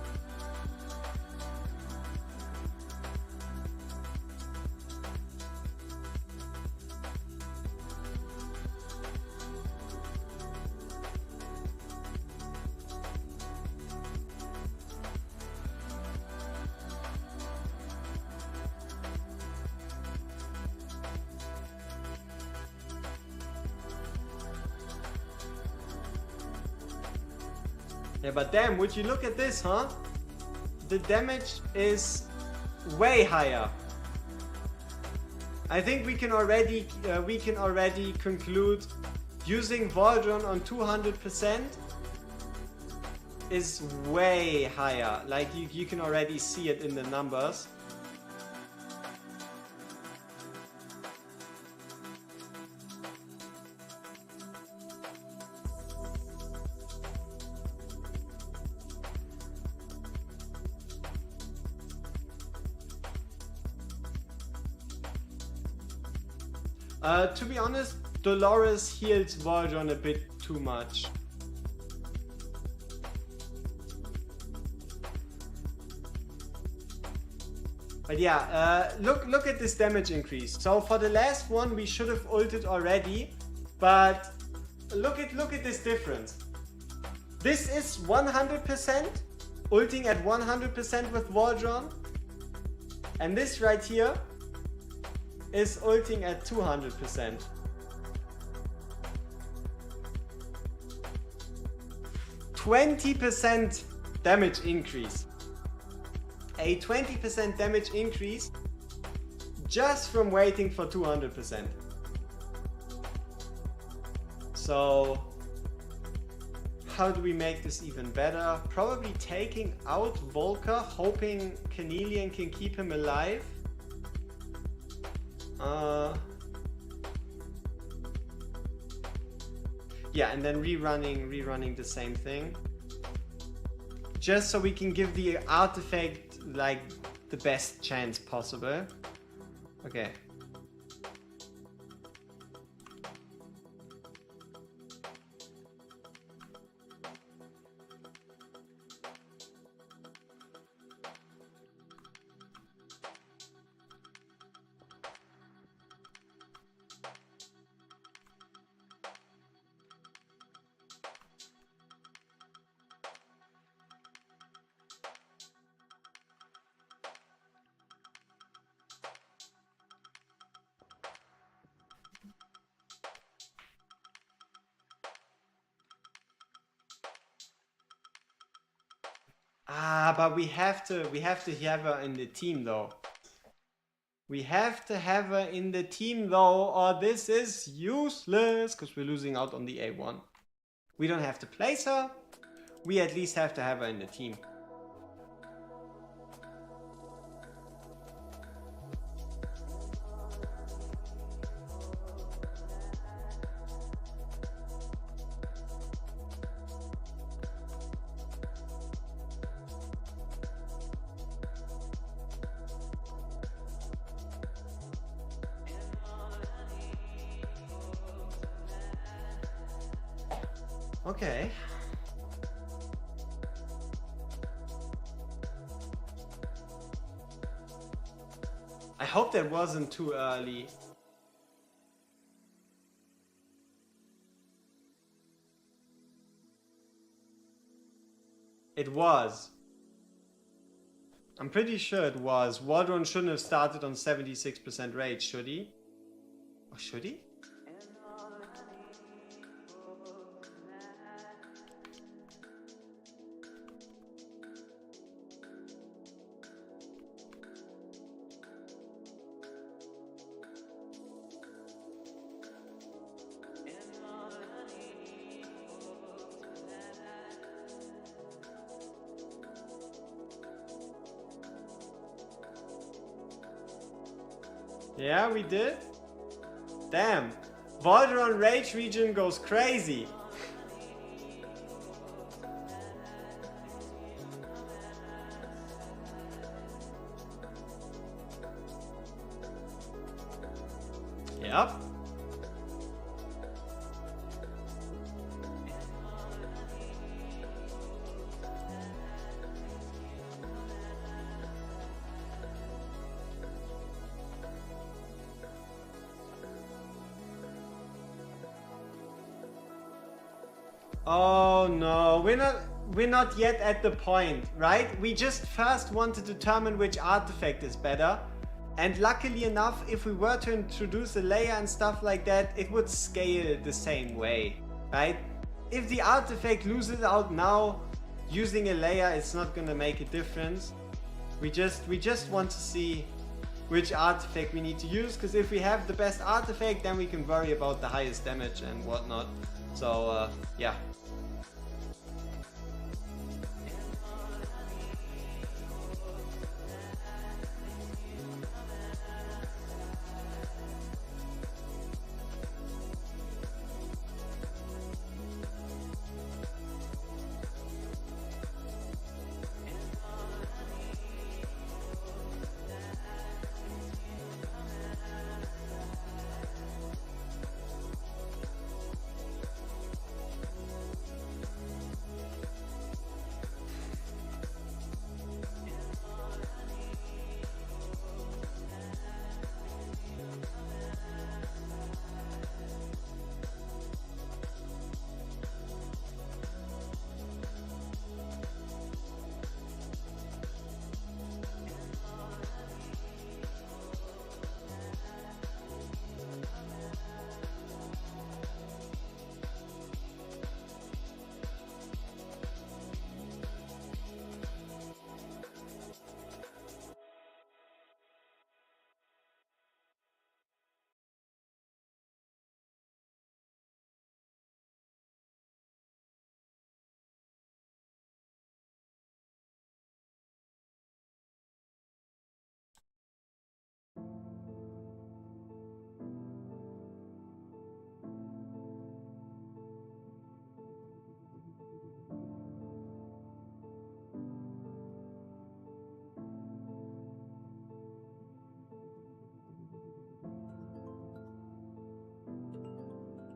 Yeah, but damn, would you look at this, huh? The damage is way higher. I think we can already conclude using Valderon on 200% is way higher. Like you can already see it in the numbers. To be honest, Dolores heals Valderon a bit too much. But yeah, look at this damage increase. So for the last one, we should have ulted already, but look at this difference. This is 100%, ulting at 100% with Valderon, and this right here is ulting at 200%. %20 damage increase. A 20% damage increase just from waiting for 200%. So how do we make this even better? Probably taking out Volker, hoping Cornelian can keep him alive. Yeah, and then rerunning the same thing. Just so we can give the artifact like the best chance possible. Okay. But we have to have her in the team though. We have to have her in the team though, or this is useless, because we're losing out on the A1. We don't have to place her. We at least have to have her in the team. Okay. I hope that wasn't too early. It was. I'm pretty sure it was. Valderon shouldn't have started on 76% rage, should he? Or should he? Yeah, we did. Damn. Valderon Rage region goes crazy. Yep. Oh no, we're not yet at the point, right? We just first want to determine which artifact is better. And luckily enough, if we were to introduce a layer and stuff like that, it would scale the same way, right? If the artifact loses out now, using a layer is not gonna make a difference. We just want to see which artifact we need to use, because if we have the best artifact, then we can worry about the highest damage and whatnot. So yeah.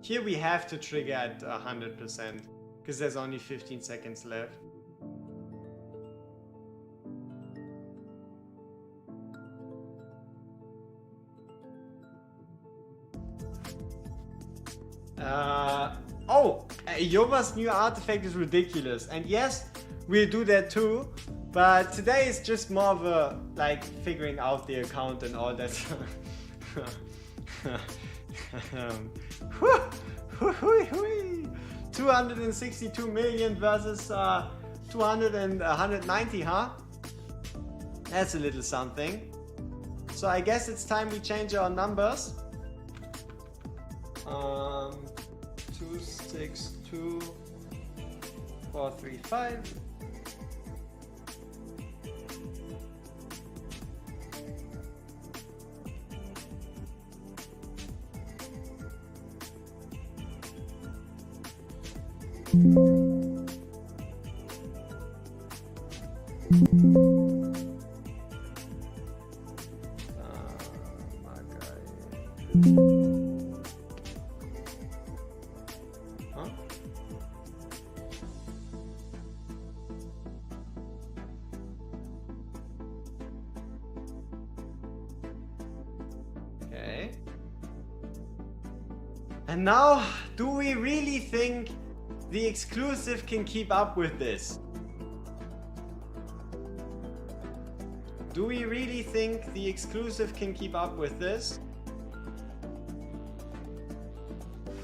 Here we have to trigger at 100% because there's only 15 seconds left. Yova's new artifact is ridiculous, and yes, we'll do that too, but today is just more of a like figuring out the account and all that. 262 million versus 190, huh? That's a little something. So I guess it's time we change our numbers. 262435. Huh? Okay. And now, do we really think the exclusive can keep up with this? Do we really think the exclusive can keep up with this?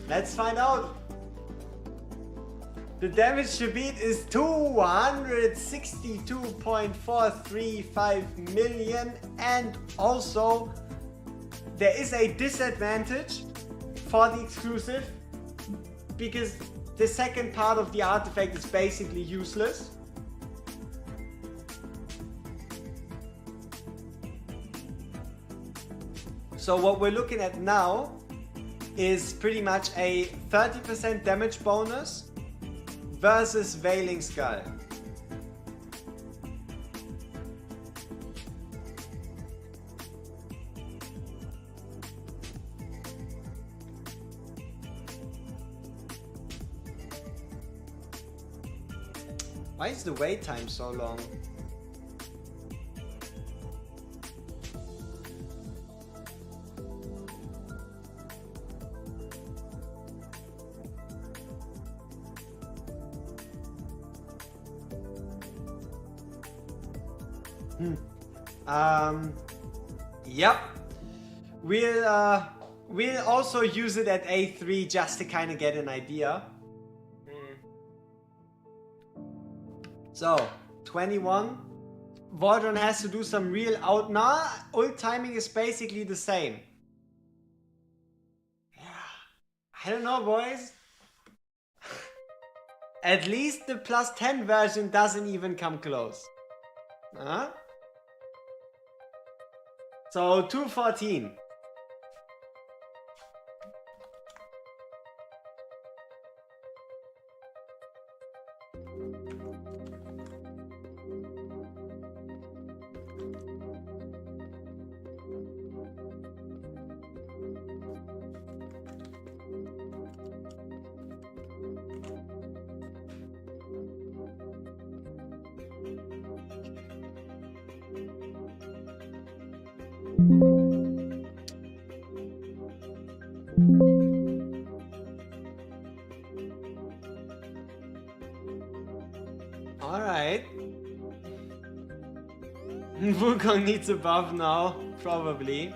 Let's find out. The damage to beat is 262.435 million, and also there is a disadvantage for the exclusive because the second part of the artifact is basically useless. So what we're looking at now is pretty much a 30% damage bonus versus Veiling Skull. Why is the wait time so long? Yep. We'll also use it at A3 just to kind of get an idea. So 21. Valderon has to do some real out. Nah, ult timing is basically the same. Yeah, I don't know, boys. At least the +10 version doesn't even come close. Huh? So 214. Alright. Wukong needs a buff now, probably.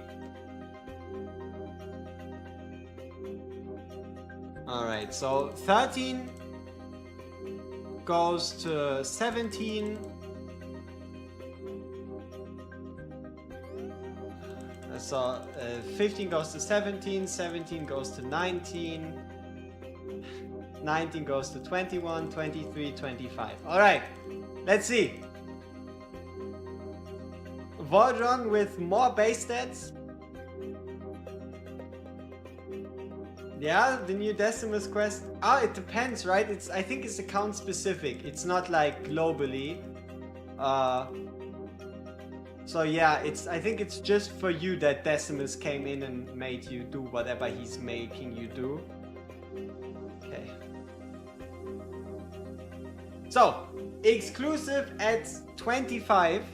Alright, so 13 goes to 17. So 15 goes to 17, 17 goes to 19, 19 goes to 21, 23, 25. Alright, let's see. Valderon with more base stats. Yeah, the new Decimus quest. Ah, it depends, right? I think it's account specific. It's not like globally. So yeah, I think it's just for you that Decimus came in and made you do whatever he's making you do. Okay. So, exclusive at 25.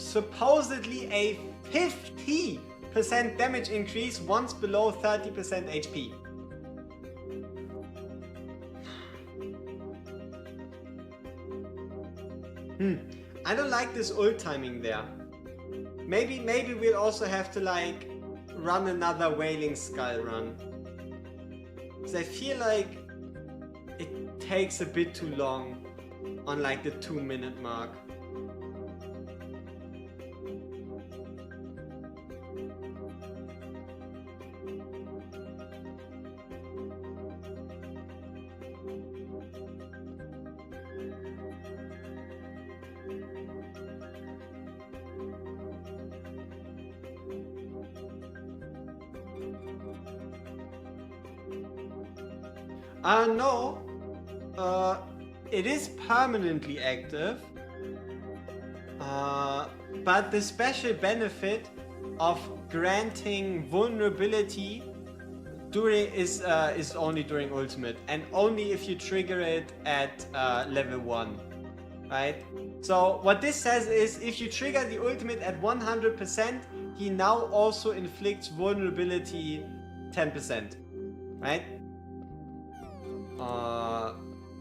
supposedly a 50% damage increase once below 30% HP. I don't like this ult timing there. Maybe we'll also have to like run another Wailing Skull run. Because I feel like it takes a bit too long on like the 2-minute mark. No. It is permanently active. But the special benefit of granting vulnerability is only during ultimate, and only if you trigger it at level 1. Right? So what this says is if you trigger the ultimate at 100%, he now also inflicts vulnerability 10%. Right?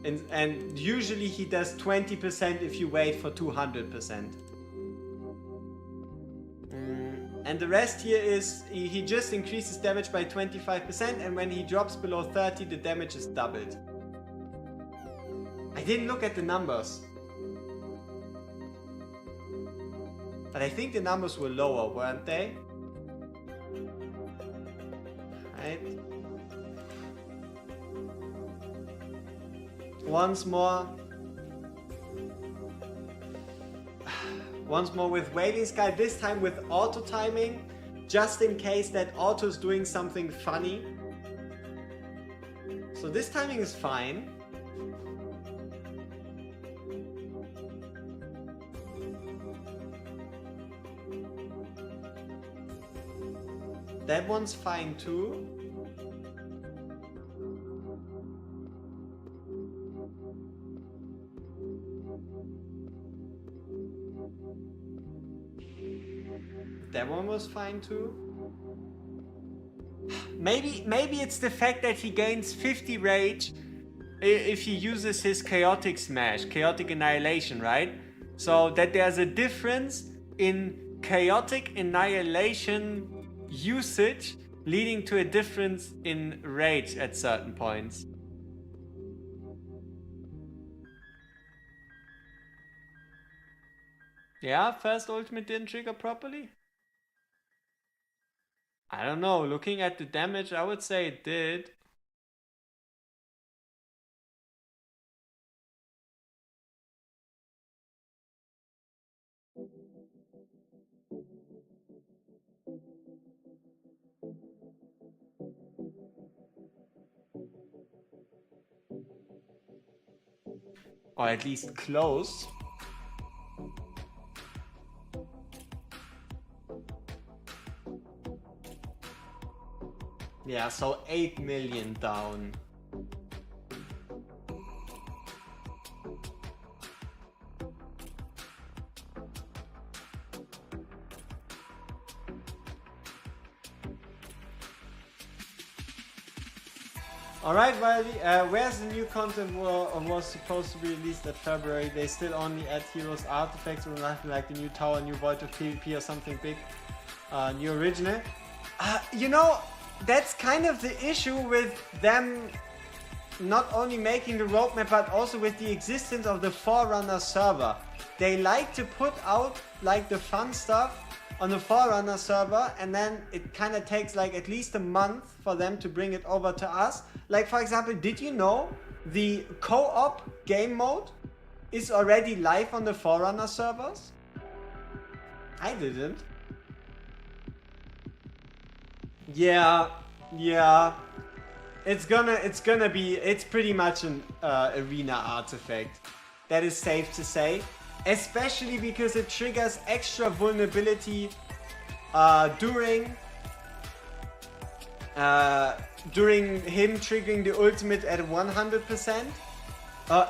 And usually he does 20% if you wait for 200%. And the rest here is he just increases damage by 25%, and when he drops below 30 the damage is doubled. I didn't look at the numbers, but I think the numbers were lower, weren't they? Right. Once more with Wailing Sky, this time with auto timing, just in case that auto is doing something funny. So this timing is fine. That one's fine too. That one was fine too. Maybe it's the fact that he gains 50 rage if he uses his chaotic smash, chaotic annihilation, right? So that there's a difference in chaotic annihilation usage leading to a difference in rage at certain points. Yeah, first ultimate didn't trigger properly? I don't know, looking at the damage, I would say it did. Or at least close. Yeah, so 8 million down. Alright, where's the new content was supposed to be released at February? They still only add heroes artifacts or nothing like the new tower, new Void of PvP or something big, new original. You know, that's kind of the issue with them not only making the roadmap but also with the existence of the Forerunner server. They like to put out like the fun stuff on the Forerunner server, and then it kind of takes like at least a month for them to bring it over to us. Like for example, did you know the co-op game mode is already live on the Forerunner servers? I didn't. Yeah. It's pretty much an arena artifact. That is safe to say. Especially because it triggers extra vulnerability during him triggering the ultimate at 100%.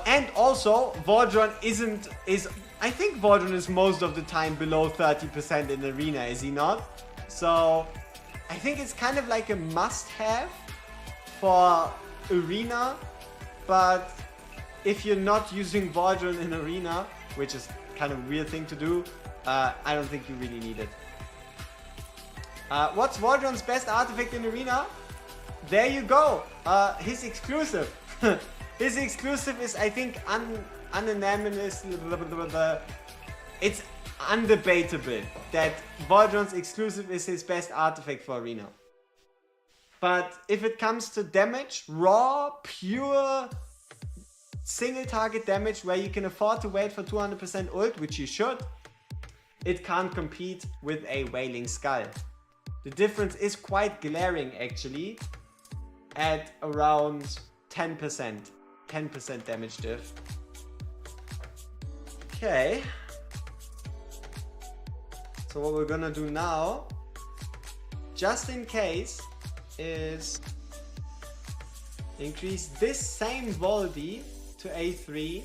And also, Valderon is I think Valderon is most of the time below 30% in Arena, is he not? So I think it's kind of like a must-have for Arena, but if you're not using Valderon in Arena, which is kind of a weird thing to do, I don't think you really need it. What's Valderon's best artifact in Arena? There you go. His exclusive. His exclusive is, I think, unanimous. It's undebatable that Valderon's exclusive is his best artifact for Arena. But if it comes to damage, raw, pure, single target damage where you can afford to wait for 200% ult, which you should, it can't compete with a Wailing Skull. The difference is quite glaring actually at around 10%. 10% damage diff. Okay. So what we're gonna do now, just in case, is increase this same Voldy to A3.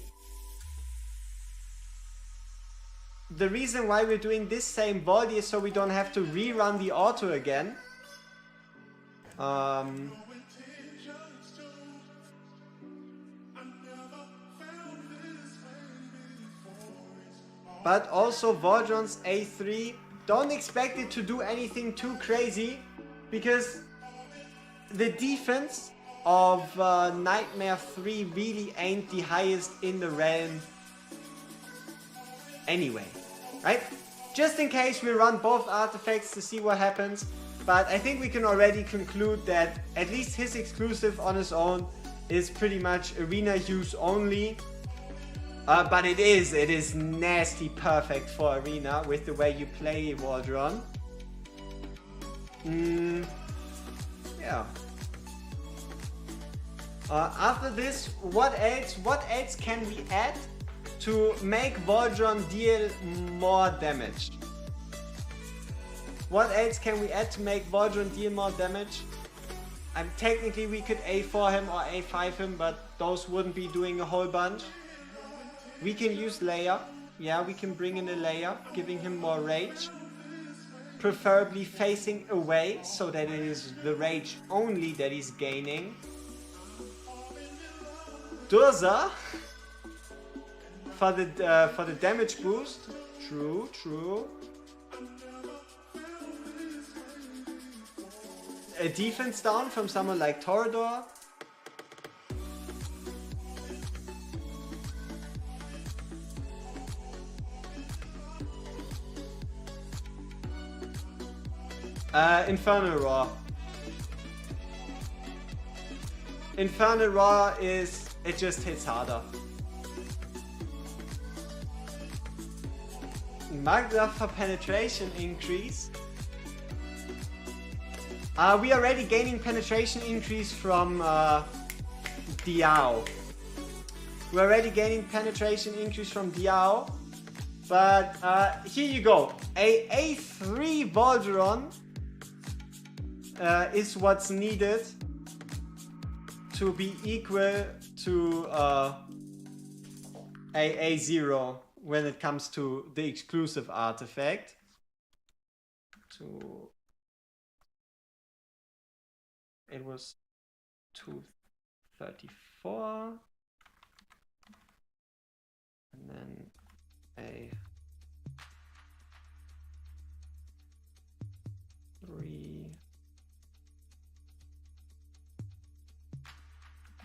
The reason why we're doing this same Voldy is so we don't have to rerun the auto again. But also Valderon's A3, don't expect it to do anything too crazy, because the defense of Nightmare 3 really ain't the highest in the realm anyway, right? Just in case we run both artifacts to see what happens, but I think we can already conclude that at least his exclusive on his own is pretty much Arena use only. But it is nasty perfect for Arena with the way you play Valderon. Yeah. After this, what else can we add to make Valderon deal more damage? What else can we add to make Valderon deal more damage? Technically we could A4 him or A5 him, but those wouldn't be doing a whole bunch. We can use Layer. Yeah, we can bring in a Layer, giving him more rage. Preferably facing away, so that it is the rage only that he's gaining. Durza for the damage boost. True, true. A defense down from someone like Torador. Infernal Raw. Infernal Raw is, it just hits harder. Magda for penetration increase. We are already gaining penetration increase from Diao. We're already gaining penetration increase from Diao. But here you go. A A3 Valderon is what's needed to be equal to a A0 when it comes to the exclusive artifact. It was 234 and then A3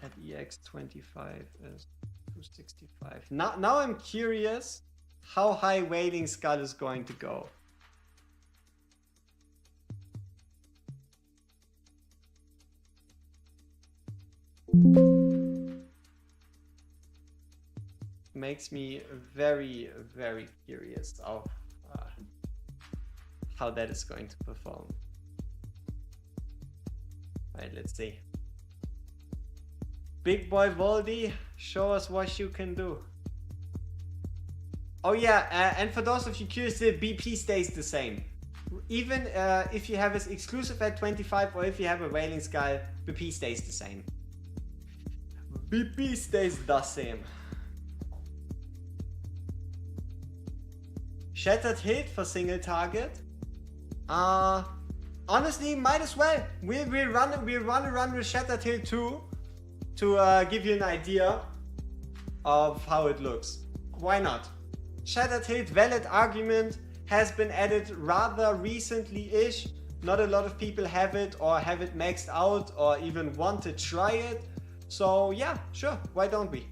at EX25 is 265. Now I'm curious how high Wailing Skull is going to go. Makes me very, very curious of how that is going to perform. Alright, let's see. Big boy Voldy, show us what you can do. Oh yeah, and for those of you curious, the BP stays the same. Even if you have his exclusive at 25 or if you have a Wailing Skull, BP stays the same. BP stays the same. Shattered Hilt for single target. Honestly, might as well. We'll run a run with Shattered Hilt too, to give you an idea of how it looks. Why not? Shattered Hilt, valid argument, has been added rather recently-ish. Not a lot of people have it or have it maxed out or even want to try it. So yeah, sure, why don't we?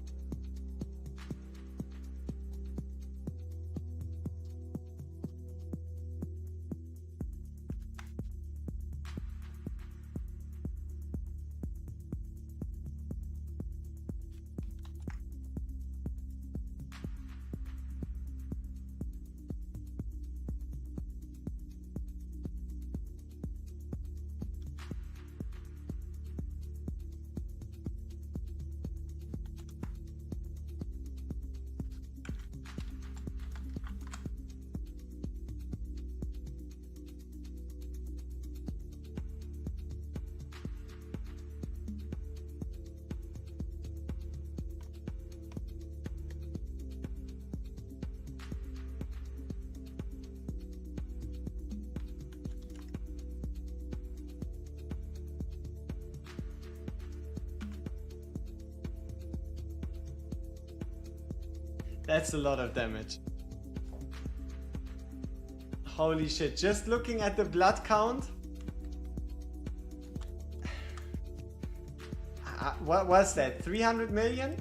That's a lot of damage. Holy shit, just looking at the blood count. What was that? 300 million?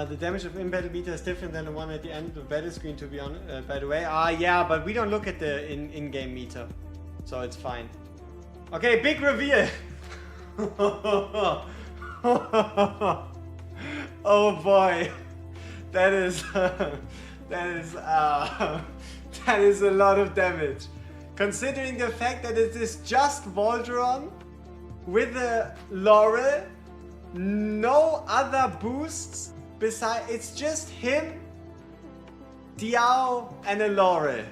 The damage of in-battle meter is different than the one at the end of the battle screen, to be honest, by the way. Yeah, but we don't look at the in-game meter, so it's fine. Okay, big reveal! Oh boy, that is that is a lot of damage. Considering the fact that it is just Valderon with a Laurel, no other boosts besides, it's just him, Diao, and a Laurel.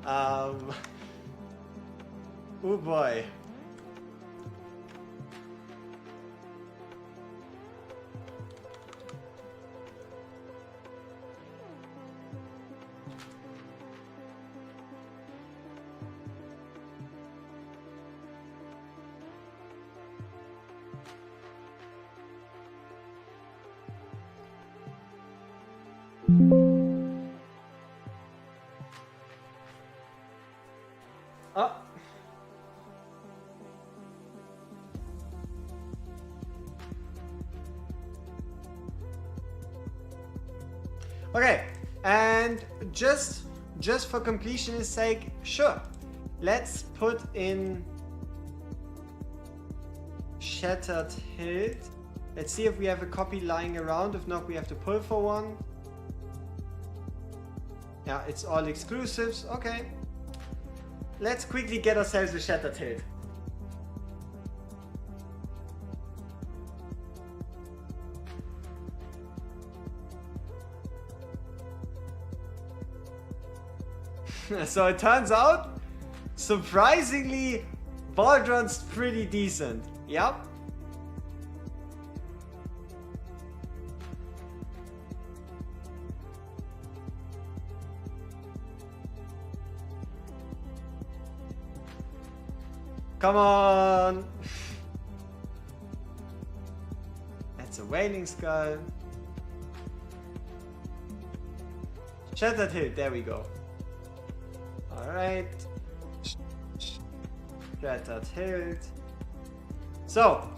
Oh boy. Oh. Okay, and just for completion's sake, sure, let's put in Shattered Hilt. Let's see if we have a copy lying around. If not, we have to pull for one. Yeah, it's all exclusives. Okay. Let's quickly get ourselves a Shattered Hilt. So it turns out, surprisingly, Valderon's pretty decent. Yep. Come on! That's a Wailing Skull. Shattered Hilt, there we go. Alright. Shattered Hilt. So,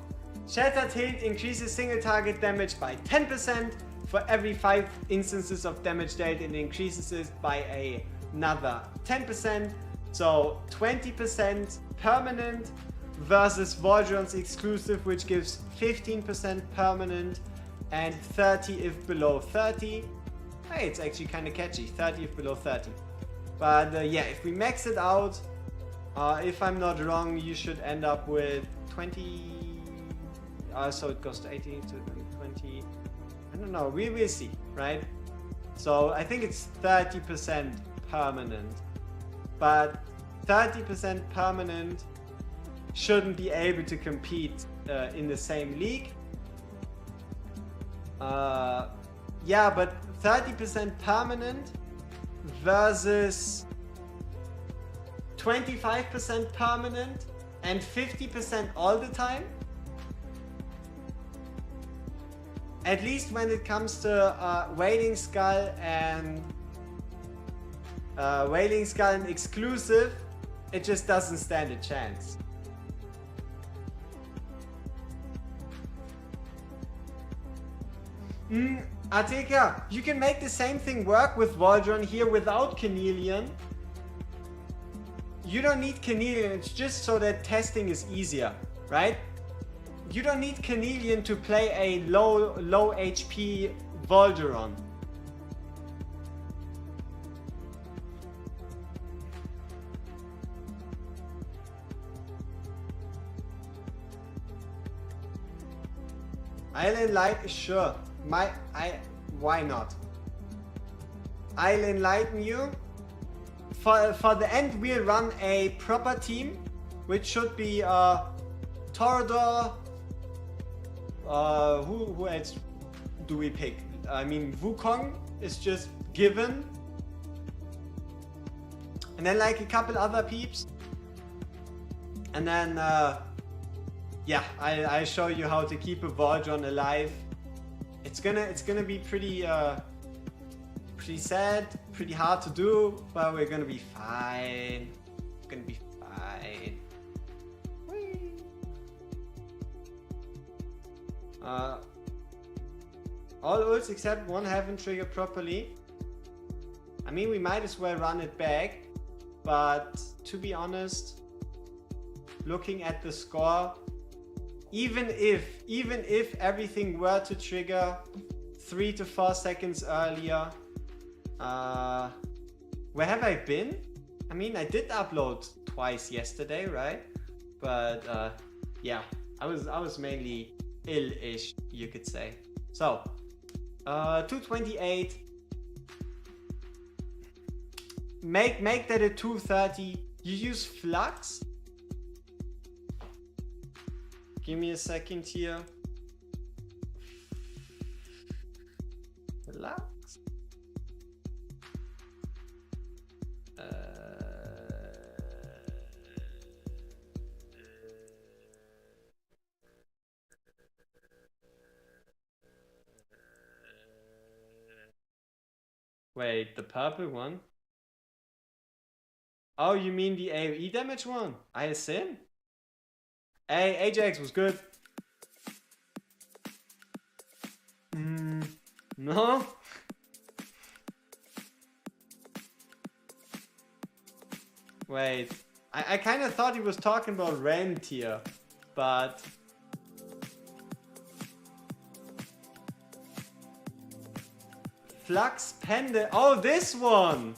Shattered Hilt increases single target damage by 10%. For every 5 instances of damage dealt, it increases it by another 10%. So 20% permanent versus Valderon's exclusive, which gives 15% permanent and 30 if below 30. Hey, it's actually kind of catchy, 30 if below 30. But yeah, if we max it out, if I'm not wrong, you should end up with 20. So it goes to 80 to 20. I don't know, we will see, right? So I think it's 30% permanent. But 30% permanent shouldn't be able to compete in the same league. Yeah, but 30% permanent versus 25% permanent and 50% all the time. At least when it comes to Wailing Skull and exclusive, it just doesn't stand a chance. Arteka, you can make the same thing work with Valderon here without Cornelian. You don't need Cornelian, it's just so that testing is easier, right? You don't need Cornelian to play a low HP Valderon. Island Light, sure. Why not? I'll enlighten you. For the end, we'll run a proper team, which should be Torador. Who else do we pick? I mean, Wukong is just given, and then like a couple other peeps, and then yeah, I'll show you how to keep a Valderon alive. It's gonna be pretty sad, pretty hard to do, but we're gonna be fine. It's gonna be fine. Whee. All ults except one haven't triggered properly. I mean, we might as well run it back, but to be honest, looking at the score, even if everything were to trigger 3 to 4 seconds earlier, where have I been? I mean, I did upload twice yesterday, right? But yeah, I was mainly ill-ish, you could say. So 228. Make that a 230. You use Flux. Give me a second here. Relax. Wait, the purple one? Oh, you mean the AoE damage one? I assume? Hey, Ajax was good. No? Wait, I kind of thought he was talking about Rent here, but... Flux Pendant. Oh, this one!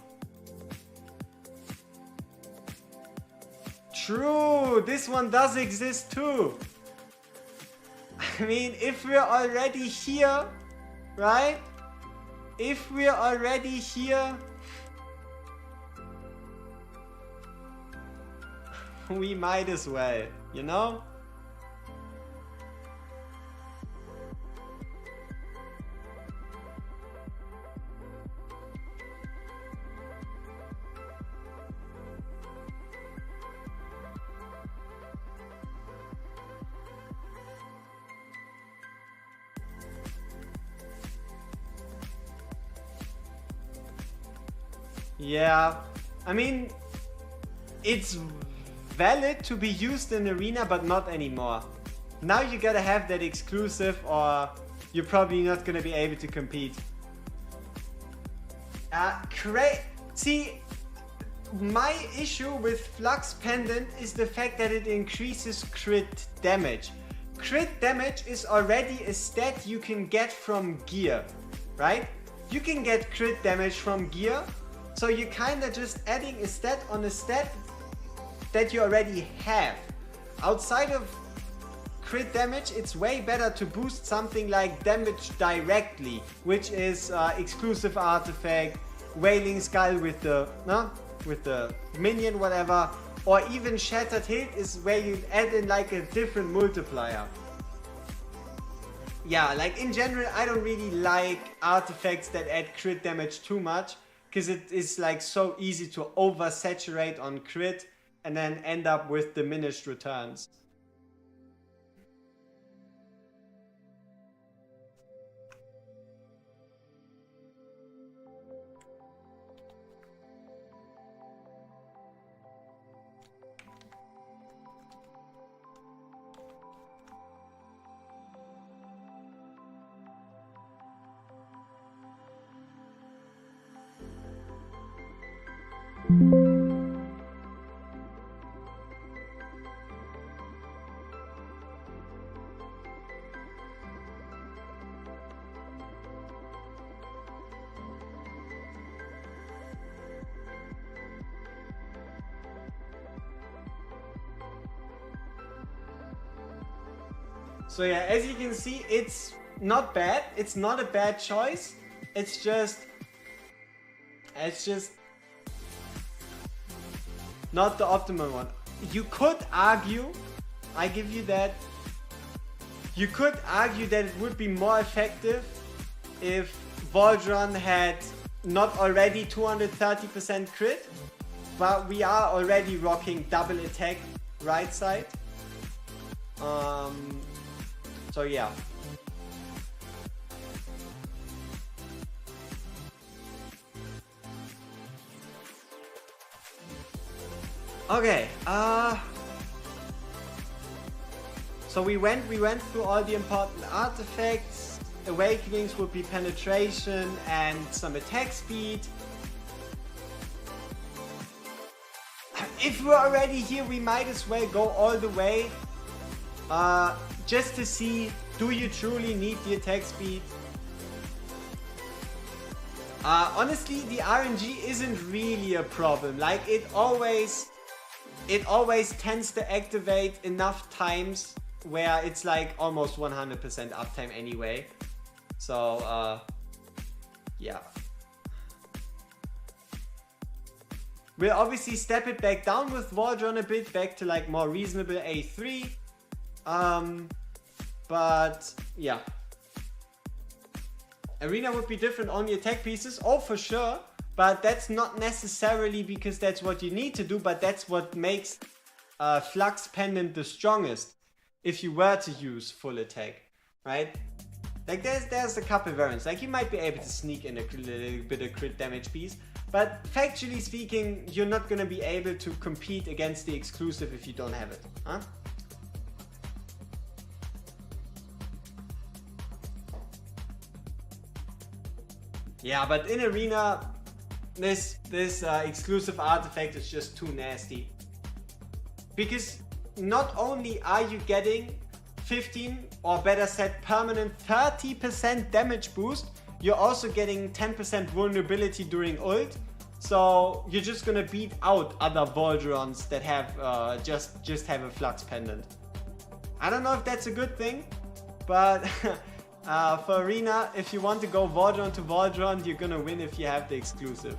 True, this one does exist too. I mean, if we're already here, right? If we're already here, we might as well, you know? Yeah, I mean, it's valid to be used in Arena, but not anymore. Now you gotta have that exclusive or you're probably not gonna be able to compete. See, my issue with Flux Pendant is the fact that it increases crit damage. Crit damage is already a stat you can get from gear, right? You can get crit damage from gear, so you're kinda just adding a stat on a stat that you already have. Outside of crit damage, it's way better to boost something like damage directly, which is exclusive artifact, Wailing Skull with the minion, whatever, or even Shattered Hit is where you add in like a different multiplier. Yeah, like in general, I don't really like artifacts that add crit damage too much, because it is like so easy to oversaturate on crit and then end up with diminished returns. So yeah, as you can see, it's not bad. It's not a bad choice. It's just not the optimal one. You could argue, I give you that, you could argue that it would be more effective if Valderon had not already 230% crit, but we are already rocking double attack right side. So yeah. Okay, so we went through all the important artifacts. Awakenings would be penetration and some attack speed. If we're already here, we might as well go all the way. Just to see, do you truly need the attack speed? Honestly, the RNG isn't really a problem. Like it always tends to activate enough times where it's like almost 100% uptime anyway. So yeah. We'll obviously step it back down with Valderon a bit, back to like more reasonable A3. But yeah. Arena would be different on the attack pieces, oh for sure. But that's not necessarily because that's what you need to do, but that's what makes Flux Pendant the strongest if you were to use full attack, right? Like there's a couple variants, like you might be able to sneak in a little bit of crit damage piece, but factually speaking, you're not gonna be able to compete against the exclusive if you don't have it, huh? Yeah, but in Arena, this exclusive artifact is just too nasty. Because not only are you getting 15 or better said permanent 30% damage boost, you're also getting 10% vulnerability during ult. So you're just gonna beat out other Valderons that have just have a Flux Pendant. I don't know if that's a good thing, but for Arena, if you want to go Valderon to Valderon, you're gonna win if you have the exclusive.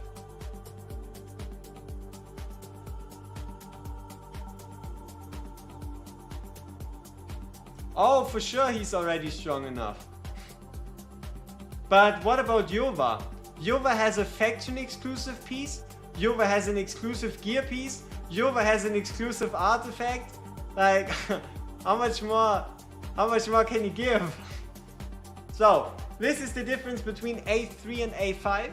Oh, for sure he's already strong enough. But what about Yova? Yova has a faction exclusive piece. Yova has an exclusive gear piece. Yova has an exclusive artifact. Like, how much more can you give? So, this is the difference between A3 and A5.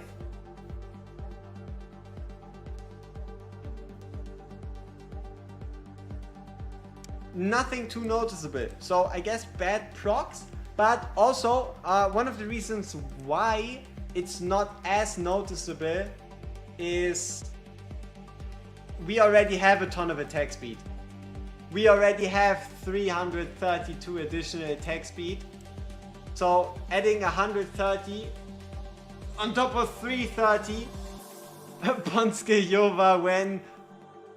nothing too noticeable. So I guess bad procs, but also one of the reasons why it's not as noticeable is we already have a ton of attack speed. We already have 332 additional attack speed. So adding 130 on top of 330 bond skill Yova, when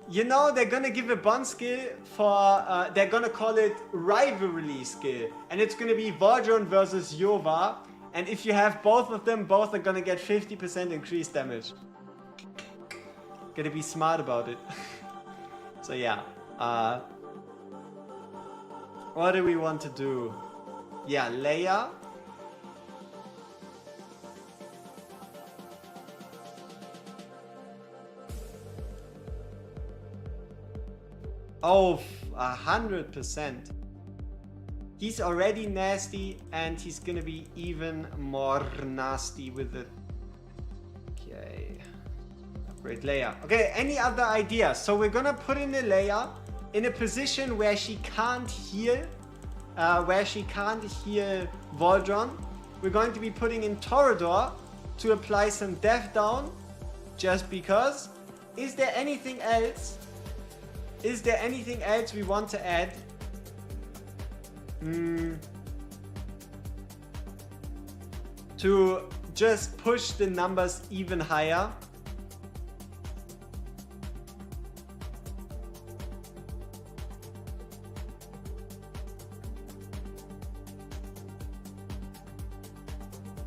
you know they're gonna give a bond skill for they're gonna call it rivalry skill, and it's gonna be Valderon versus Yova, and if you have both of them, both are gonna get 50% increased damage. Gotta be smart about it. So yeah, what do we want to do? Yeah, Leia. Oh, 100%. He's already nasty, and he's gonna be even more nasty with it. Okay. Upgrade Leia. Okay, any other ideas? So we're gonna put in a Leia in a position where she can't heal. Valderon. We're going to be putting in Torador to apply some death down, just because. Is there anything else? Is there anything else we want to add? To just push the numbers even higher.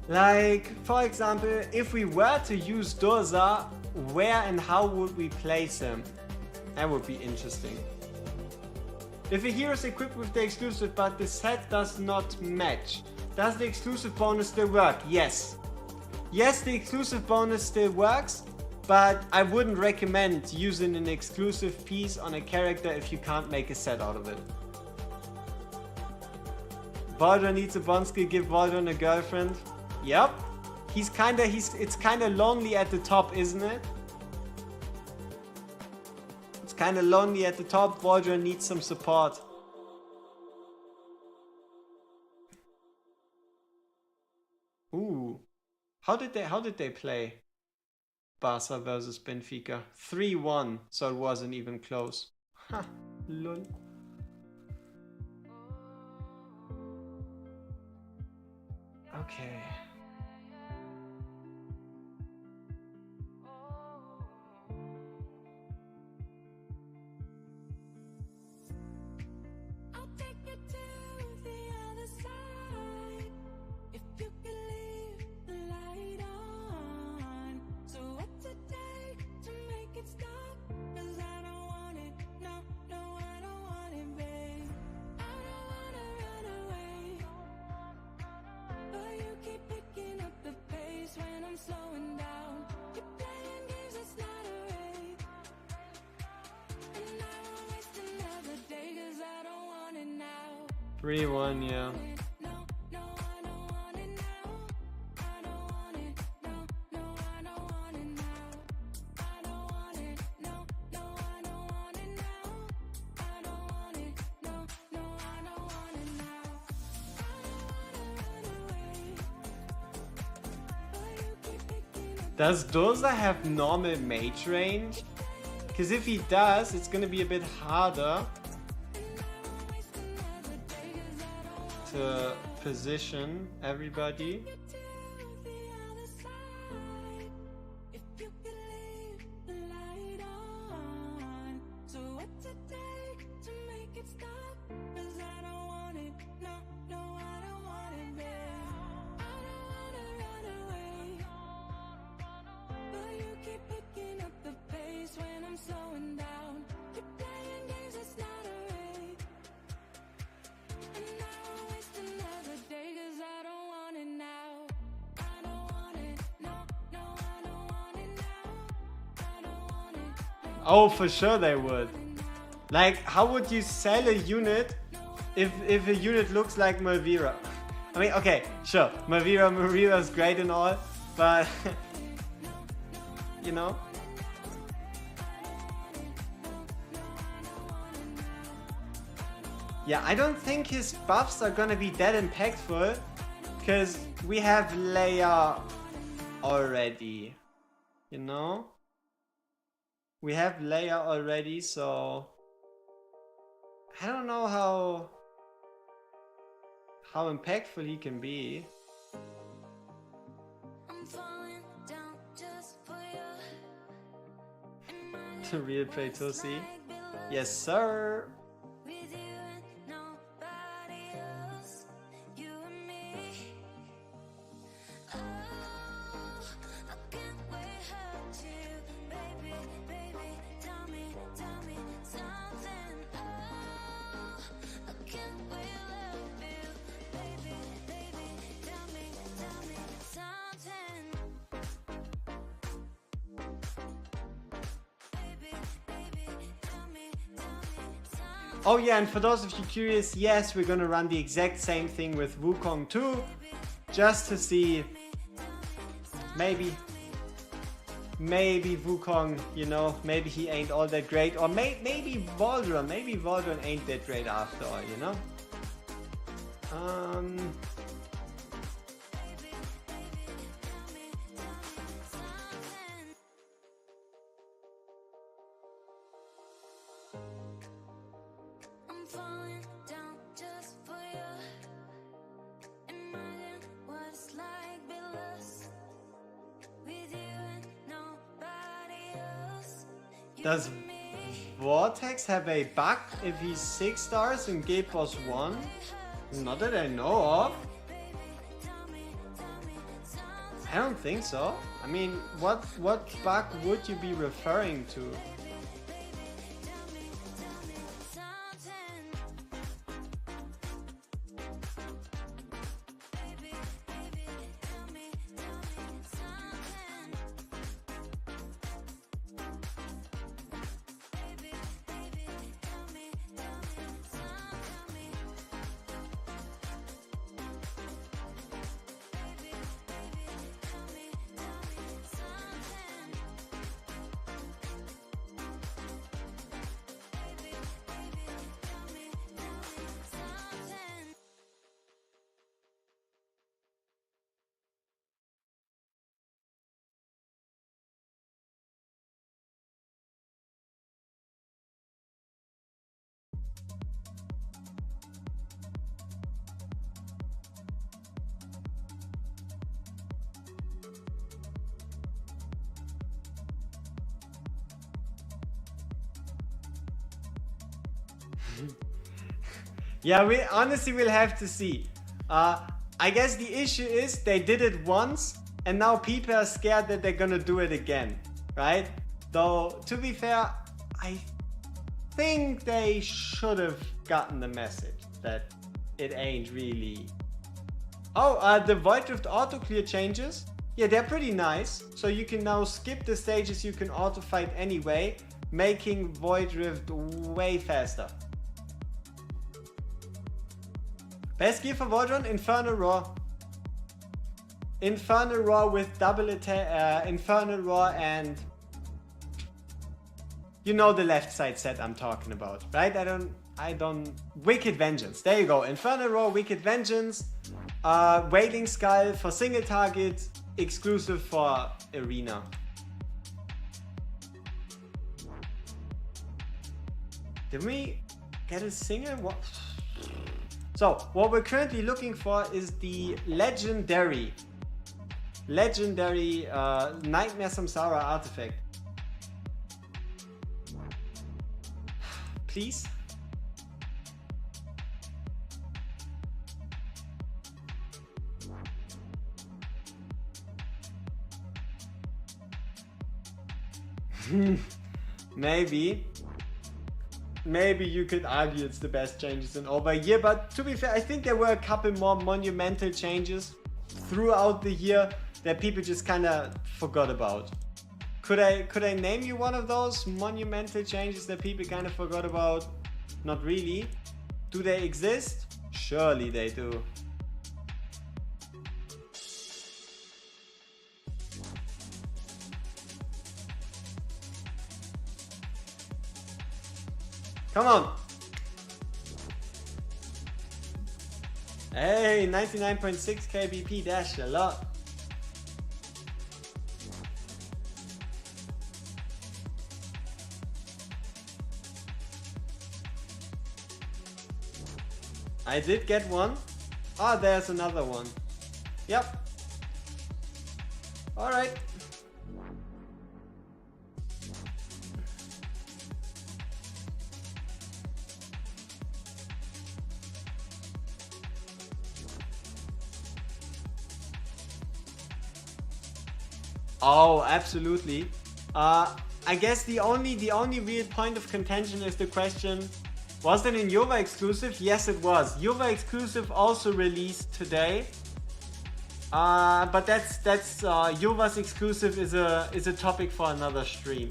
Like, for example, if we were to use Durza, where and how would we place him? That would be interesting. If a hero is equipped with the exclusive but the set does not match, does the exclusive bonus still work? Yes. Yes, the exclusive bonus still works, but I wouldn't recommend using an exclusive piece on a character if you can't make a set out of it. Valderon needs a bond skill, give Valderon a girlfriend. Yep. It's kinda lonely at the top, isn't it? It's kinda lonely at the top. Valderon needs some support. Ooh. How did they play? Barca versus Benfica. 3-1, so it wasn't even close. Ha, lol. Okay. Slowing down, you're playing games, it's not a race. And I won't waste another day, cause I don't want it now. 3-1, yeah. No, no, I don't want it now. I don't want it, no, no, I don't want it now. I don't want it, no, no, I don't want it now. I don't want it, no, no, I don't want it now. I don't wanna run away, but you keep picking up. Does Durza have normal mage range? Because if he does, it's gonna be a bit harder to position everybody. Oh, for sure they would. Like, how would you sell a unit if a unit looks like Malvira? I mean, okay, sure, Malvira is great and all, but you know. Yeah, I don't think his buffs are gonna be that impactful, because we have Leia already, you know? We have Leia already, so I don't know how impactful he can be. I'm falling down just for you. The real Praetosi. Yes, sir. With you and nobody else, you and me. Oh, I can't wait hurt you, baby, baby. Tell me something. Oh, I can't wait love you, baby, baby. Tell me something. Baby, baby, tell me something. Oh yeah, and for those of you curious, yes, we're gonna run the exact same thing with Wukong too, just to see maybe Wukong, you know, maybe he ain't all that great, or maybe Valderon ain't that great after all, you know. I'm falling down just for you. Imagine what it's like, be lost with you and nobody else. You Does and me. Vortex have a bug if he's 6 stars and Gate Boss 1? Not that I know of. I don't think so. I mean, what bug would you be referring to? Yeah, we honestly will have to see. I guess the issue is they did it once and now people are scared that they're gonna do it again, right? Though, to be fair, I think they should have gotten the message that it ain't really... Oh, the Void Drift auto clear changes. Yeah, they're pretty nice. So you can now skip the stages you can auto fight anyway, making Void Drift way faster. Best gear for Valderon, Infernal Roar. Infernal Roar with double attack, Infernal Roar and... You know the left side set I'm talking about, right? I don't... Wicked Vengeance, there you go. Infernal Roar, Wicked Vengeance. Wailing Skull for single target, exclusive for Arena. Did we get a single? What? So, what we're currently looking for is the legendary Nightmare Samsara artifact. Please? Maybe you could argue it's the best changes in over a year, but to be fair, I think there were a couple more monumental changes throughout the year that people just kind of forgot about. Could I name you one of those monumental changes that people kind of forgot about? Not really. Do they exist? Surely they do. Come on. Hey, 99.6 kbp, that's a lot. I did get one. Ah, there's another one. Yep. Alright. Oh, absolutely. I guess the only real point of contention is the question, was it an Jova exclusive? Yes, it was. Jova exclusive also released today. But that's Jova's exclusive is a topic for another stream.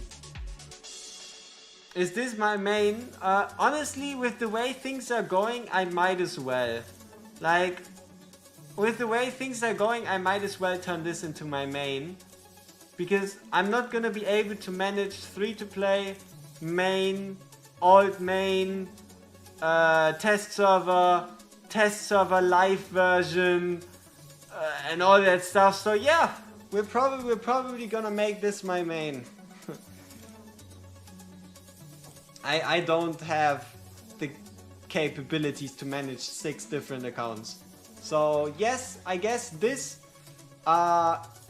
Is this my main? Honestly, with the way things are going, I might as well. Like, with the way things are going, I might as well turn this into my main. Because I'm not gonna be able to manage free-to-play, main, alt main, test server live version, and all that stuff. So yeah, we're probably gonna make this my main. I don't have the capabilities to manage 6 different accounts. So yes, I guess this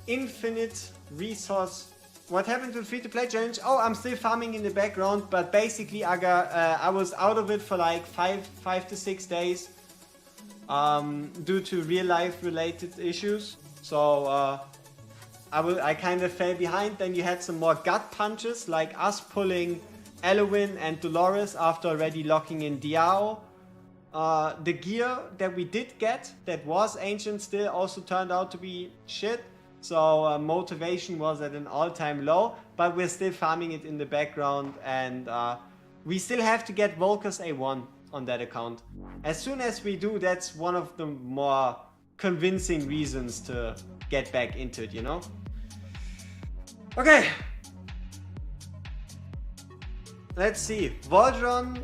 infinite resource. What happened to the free-to-play challenge? Oh, I'm still farming in the background, but basically I was out of it for like 5 to 6 days due to real life related issues. So I kind of fell behind. Then you had some more gut punches, like us pulling Elowin and Dolores after already locking in Diao. The gear that we did get, that was ancient still, also turned out to be shit. So motivation was at an all-time low, but we're still farming it in the background, and we still have to get Volcus A1 on that account. As soon as we do, that's one of the more convincing reasons to get back into it, you know? Okay. Let's see. Valderon.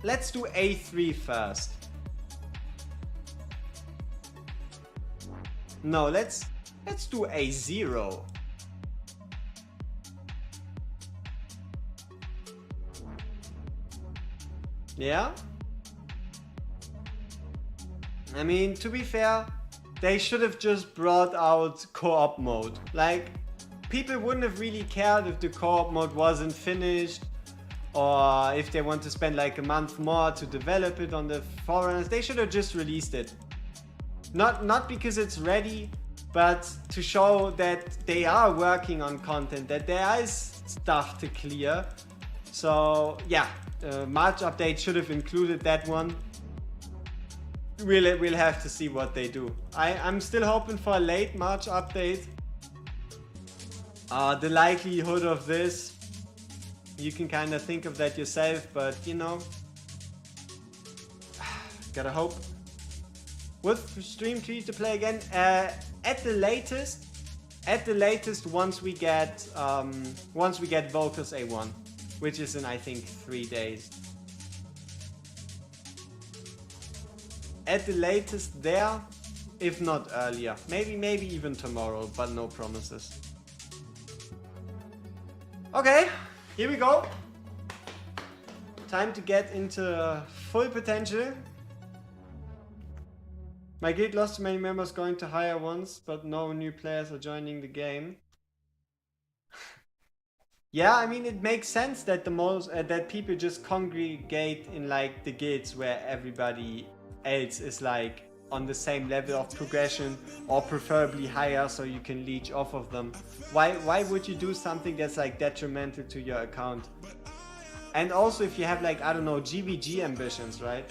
Let's do A3 first. No, let's do A0. Yeah? I mean, to be fair, they should have just brought out co-op mode. Like, people wouldn't have really cared if the co-op mode wasn't finished, or if they want to spend like a month more to develop it on the forerunners. They should have just released it. Not because it's ready, but to show that they are working on content, that there is stuff to clear. So yeah, March update should have included that one. We'll have to see what they do. I'm still hoping for a late March update. The likelihood of this, you can kind of think of that yourself, but you know, gotta hope. Would stream free to play again? At the latest, once we get Volcus A1, which is in I think 3 days. At the latest there, if not earlier. Maybe even tomorrow, but no promises. Okay, here we go. Time to get into full potential. My guild lost too many members going to higher ones, but no new players are joining the game. Yeah, I mean, it makes sense that that people just congregate in like the guilds where everybody else is like on the same level of progression, or preferably higher, so you can leech off of them. Why would you do something that's like detrimental to your account? And also if you have like, I don't know, GVG ambitions, right?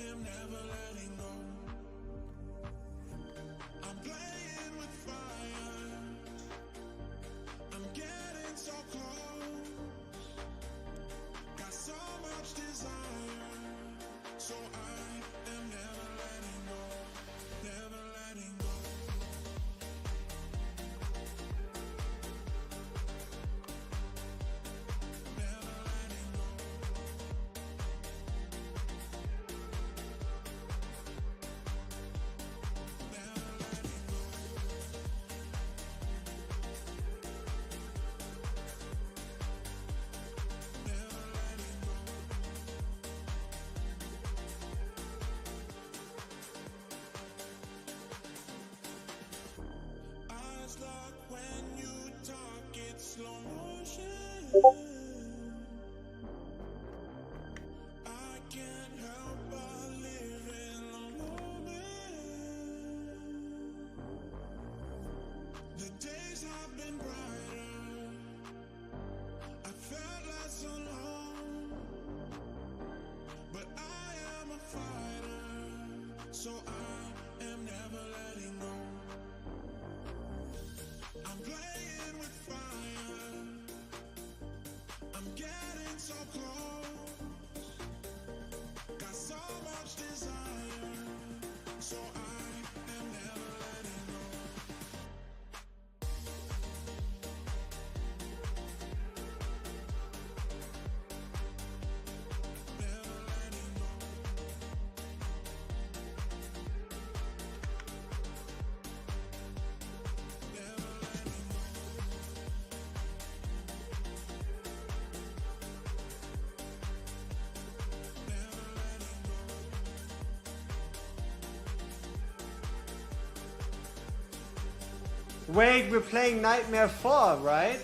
Wait, we're playing Nightmare 4, right?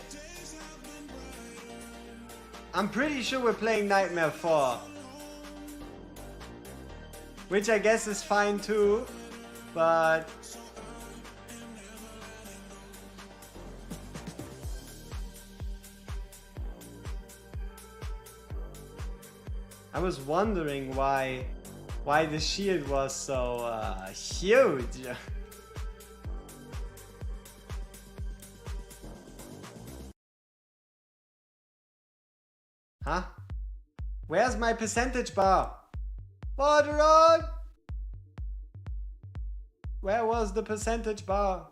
I'm pretty sure we're playing Nightmare 4. Which I guess is fine too, but... I was wondering why the shield was so huge. Huh? Where's my percentage bar? Valderon! Where was the percentage bar?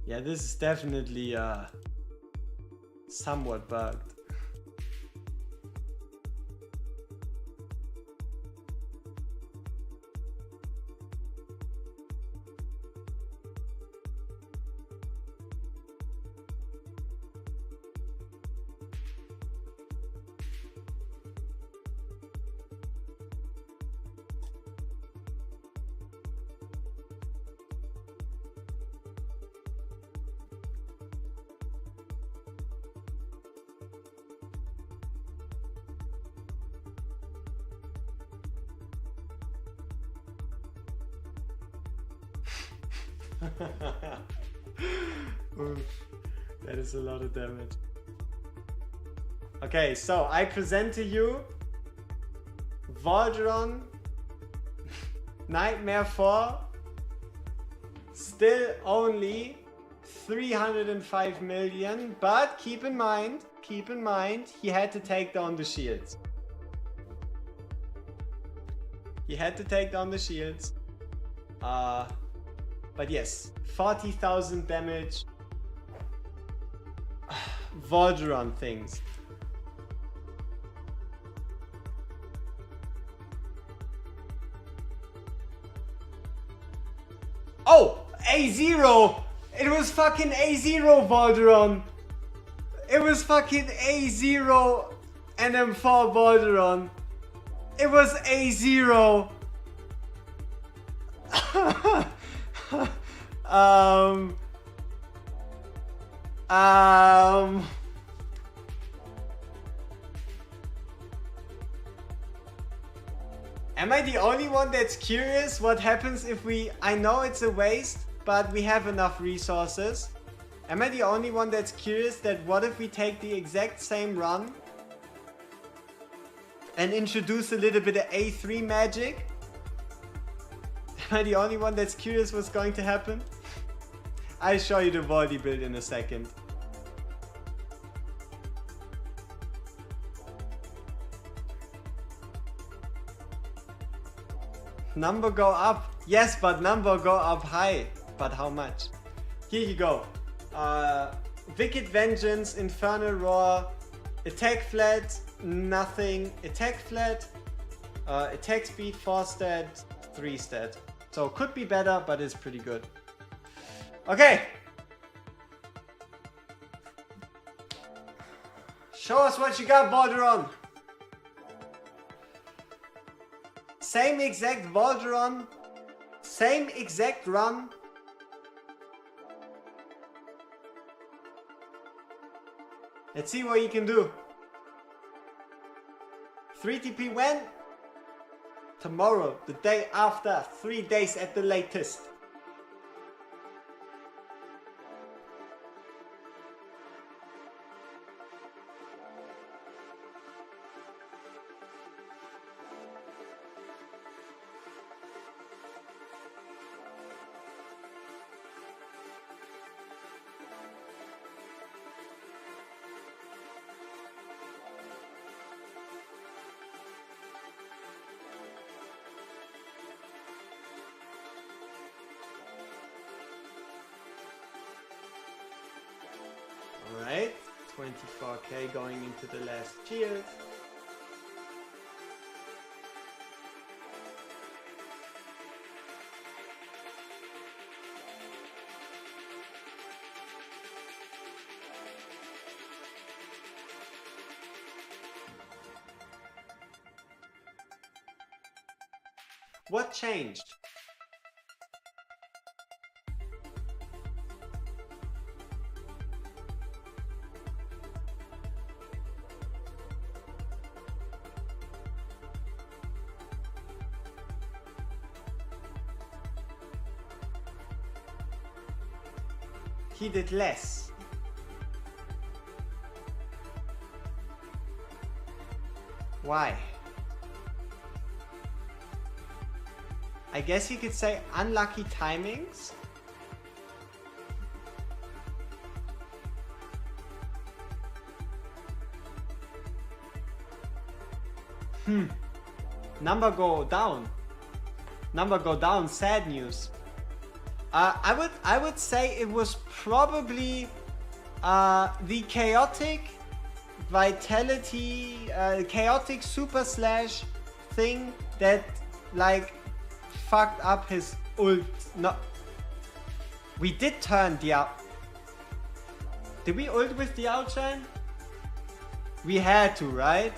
Yeah, this is definitely somewhat bugged. Oof, that is a lot of damage. Okay, so I present to you Valderon Nightmare 4, still only 305 million, but keep in mind, he had to take down the shields. He had to take down the shields. But yes, 40,000 damage. Valderon things. Oh! A0! It was fucking A0 Valderon! It was fucking A0 NM4 Valderon! It was A0! Am I the only one that's curious what happens if we... I know it's a waste, but we have enough resources. Am I the only one that's curious that what if we take the exact same run and introduce a little bit of A3 magic? Am I the only one that's curious what's going to happen? I'll show you the Valdi build in a second. Number go up. Yes, but number go up high. But how much? Here you go. Wicked Vengeance, Infernal Roar, Attack Flat, nothing. Attack Flat, Attack Speed 4 stat, 3 stat. So could be better, but it's pretty good. Okay. Show us what you got, Valderon. Same exact Valderon. Same exact run. Let's see what you can do. 3 TP when? Tomorrow, the day after, 3 days at the latest. Alright, 24k going into the last shield. What changed? He did less. Why? I guess you could say unlucky timings. Number go down. Number go down. Sad news. I would say it was probably the chaotic vitality, chaotic super slash thing that like fucked up his ult. No, we did turn the out. Did we ult with the outshine? We had to, right?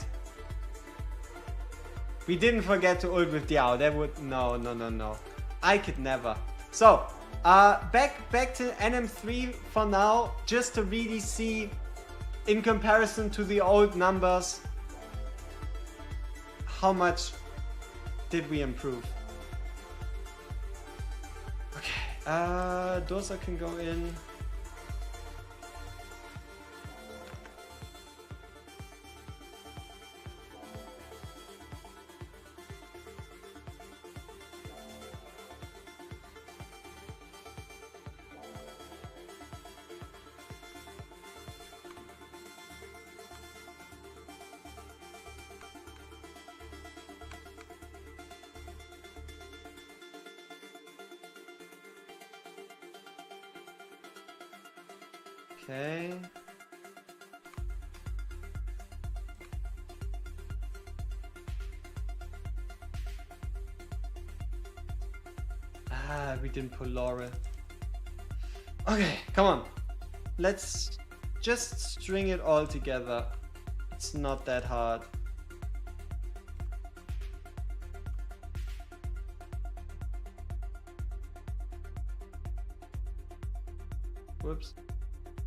We didn't forget to ult with the out. That would no. I could never. So back to NM3 for now, just to really see in comparison to the old numbers how much did we improve. Okay, Dosa can go in. Okay. We didn't pull Laura. Okay, come on. Let's just string it all together. It's not that hard. Whoops.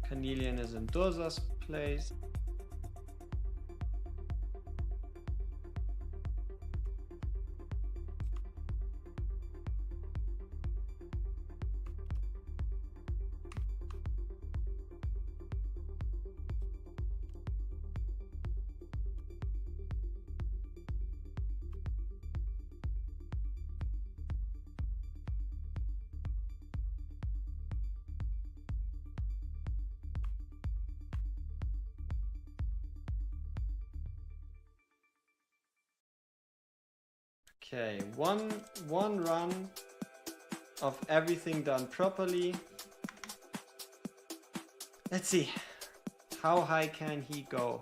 Carnelian is in Dosa's place. Okay, one run of everything done properly. Let's see, how high can he go?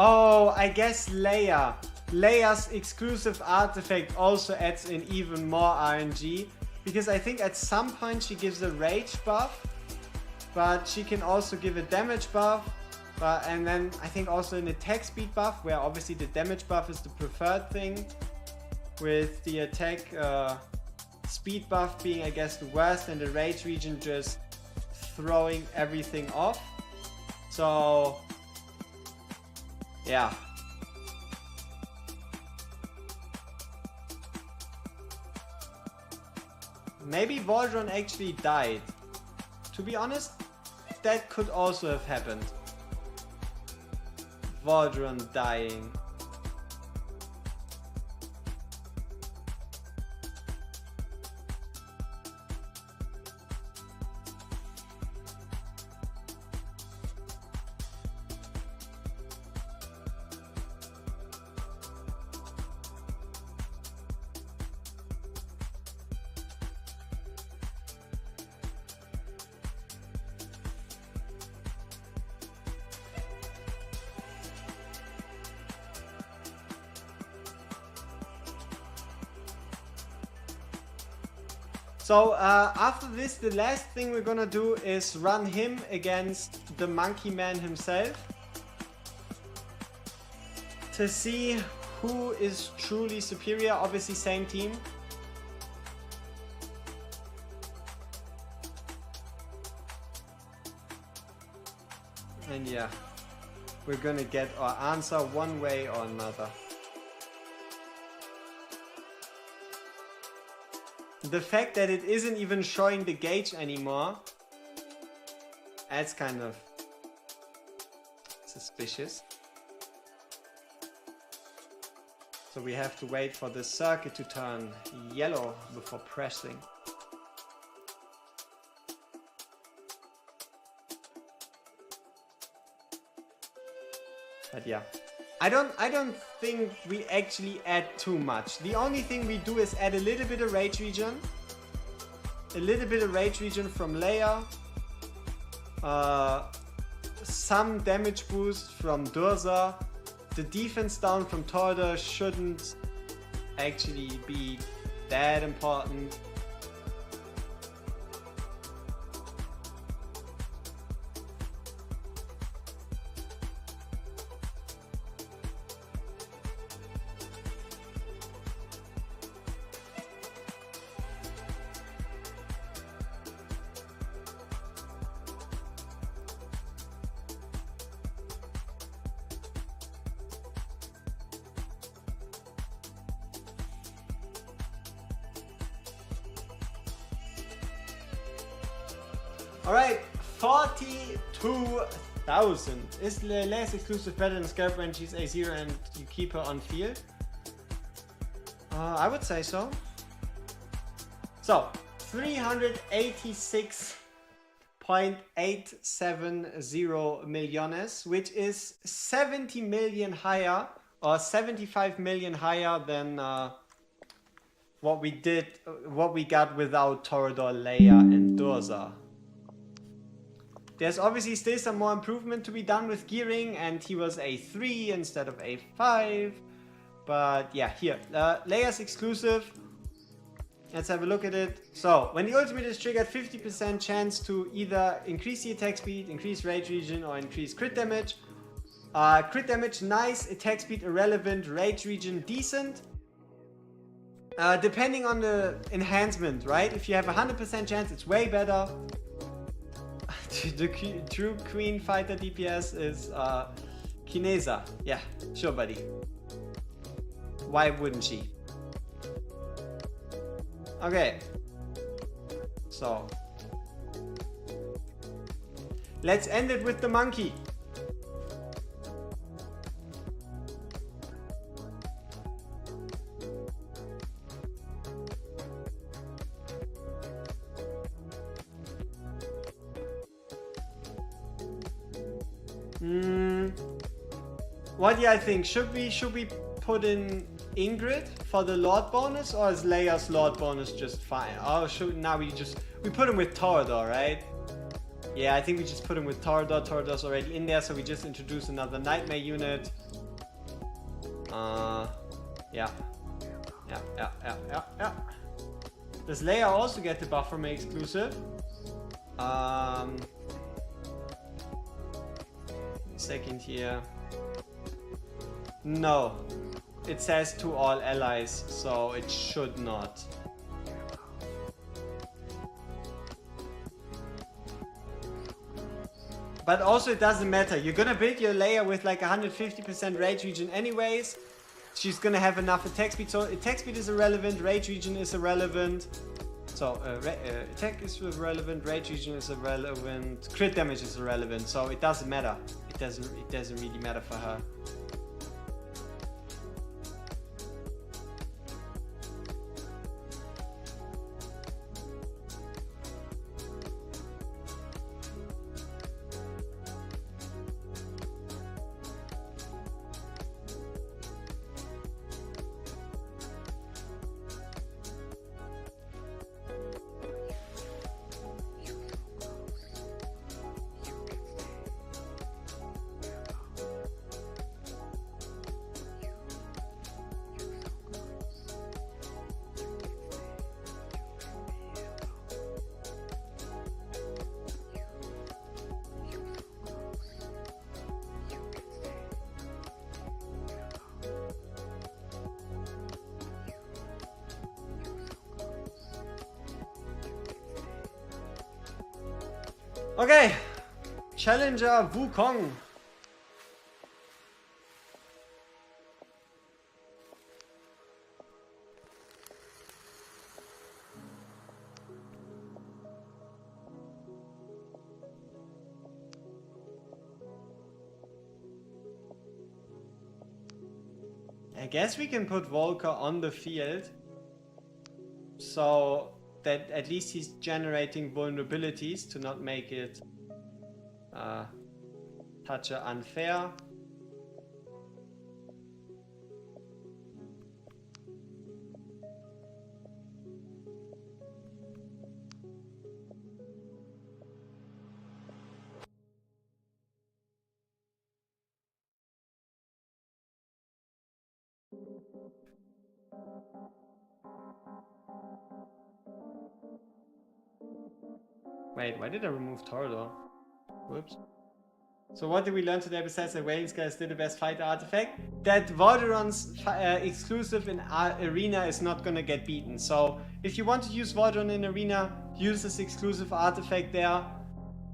Oh, I guess Leia. Leia's exclusive artifact also adds in even more RNG. Because I think at some point she gives a rage buff. But she can also give a damage buff. And then I think also an attack speed buff. Where obviously the damage buff is the preferred thing. With the attack speed buff being, I guess, the worst. And the rage regen just throwing everything off. So... yeah. Maybe Valderon actually died. To be honest, that could also have happened. Valderon dying. So after this, the last thing we're gonna do is run him against the Monkey Man himself to see who is truly superior. Obviously same team. And yeah, we're gonna get our answer one way or another. The fact that it isn't even showing the gauge anymore, that's kind of suspicious. So we have to wait for the circuit to turn yellow before pressing. But yeah, I don't think we actually add too much. The only thing we do is add a little bit of rage regen. A little bit of rage regen from Leia. Some damage boost from Durza. The defense down from Torador shouldn't actually be that important. Alright, 42,000. Is Leia's exclusive better than Scarab when she's A0 and you keep her on field? I would say so. So, 386.870 millones, which is 70 million higher or 75 million higher than what we got without Torador, Leia and Durza. There's obviously still some more improvement to be done with gearing, and he was A3 instead of A5. But yeah, here, Leia's exclusive. Let's have a look at it. So, when the ultimate is triggered, 50% chance to either increase the attack speed, increase rage regen, or increase crit damage. Crit damage, nice. Attack speed, irrelevant. Rage regen, decent. Depending on the enhancement, right? If you have a 100% chance, it's way better. The true queen fighter DPS is Kineza. Yeah, sure buddy. Why wouldn't she? Okay. So. Let's end it with the monkey. What do I think? Should we put in Ingrid for the Lord bonus, or is Leia's Lord bonus just fine? Oh, now we put him with Torador, right? Yeah, I think we just put him with Torador. Torador's already in there, so we just introduce another Nightmare unit. Yeah. Does Leia also get the buff from my exclusive? Second here. No. It says to all allies, so it should not. But also it doesn't matter. You're gonna build your Leia with like 150% rage regen anyways. She's gonna have enough attack speed. So attack speed is irrelevant, rage regen is irrelevant. So attack is irrelevant, rage regen is irrelevant, crit damage is irrelevant. So it doesn't matter. It doesn't really matter for her. Okay, Challenger Wukong. I guess we can put Volker on the field so that at least he's generating vulnerabilities to not make it touch unfair. Wait, why did I remove Torador? Whoops. So what did we learn today besides that Wailing Sky is still the best fighter artifact? That Valderon's exclusive in Arena is not gonna get beaten. So if you want to use Valderon in Arena, use this exclusive artifact there.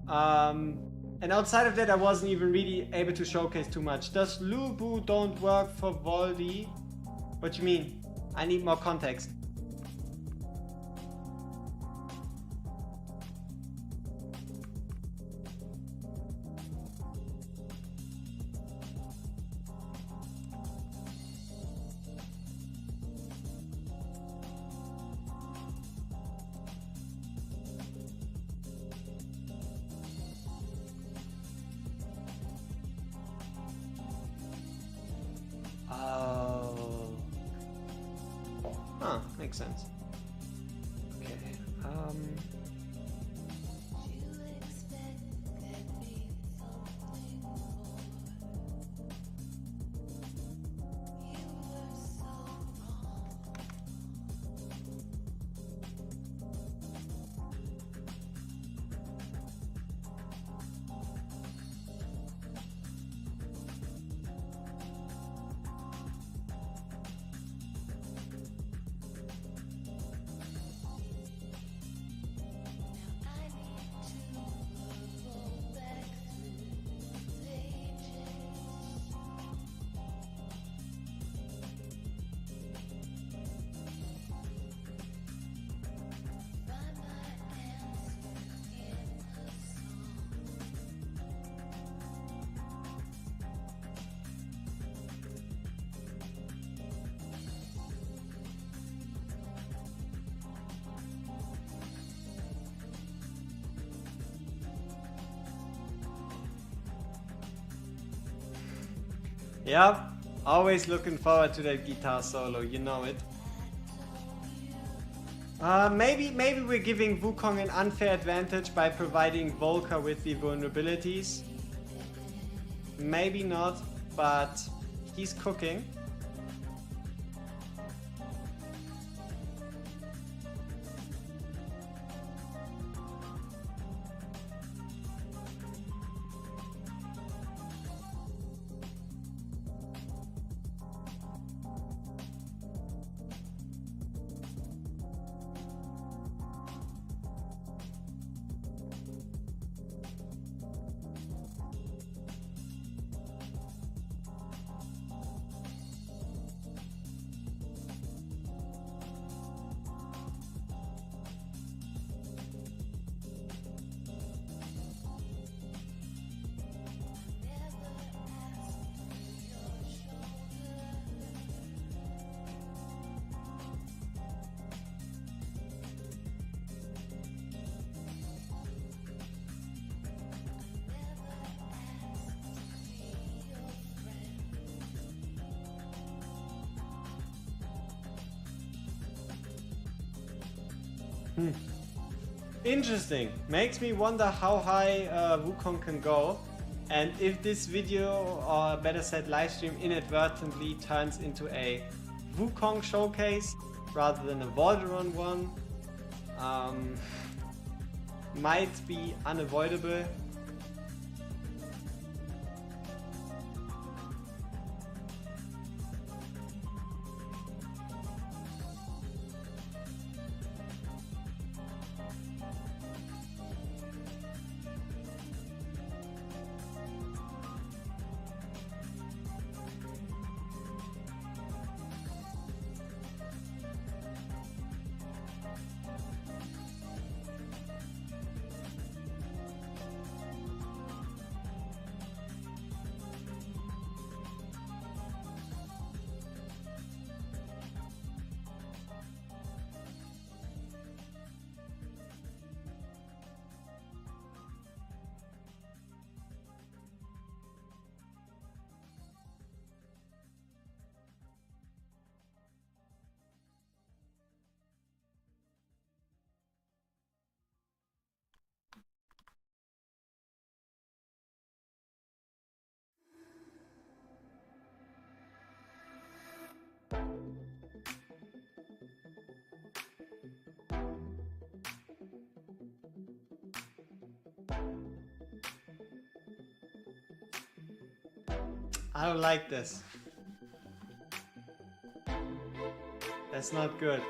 And outside of that, I wasn't even really able to showcase too much. Does Lubu don't work for Voldy? What do you mean? I need more context. Makes sense. Okay. Yep, always looking forward to that guitar solo, you know it. Maybe we're giving Wukong an unfair advantage by providing Volker with the vulnerabilities. Maybe not, but he's cooking. Interesting. Makes me wonder how high Wukong can go. And if this video, or better said live stream, inadvertently turns into a Wukong showcase rather than a Valderon one, might be unavoidable. I don't like this. That's not good.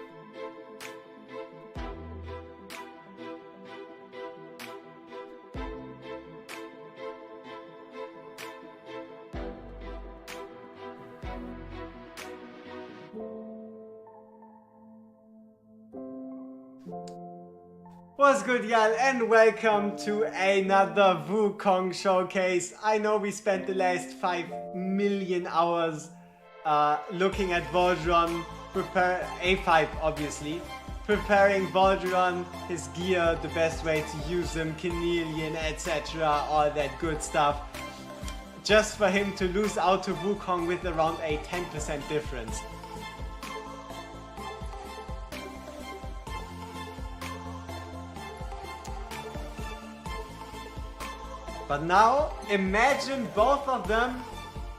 What's good, y'all, and welcome to another Wukong showcase. I know we spent the last 5 million hours looking at Valderon, A5 obviously, preparing Valderon, his gear, the best way to use him, Chameleon, etc, all that good stuff. Just for him to lose out to Wukong with around a 10% difference. But now, imagine both of them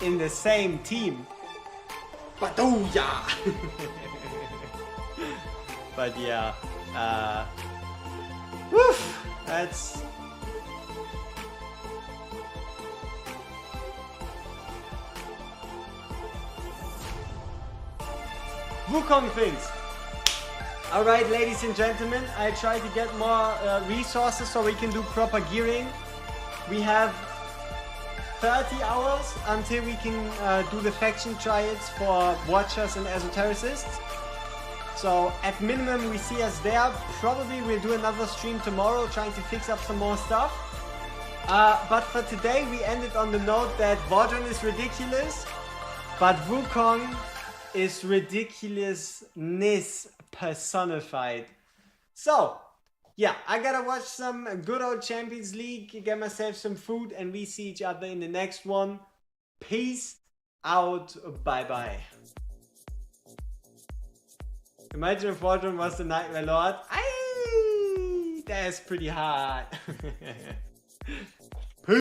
in the same team. Badooyah! But yeah, woof, that's... Wukong things. Alright, ladies and gentlemen, I try to get more resources so we can do proper gearing. We have 30 hours until we can do the faction triads for watchers and esotericists. So at minimum we see us there. Probably we'll do another stream tomorrow trying to fix up some more stuff. But for today we ended on the note that Valderon is ridiculous, but Wukong is ridiculousness personified. So yeah, I gotta watch some good old Champions League, get myself some food, and we see each other in the next one. Peace out, bye bye. Imagine if Valderon was the Nightmare Lord. Aye, that's pretty hard.